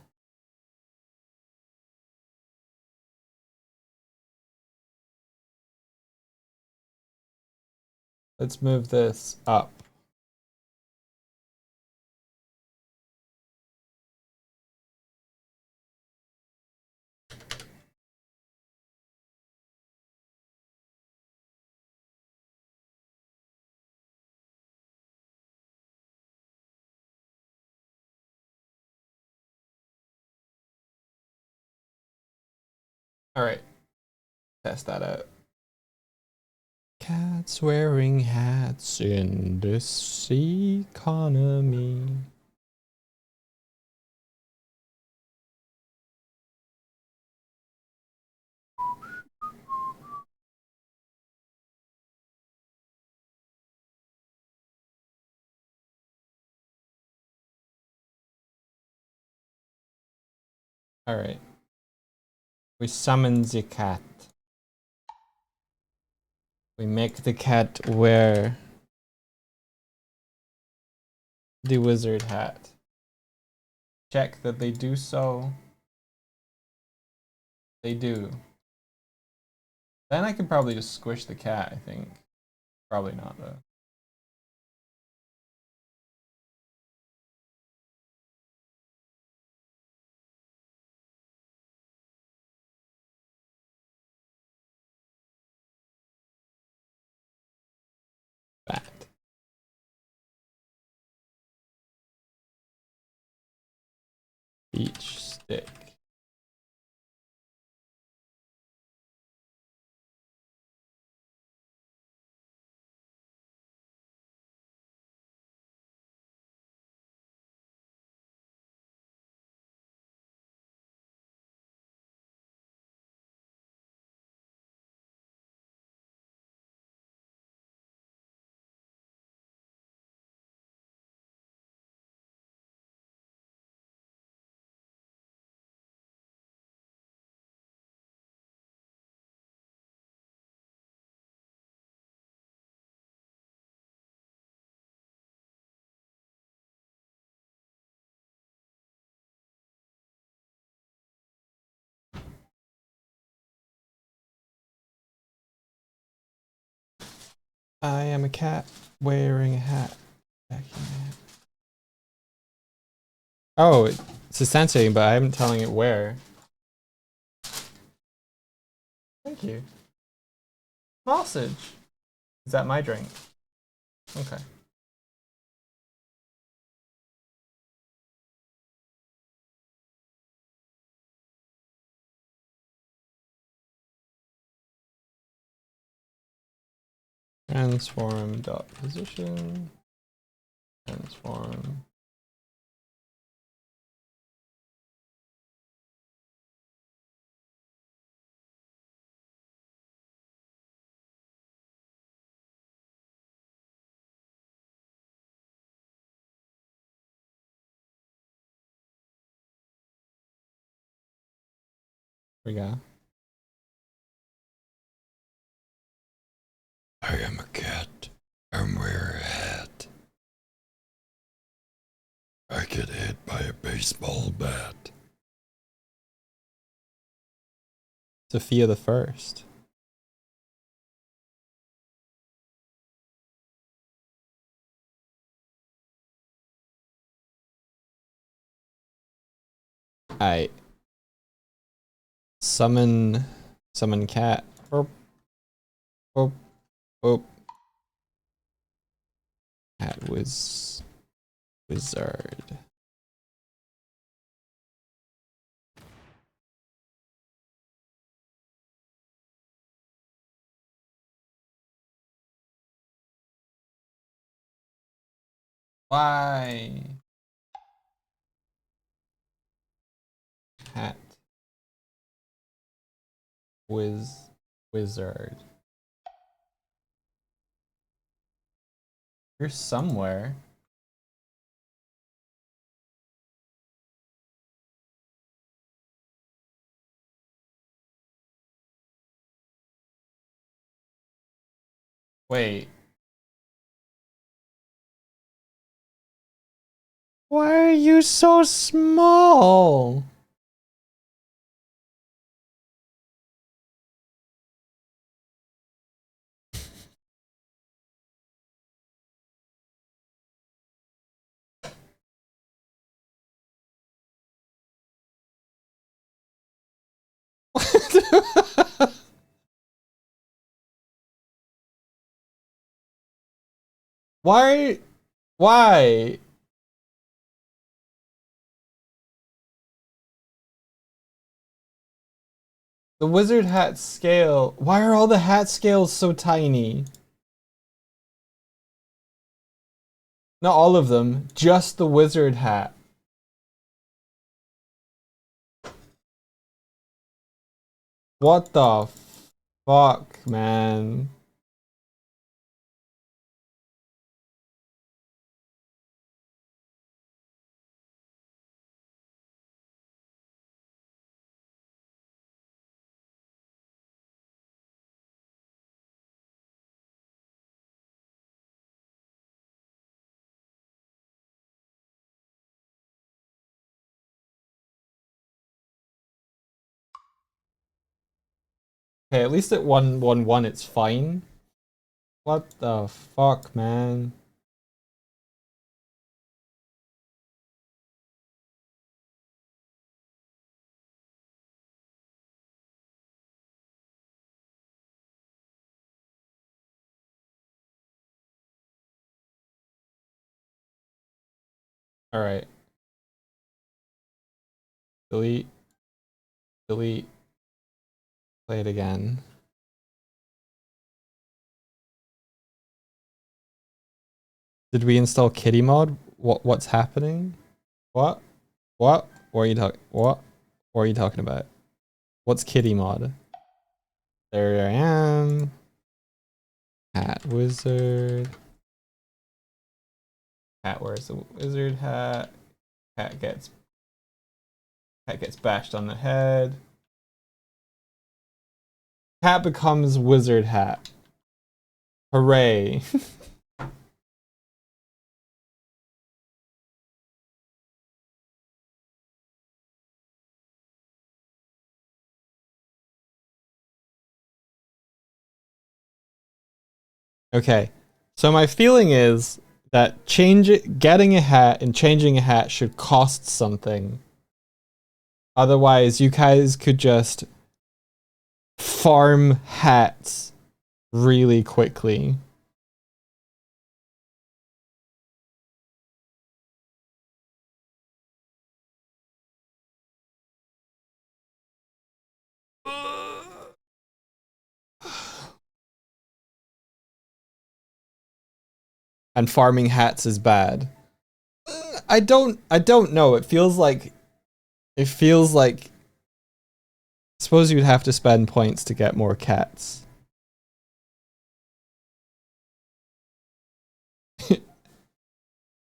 Let's move this up. All right, test that out. Cats wearing hats in this economy. All right. We summon the cat. We make the cat wear the wizard hat. Check that they do so. They do. Then I could probably just squish the cat, I think. Probably not, though. Bat. Beach stick. I am a cat wearing a hat. Oh, it's a sensing, but I'm telling it where. Thank you. Sausage. Is that my drink? Okay. Transform dot position. Transform. Here we go. I am a cat. I'm wearing a hat. I get hit by a baseball bat. Sophia the First. I summon cat. Oh, oh. Hat wizard. Why? Hat wizard. You're somewhere. Wait. Why are you so small? Why? Why? The wizard hat scale. Why are all the hat scales so tiny? Not all of them, just the wizard hat. What the fuck, man? Okay, at least at 111 it's fine. What the fuck, man? Alright. Delete. Delete. Play it again. Did we install kitty mod? What's happening? What? What? What are you talking? What? What are you talking about? What's kitty mod? There I am. Hat wizard. Hat wears the wizard hat. Hat gets bashed on the head. Hat becomes wizard hat. Hooray. Okay, so my feeling is that getting a hat and changing a hat should cost something. Otherwise, you guys could just farm hats really quickly. And farming hats is bad. I don't know. It feels like I suppose you'd have to spend points to get more cats.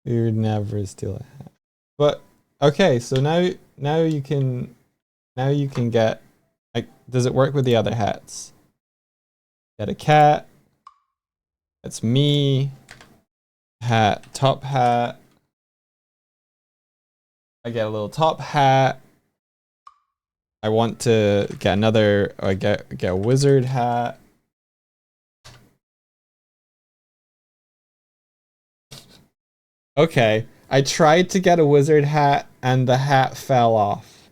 You'd never steal a hat. But okay, so now you can get, like, does it work with the other hats? Get a cat. That's me. Hat, top hat. I get a little top hat. I want to get another, I get a wizard hat. Okay, I tried to get a wizard hat and the hat fell off.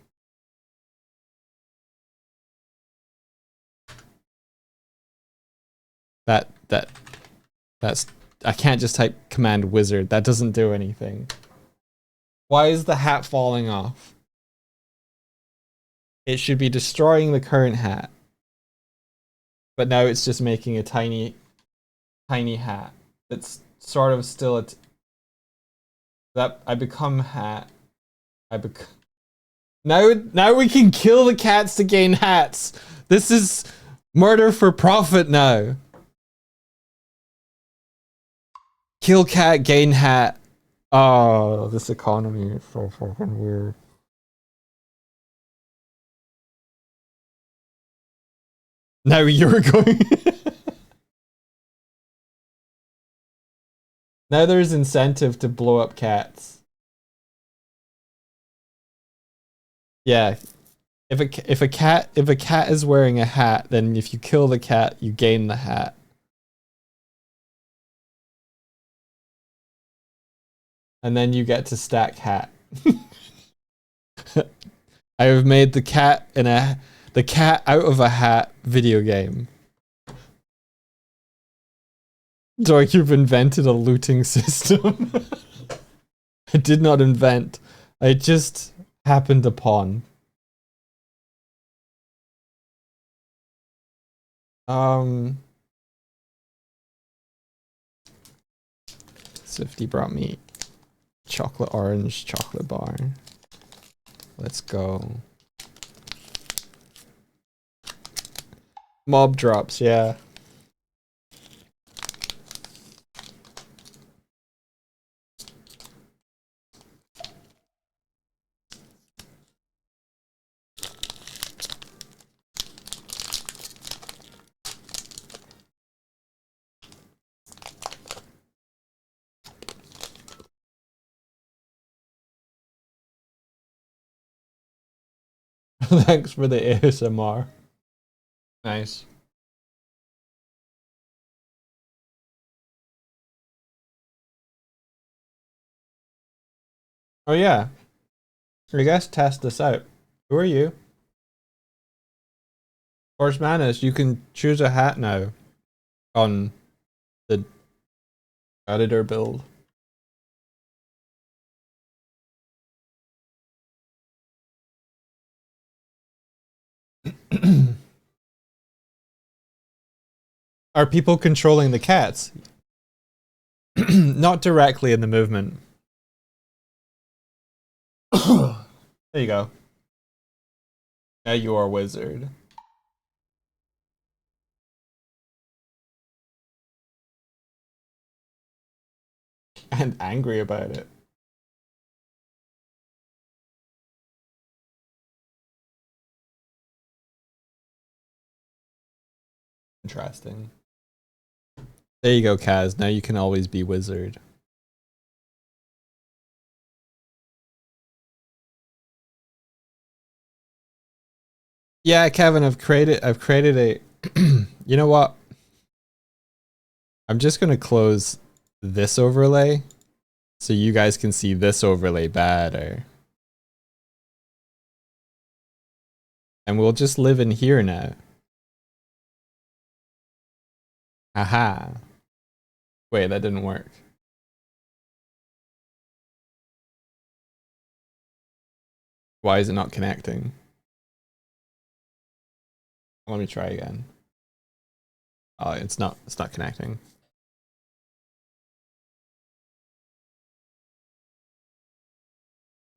That's I can't just type command wizard. That doesn't do anything. Why is the hat falling off? It should be destroying the current hat. But now it's just making a tiny hat. It's sort of still that I become hat. Now we can kill the cats to gain hats. This is murder for profit now. Kill cat, gain hat. Oh, this economy is so fucking weird. Now you're going. Now there's incentive to blow up cats. Yeah. If a cat is wearing a hat, then if you kill the cat, you gain the hat. And then you get to stack hat. I have made the cat out of a hat video game. Dork, you've invented a looting system. I did not invent. I just happened upon. Swifty brought me chocolate orange chocolate bar. Let's go. Mob drops, yeah. Thanks for the ASMR. Nice. Oh yeah. I guess test this out. Who are you? Horse Manus, you can choose a hat now on the editor build. Are people controlling the cats? Not directly in the movement. There you go. Now you are a wizard. And angry about it. Interesting. There you go, Kaz. Now you can always be wizard. Yeah, Kevin, I've created a you know what? I'm just gonna close this overlay so you guys can see this overlay better. And we'll just live in here now. Aha. Wait, that didn't work. Why is it not connecting? Let me try again. Oh, it's not connecting.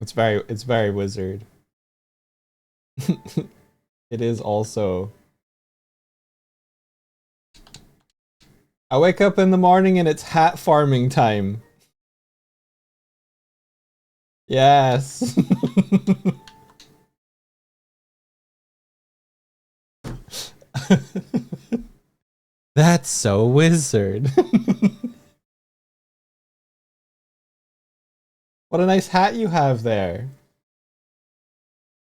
It's very wizard. It is also. I wake up in the morning and it's hat farming time. Yes. That's so wizard. What a nice hat you have there.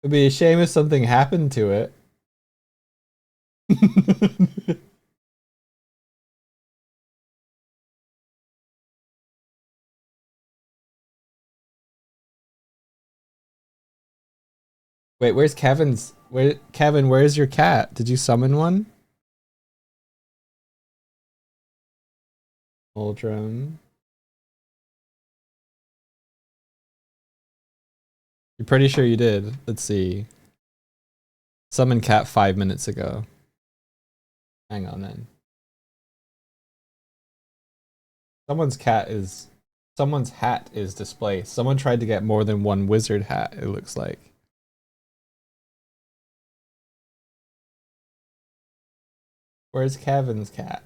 It'd be a shame if something happened to it. Wait, where's Kevin's? Kevin, where's your cat? Did you summon one? Uldrum. You're pretty sure you did. Let's see. Summon cat 5 minutes ago. Hang on then. Someone's hat is displaced. Someone tried to get more than one wizard hat, it looks like. Where's Kevin's cat?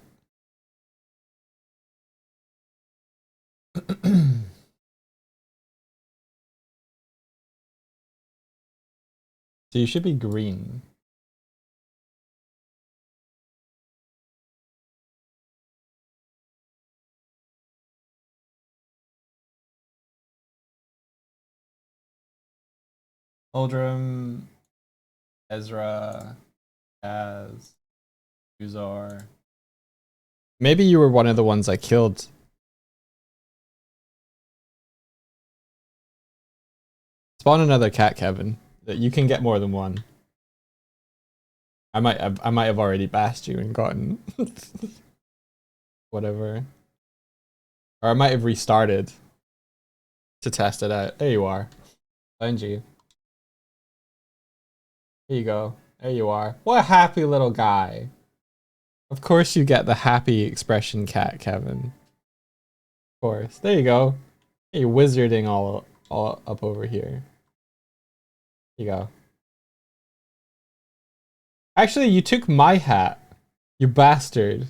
So you should be green. Uldrum, Ezra, Az, Uzar. Maybe you were one of the ones I killed. Spawn another cat, Kevin. That you can get more than one. I might have already bashed you and gotten whatever. Or I might have restarted to test it out. There you are. Find you. Here you go. There you are. What a happy little guy. Of course you get the happy expression cat, Kevin. Of course. There you go. You're wizarding all up over here. Here you go. Actually, you took my hat. You bastard.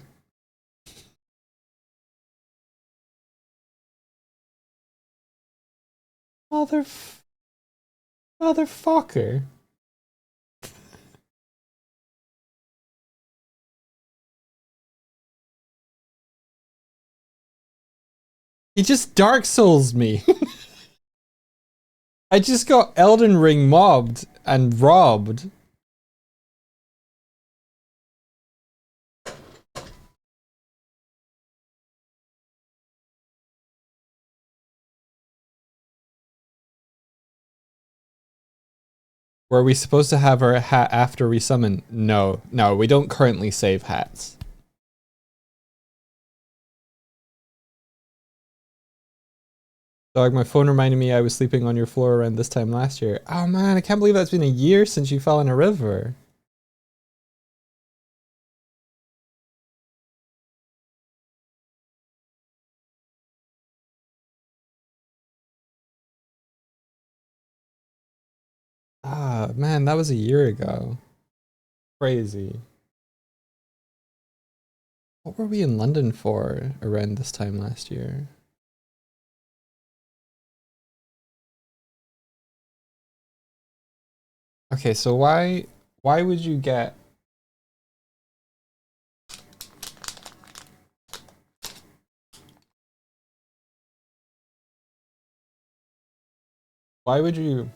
Motherfucker. He just Dark Souls me. I just got Elden Ring mobbed and robbed. Were we supposed to have our hat after we summon? No, we don't currently save hats. Dog, my phone reminded me I was sleeping on your floor around this time last year. Oh man, I can't believe that's been a year since you fell in a river. Ah, man, that was a year ago. Crazy. What were we in London for around this time last year? Okay, so why would you get why would you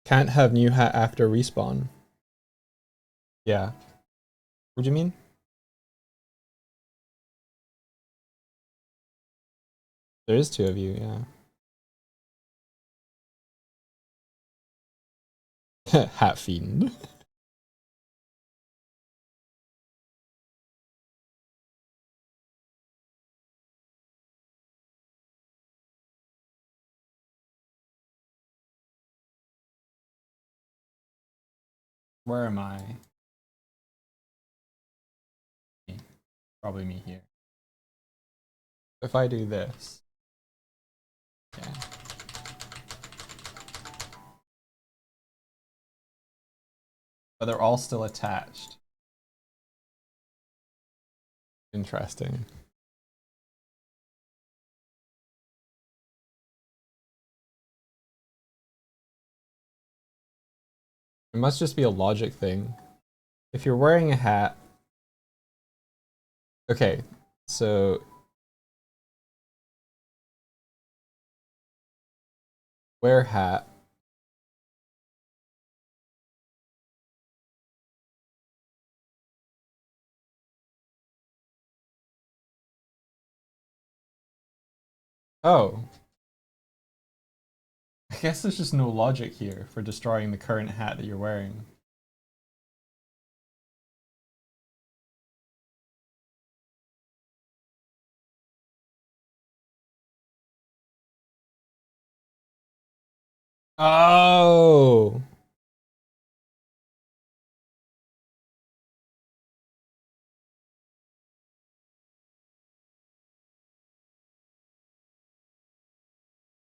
can't have new hat after respawn? Yeah. What do you mean? There is two of you, yeah. Hat fiend. Where am I? Probably me here. If I do this. Yeah. But they're all still attached. Interesting. It must just be a logic thing. If you're wearing a hat. Okay, so wear hat. Oh. I guess there's just no logic here for destroying the current hat that you're wearing. Oh.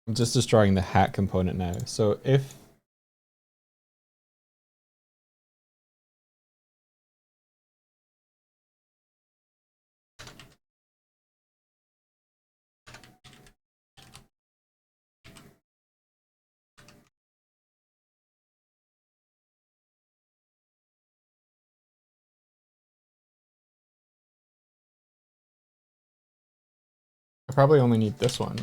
I'm just destroying the hat component now. So if I probably only need this one.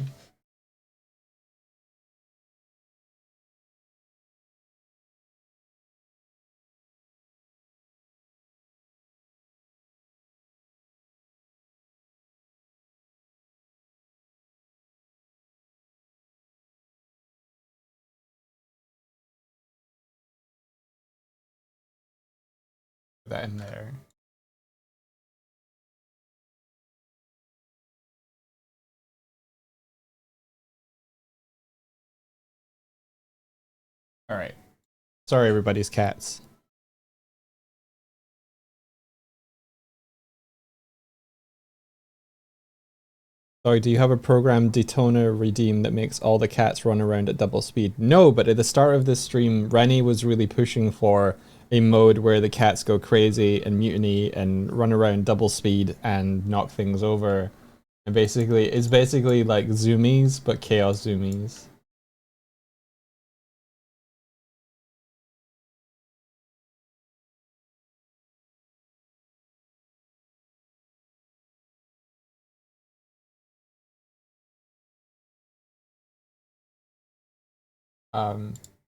Put that in there. All right. Sorry, everybody's cats. Sorry, do you have a program Daytona Redeem that makes all the cats run around at double speed? No, but at the start of this stream, Rennie was really pushing for a mode where the cats go crazy and mutiny and run around double speed and knock things over. And basically, it's basically like zoomies, but chaos zoomies.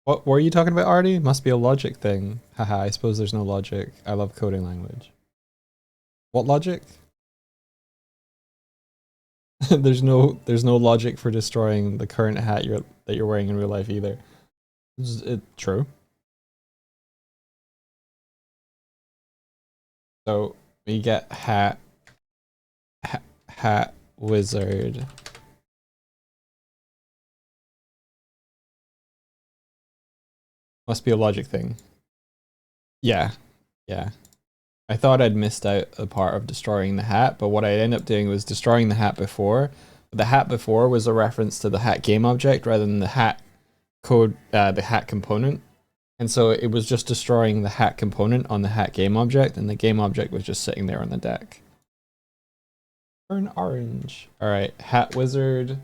What were you talking about, Artie? Must be a logic thing. Haha, I suppose there's no logic. I love coding language. What logic? there's no logic for destroying the current hat that you're wearing in real life either. Is it true? So we get hat wizard. Must be a logic thing. Yeah. Yeah. I thought I'd missed out a part of destroying the hat, but what I ended up doing was destroying the hat before. The hat before was a reference to the hat game object rather than the hat code, the hat component. And so it was just destroying the hat component on the hat game object, and the game object was just sitting there on the deck. Turn orange. All right, hat wizard.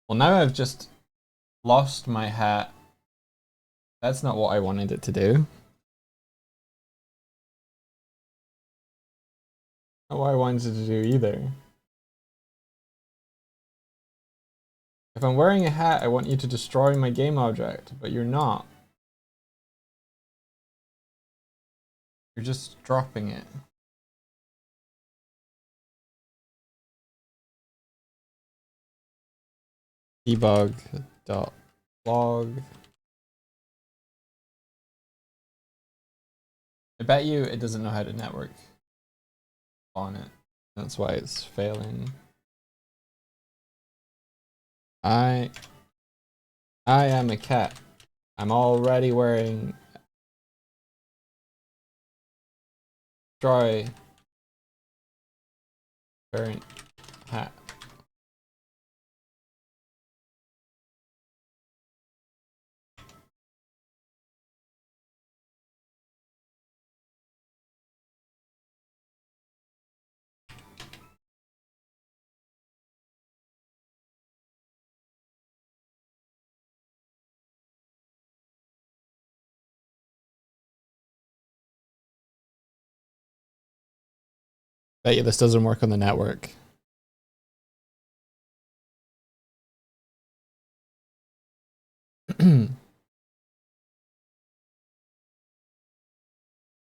Well, now I've just lost my hat. That's not what I wanted it to do. Not what I wanted it to do either. If I'm wearing a hat, I want you to destroy my game object, but you're not. You're just dropping it. Debug.log. I bet you it doesn't know how to network on it. That's why it's failing. I am a cat. I'm already wearing destroy current hat. Bet you this doesn't work on the network.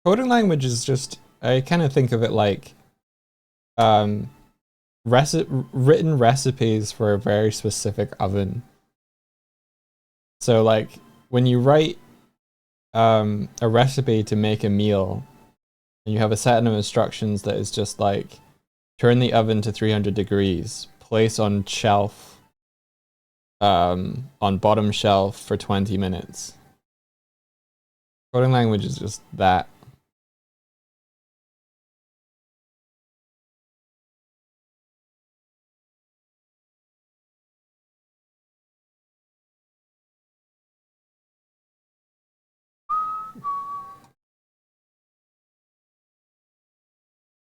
Coding language is just, I kind of think of it like written recipes for a very specific oven. So like when you write a recipe to make a meal, and you have a set of instructions that is just like turn the oven to 300 degrees, place on shelf, on bottom shelf for 20 minutes. Coding language is just that.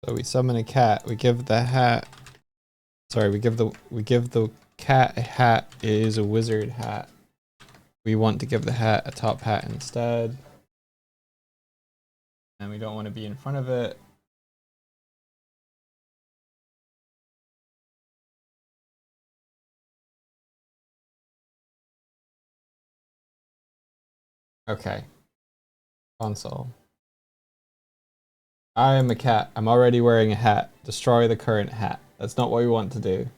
So we summon a cat. We give the hat. Sorry, we give the cat a hat. It is a wizard hat. We want to give the hat a top hat instead. And we don't want to be in front of it. Okay. Console. I am a cat. I'm already wearing a hat. Destroy the current hat. That's not what we want to do.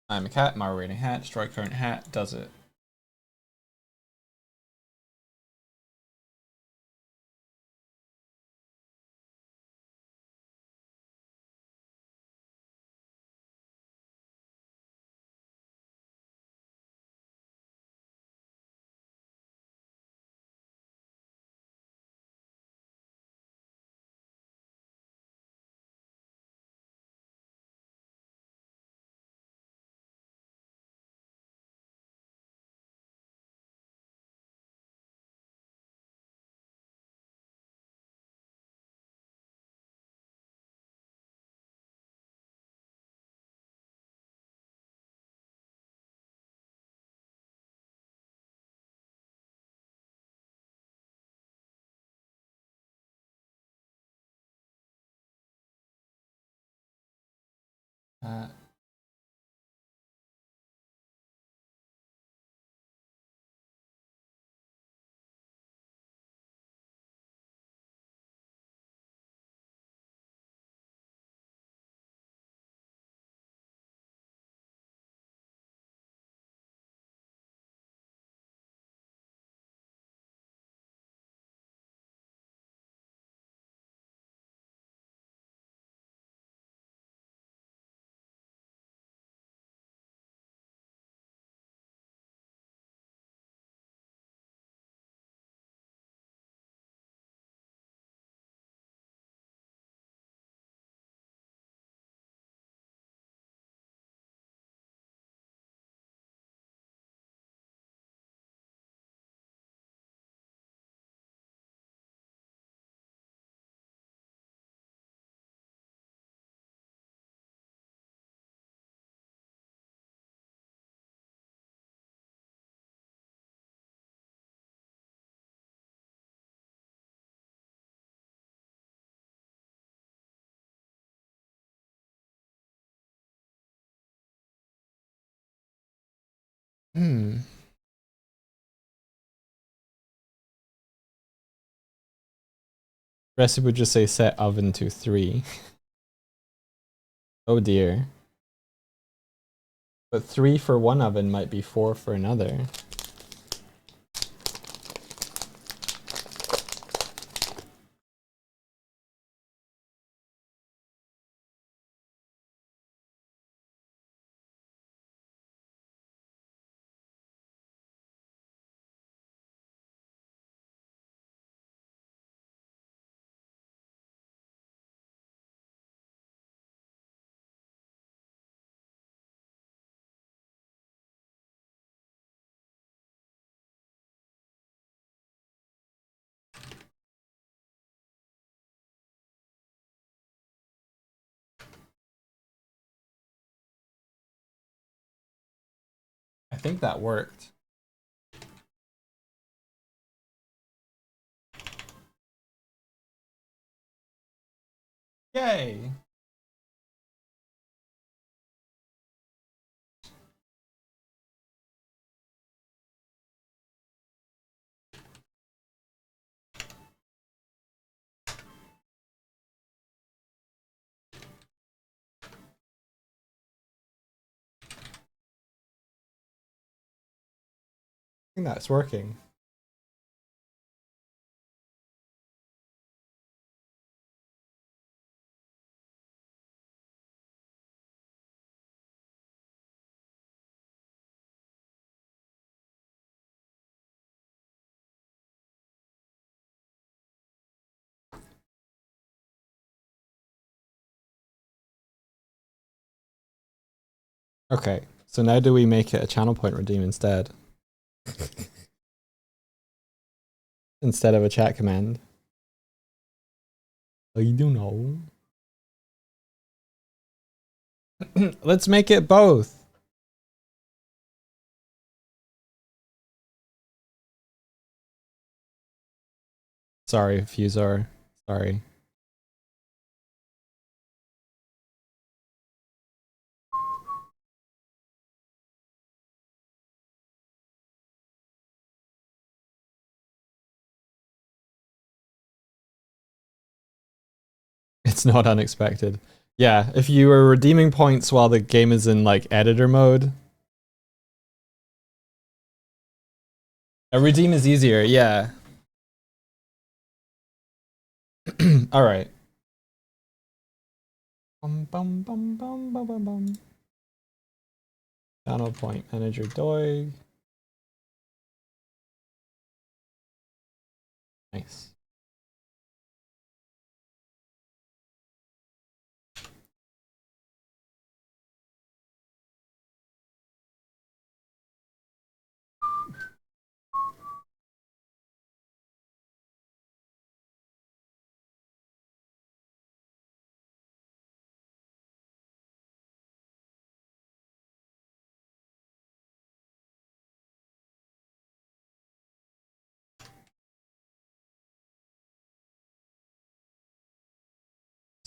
I'm a cat. I'm wearing a hat. Destroy current hat. Does it. Uh, hmm. Recipe would just say set oven to 3. Oh dear. But 3 for one oven might be 4 for another. I think that worked. Yay! I think that's working. Okay, so now do we make it a channel point redeem instead? Instead of a chat command? I don't know. Let's make it both. Sorry, Fusar. Sorry. It's not unexpected. Yeah, if you are redeeming points while the game is in like editor mode, a redeem is easier, yeah. All right. Bum, bum, bum, bum, bum, bum, bum. Channel point manager Doig. Nice.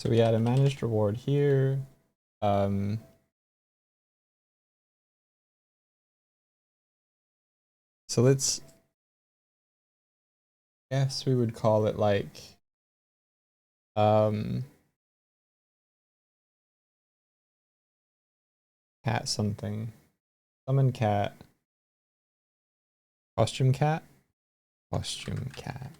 So we had a managed reward here. So let's, guess we would call it like, cat something. Summon cat. Costume cat? Costume cat.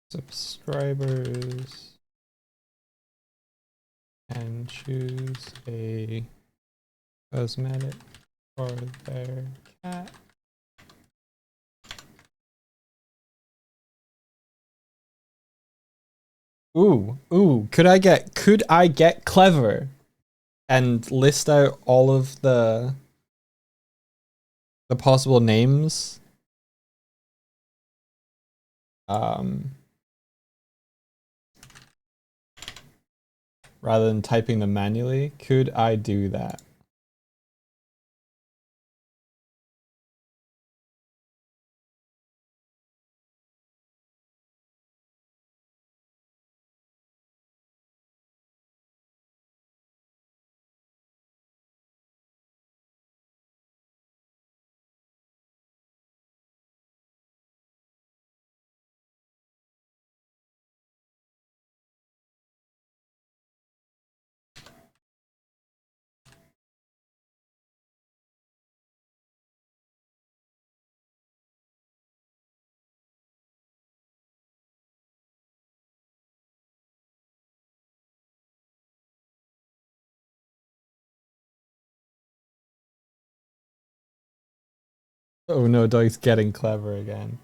Subscribers and choose a cosmetic for their cat. Ooh, could I get clever and list out all of the possible names? Rather than typing them manually, could I do that? Oh no, Doug's getting clever again.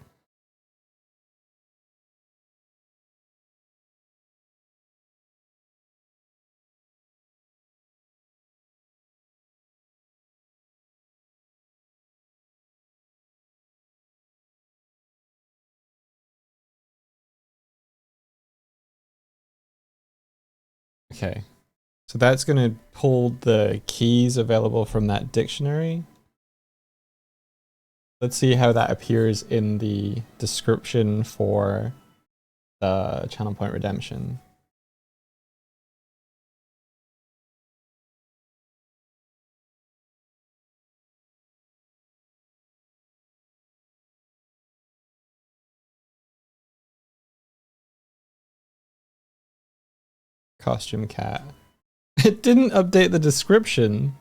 Okay, so that's gonna pull the keys available from that dictionary. Let's see how that appears in the description for the Channel Point Redemption. Costume cat. It didn't update the description.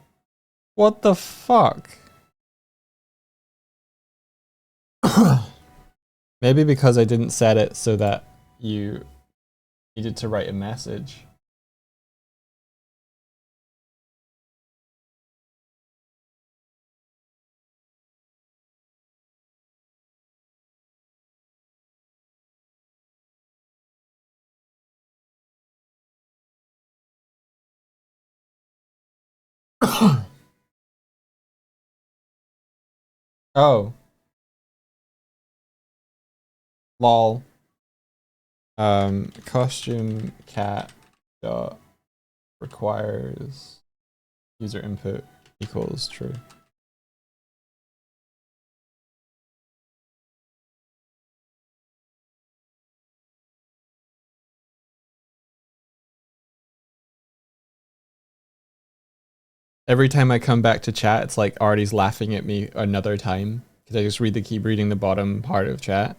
What the fuck? Maybe because I didn't set it so that you needed to write a message. Oh. Lol. Costume cat dot requires user input equals true. Every time I come back to chat, it's like Artie's laughing at me another time because I just keep reading the bottom part of chat.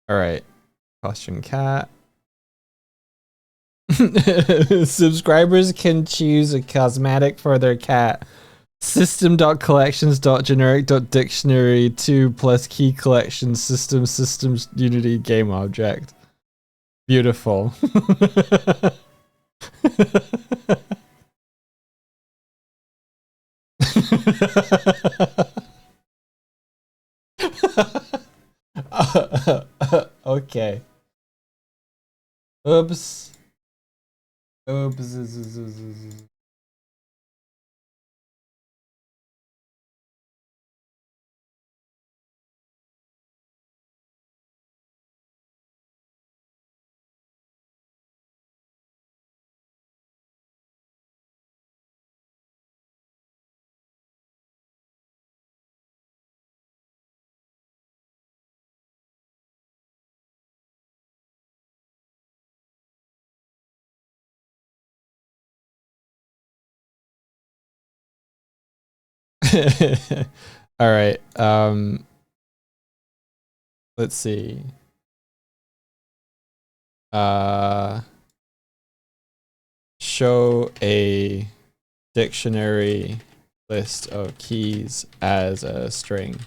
All right, costume cat. Subscribers can choose a cosmetic for their cat. System.collections.generic.dictionary 2 plus key collection systems unity game object. Beautiful. Okay. Oops. Oops. All right. Let's see. Show a dictionary list of keys as a string.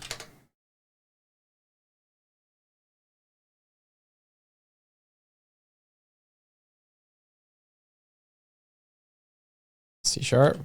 C sharp.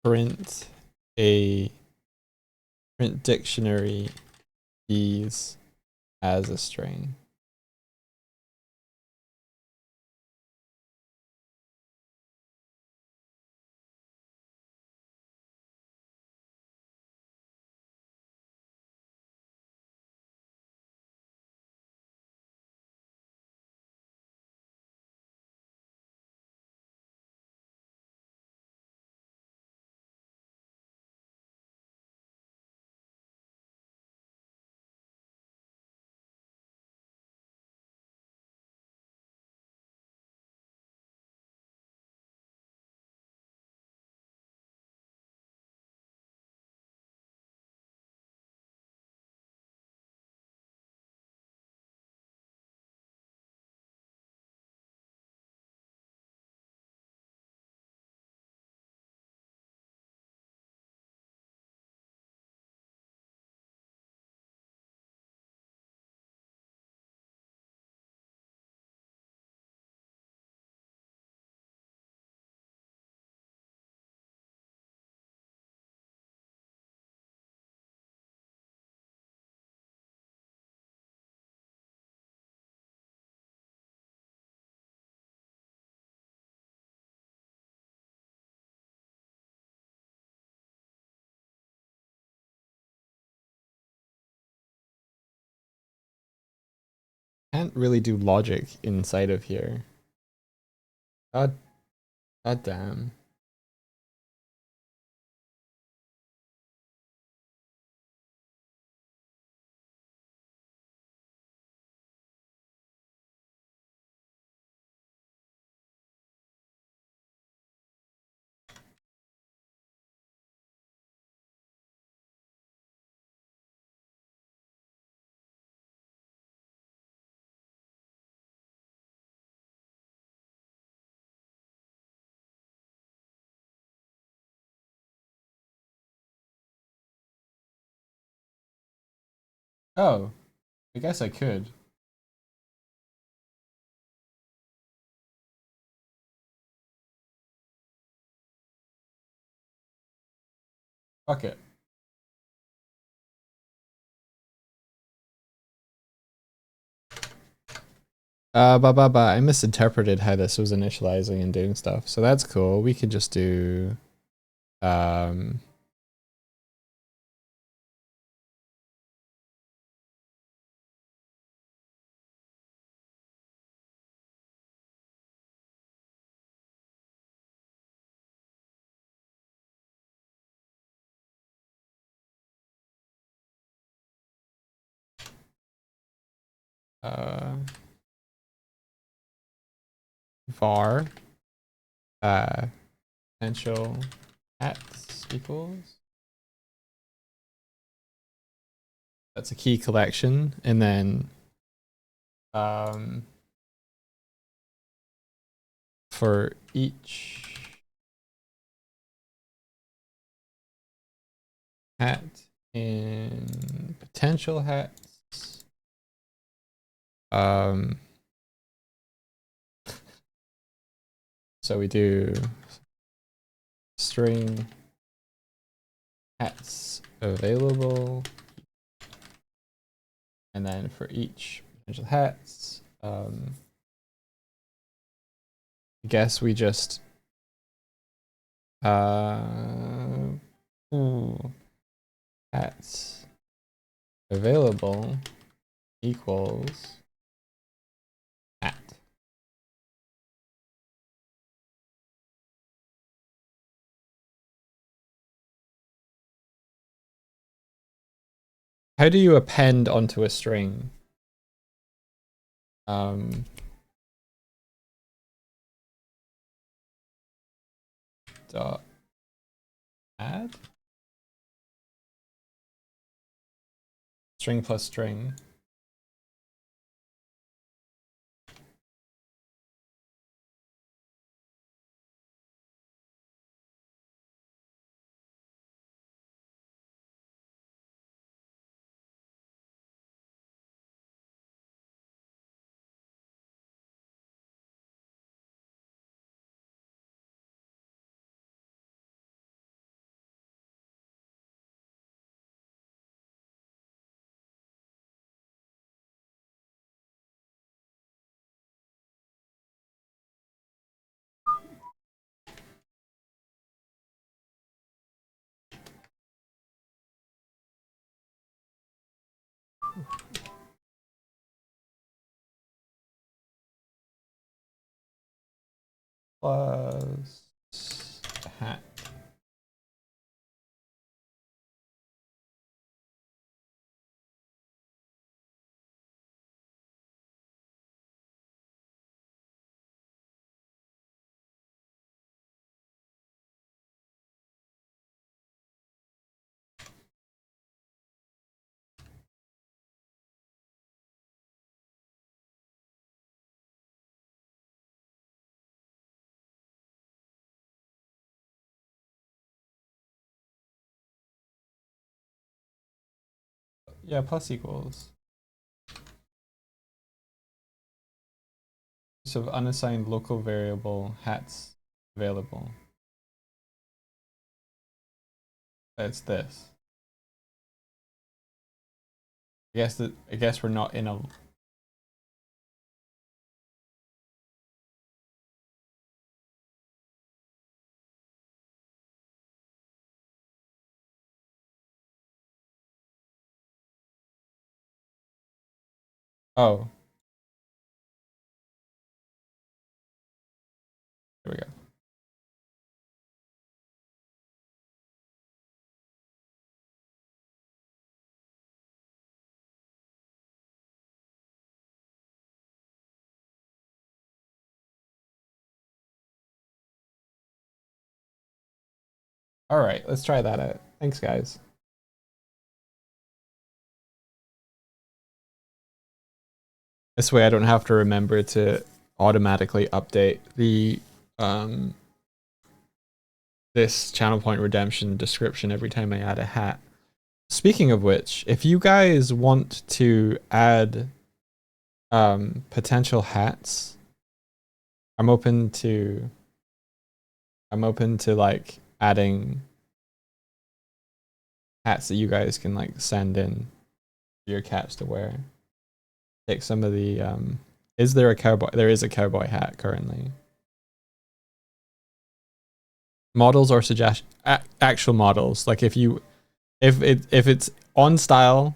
Print dictionary keys as a string. Can't really do logic inside of here. God damn. Oh, I guess I could. Fuck it. I misinterpreted how this was initializing and doing stuff. So that's cool. We could just do um uh var potential hats equals. That's a key collection, and then for each hat in potential hats, so we do string hats available, and then for each potential hats, I guess we just hats available equals hat. How do you append onto a string? Dot add string plus string. Plus hat. Yeah, plus equals. Use of unassigned local variable hats available. It's this. I guess we're not in a. Oh. Here we go. All right, let's try that out. Thanks, guys. This way I don't have to remember to automatically update the this channel point redemption description every time I add a hat. Speaking of which, if you guys want to add potential hats, I'm open to like adding hats that you guys can like send in for your cats to wear. Take some of the is there a cowboy? There is a cowboy hat currently. Models or suggest actual models. Like if it's on style,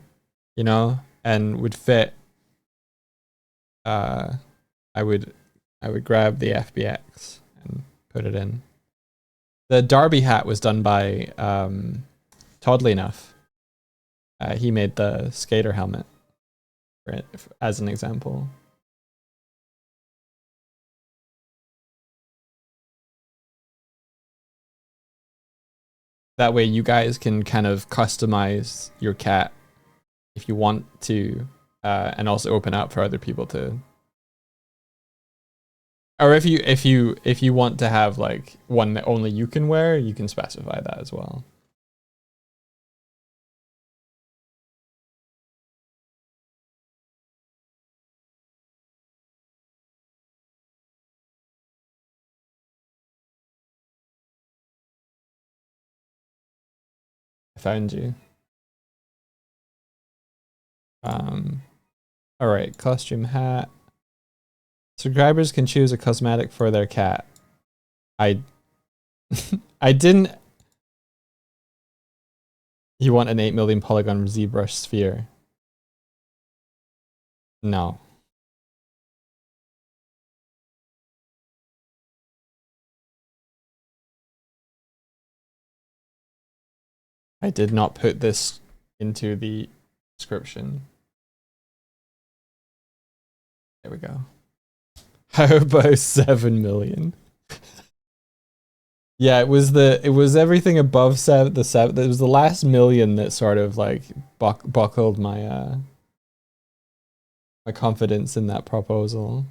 you know, and would fit, I would grab the FBX and put it in. The Derby hat was done by Toddly Enough. He made the skater helmet for it, as an example. That way you guys can kind of customize your cat if you want to, and also open up for other people to. Or if you want to have like one that only you can wear, you can specify that as well. I found you. All right, costume hat. Subscribers can choose a cosmetic for their cat. I didn't. You want an 8 million polygon ZBrush sphere? No. I did not put this into the description. There we go. How about 7 million? Yeah, it was everything above seven. It was the last million that sort of like buckled my my confidence in that proposal.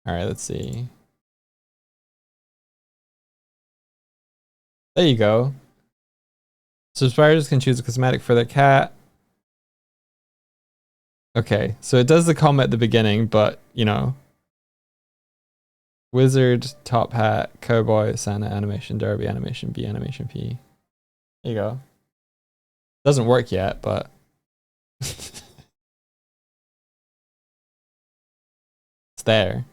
All right, let's see. There you go. Subscribers can choose a cosmetic for their cat. Okay, so it does the comment at the beginning, but you know, wizard, top hat, cowboy, Santa, animation, derby, animation B, animation P. There you go. Doesn't work yet, but it's there.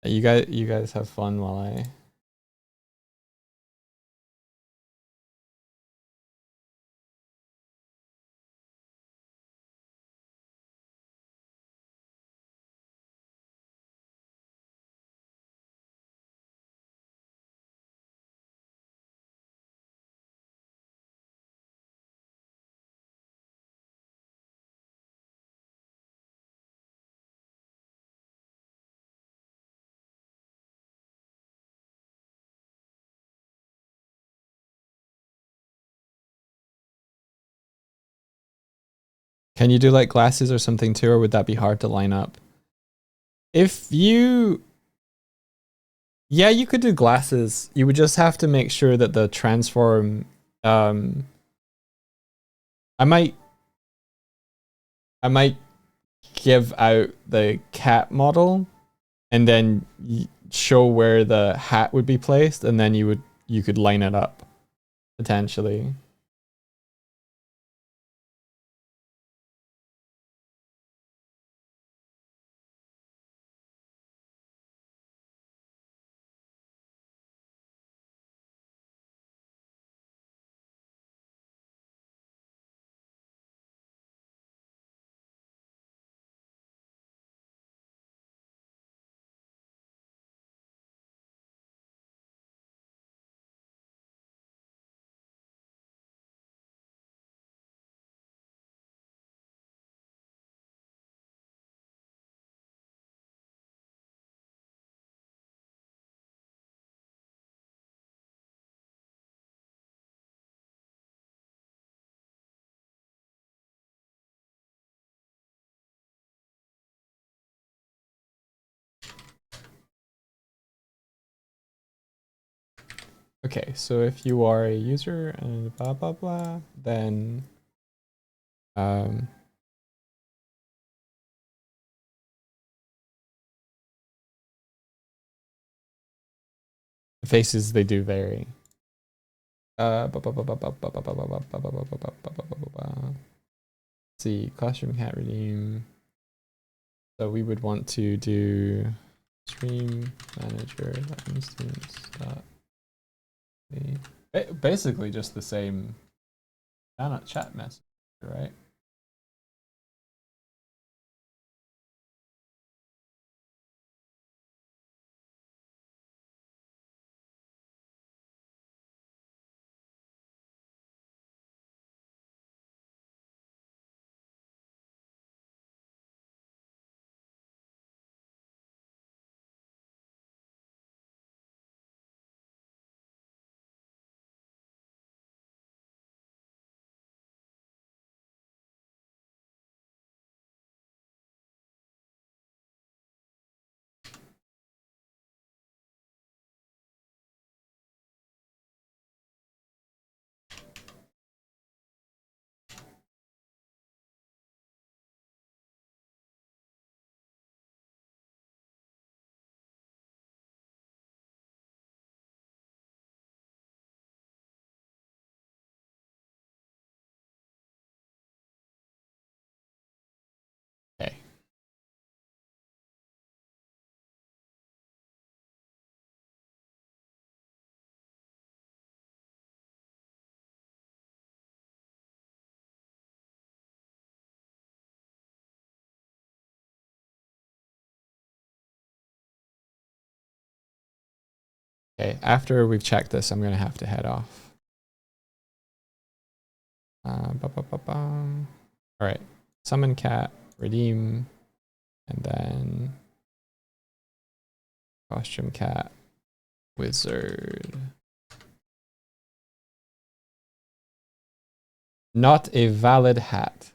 You guys have fun while I. Can you do like glasses or something too, or would that be hard to line up? If you, yeah, you could do glasses. You would just have to make sure that the transform. I might give out the cat model, and then show where the hat would be placed, and then you could line it up potentially. Okay, so if you are a user and blah blah blah, then the faces, they do vary. See, classroom cat redeem. So we would want to do stream manager instance dot. Basically just the same chat message, right? Okay, after we've checked this, I'm gonna have to head off. Alright, summon cat, redeem, and then costume cat, wizard. Not a valid hat.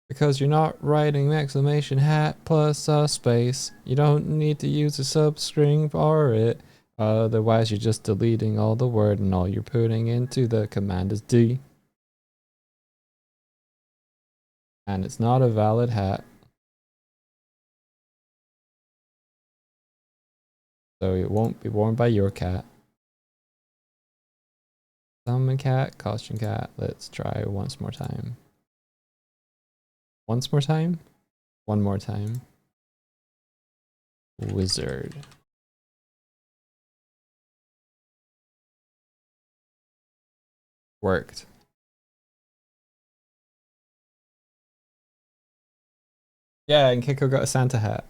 Because you're not writing exclamation hat plus a space. You don't need to use a substring for it. Otherwise, you're just deleting all the word and all you're putting into the command is D. And it's not a valid hat. So it won't be worn by your cat. Summon cat, costume cat. Let's try once more time. Once more time? One more time. Wizard. Worked. Yeah, and Kiko got a Santa hat.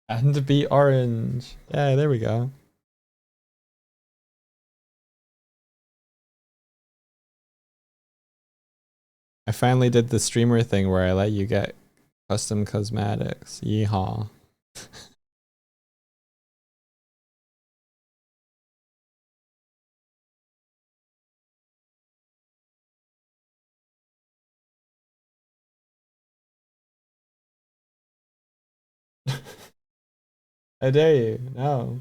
And be orange. Yeah, there we go. I finally did the streamer thing where I let you get custom cosmetics. Yeehaw. How dare you? No.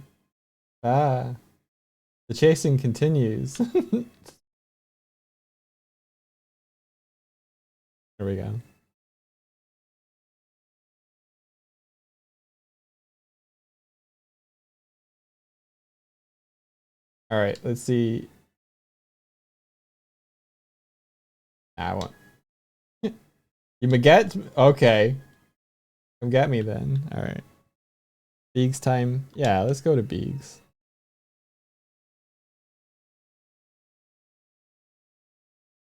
Ah. The chasing continues. There we go. All right, let's see. I want. You get? Okay. Come get me then. All right. Beegs time. Yeah, let's go to Beegs.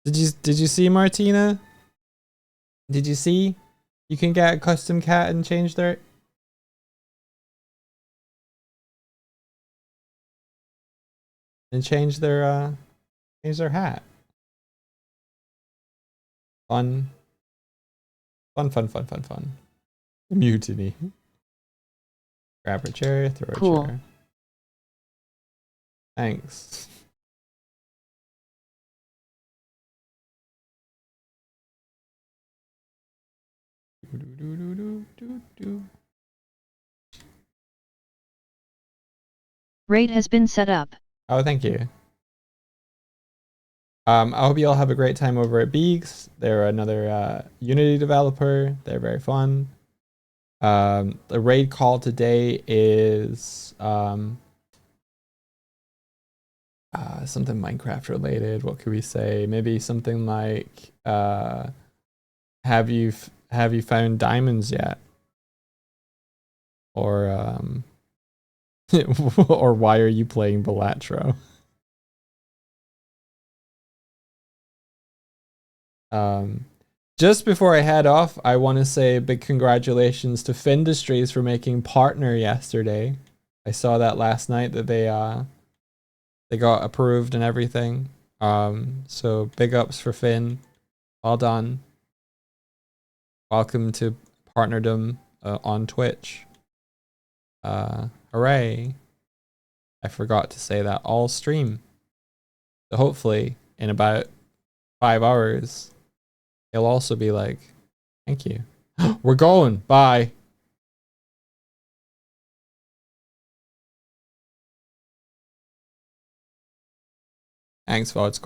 Did you see Martina? Did you see? You can get a custom cat and change their change their hat. Fun. Fun. Mutiny. Grab a chair, throw Cool. a chair. Thanks. Raid has been set up. Oh, thank you. I hope you all have a great time over at Beegs. They're another Unity developer. They're very fun. The raid call today is something Minecraft related. What could we say? Maybe something like have you found diamonds yet? Or or why are you playing Balatro? Just before I head off, I want to say a big congratulations to Findustries for making partner yesterday. I saw that last night that they got approved and everything. So big ups for Finn. Well done. Welcome to partnerdom on Twitch. Hooray. I forgot to say that all stream. So hopefully in about 5 hours, he'll also be like, thank you. We're going. Bye. Thanks, Vods.